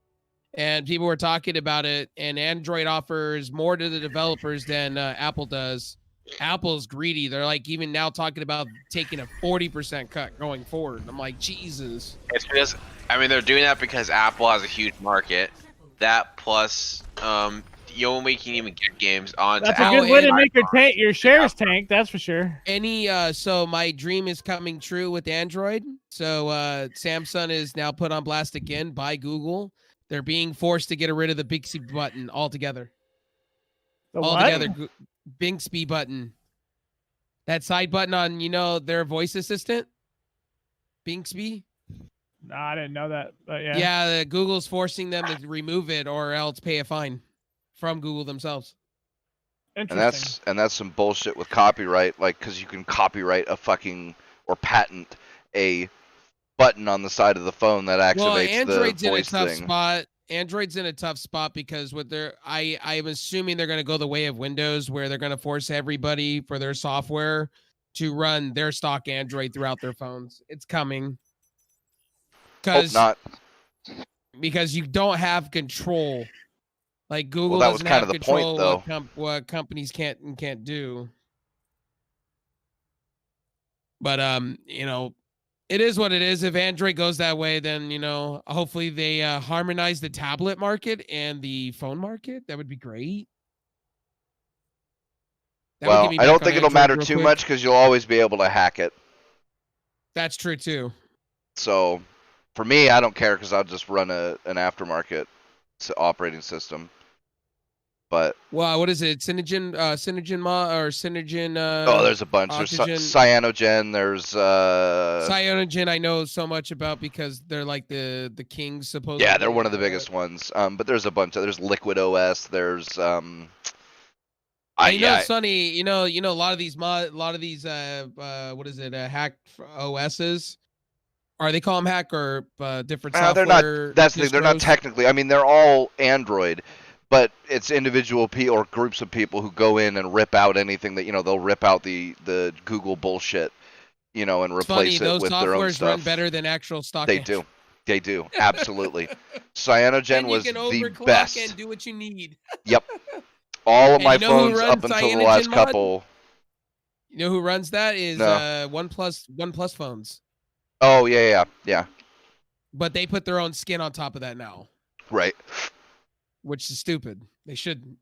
And people were talking about it, and Android offers more to the developers than Apple does. Apple's greedy. They're like even now talking about taking a 40% cut going forward. I'm like, Jesus. It's because, I mean, they're doing that because Apple has a huge market. That plus, you only can even get games onto That's a Apple. good way to make your shares tank. That's for sure. So my dream is coming true with Android. So Samsung is now put on blast again by Google. They're being forced to get rid of the Bixby button altogether. The Altogether, what? Bixby button. That side button on, their voice assistant. Bixby. No, I didn't know that. But yeah. Yeah, Google's forcing them to remove it or else pay a fine from Google themselves. Interesting. And that's some bullshit with copyright, like because you can copyright a fucking or patent a button on the side of the phone that activates Android's the voice in a tough thing. spot. Android's in a tough spot because with their, I'm assuming they're going to go the way of Windows, where they're going to force everybody for their software to run their stock Android throughout their phones. It's coming. Hope not. Because you don't have control. Like Google Well, that was doesn't kind have of the point, control though. what companies can't and can't do. But it is what it is. If Android goes that way, then hopefully they harmonize the tablet market and the phone market. That would be great. That would get Well, me I back don't on think it'll Android matter real too quick. much because you'll always be able to hack it. That's true too. So, for me, I don't care because I'll just run an aftermarket operating system. But Well, what is it? Synogen or Synogen? oh, there's a bunch. There's Cyanogen. There's Cyanogen. I know so much about because they're like the kings supposedly. Yeah, they're one of the biggest ones. But there's a bunch. There's Liquid OS. There's it's funny. A lot of these what is it? Hack OSs. Or they call them hack or different software. They're not. That's the thing. They're not technically. I mean, they're all Android, but it's individual or groups of people who go in and rip out anything that they'll rip out the Google bullshit, and replace it with their own stuff. Those softwares run better than actual stock. They do. They do. Absolutely. Cyanogen was the best. And do what you need. Yep. All of my phones up until the last couple. You know who runs that is OnePlus phones. Oh yeah. But they put their own skin on top of that now. Right. Which is stupid. They shouldn't.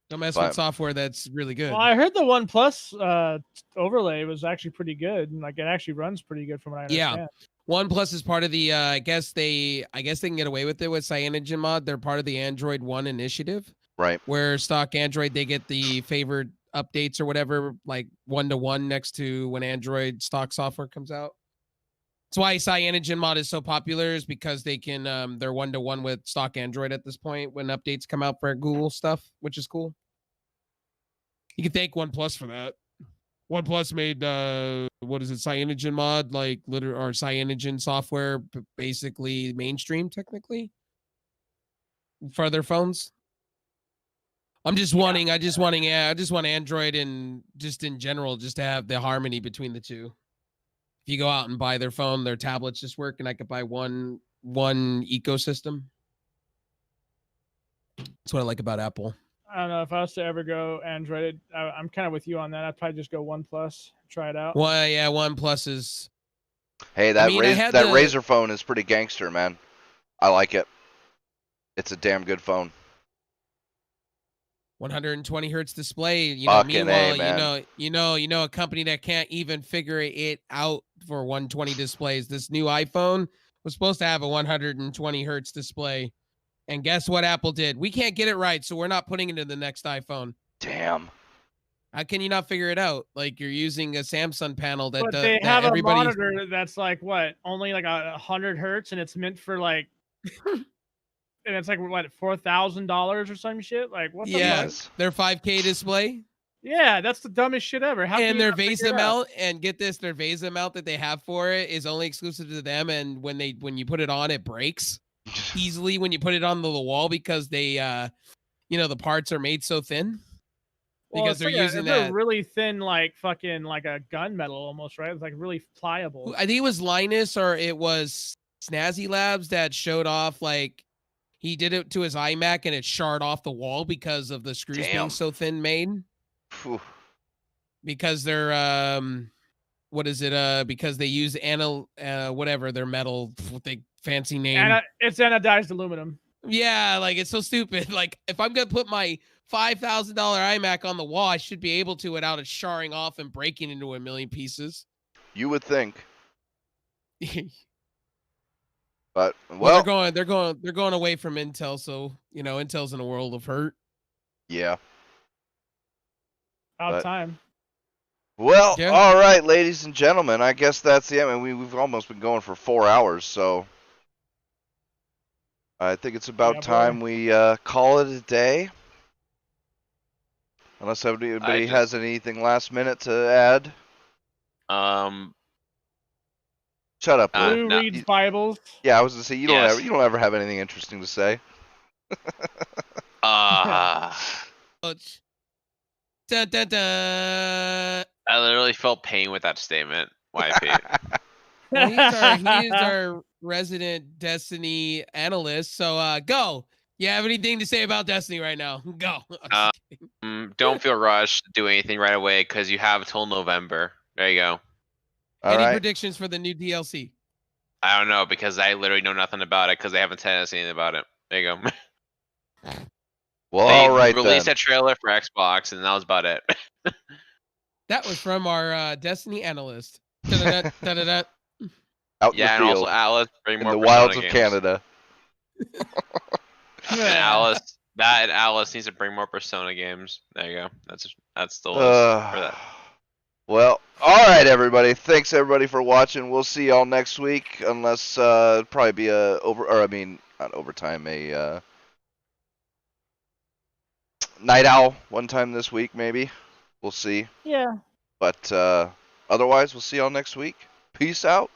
Don't mess with software that's really good. Well, I heard the OnePlus overlay was actually pretty good, and like it actually runs pretty good from what I understand. Yeah. OnePlus is part of the I guess they can get away with it with Cyanogen mod. They're part of the Android One initiative. Right. Where stock Android they get the favored updates or whatever, like 1-to-1 next to when Android stock software comes out. That's why Cyanogen mod is so popular, is because they can they're 1-to-1 with stock Android at this point when updates come out for Google stuff, which is cool. You can thank OnePlus for that. OnePlus made Cyanogen mod, like or Cyanogen software, basically mainstream technically for their phones. I just want Android and just in general, just to have the harmony between the two. If you go out and buy their phone, their tablets just work, and I could buy one ecosystem. That's what I like about Apple. I don't know if I was to ever go Android. I'm kind of with you on that. I'd probably just go OnePlus, try it out. Well, yeah, OnePlus is. Hey, that Razer phone is pretty gangster, man. I like it. It's a damn good phone. 120 hertz display. Fucking meanwhile, a company that can't even figure it out for 120 displays. This new iPhone was supposed to have a 120 hertz display. And guess what Apple did? We can't get it right, so we're not putting it in the next iPhone. Damn. How can you not figure it out? Like you're using a Samsung panel that they have a monitor that's like what? Only like 100 hertz, and it's meant for like, and it's like what $4,000 or some shit. Like what? Yeah, their 5K display. Yeah, that's the dumbest shit ever. How can And you their not figure Vesa it out? mount, and get this, their Vesa mount that they have for it is only exclusive to them. And when you put it on, it breaks easily when you put it on the wall because they, the parts are made so thin Well, because they're using it's that. a really thin, like fucking like a gunmetal almost, right? It's like really pliable. I think it was Linus or it was Snazzy Labs that showed off like he did it to his iMac and it shard off the wall because of the screws being Damn. so thin made. Phew. Because they're what is it? Because they use whatever their metal with the fancy name. And it's anodized aluminum. Yeah, like it's so stupid. Like if I'm gonna put my $5,000 iMac on the wall, I should be able to without it sharing off and breaking into a million pieces. You would think, but Well, well, they're going away from Intel, so Intel's in a world of hurt. yeah. About But- time. Well, Yeah. all right, ladies and gentlemen. I guess that's the end. I mean, we've almost been going for 4 hours, so I think it's about Yeah, boy. time we call it a day. Unless anybody has anything last minute to add. Shut up, Lou. Lou no. reads Bibles. Yeah, I was gonna say you don't Yes. you don't ever have anything interesting to say. Ouch. Dun, dun, dun. I literally felt pain with that statement. YP. Well, he is our resident Destiny analyst. So go. You have anything to say about Destiny right now? Go. Don't feel rushed to do anything right away because you have till November. There you go. All Any right. predictions for the new DLC? I don't know because I literally know nothing about it because they haven't told us anything about it. There you go. Well, They all right released then. a trailer for Xbox and that was about it. That was from our Destiny analyst. Da-da-da, da-da-da. Out in Yeah, the and field, also Atlas bring in more the Persona wilds of games. Canada. And Atlas needs to bring more Persona games. There you go. That's the list for that. Well, all right, everybody. Thanks everybody for watching. We'll see y'all next week, unless probably be not overtime, a night owl one time this week maybe. We'll see. Yeah. But otherwise, we'll see y'all next week. Peace out.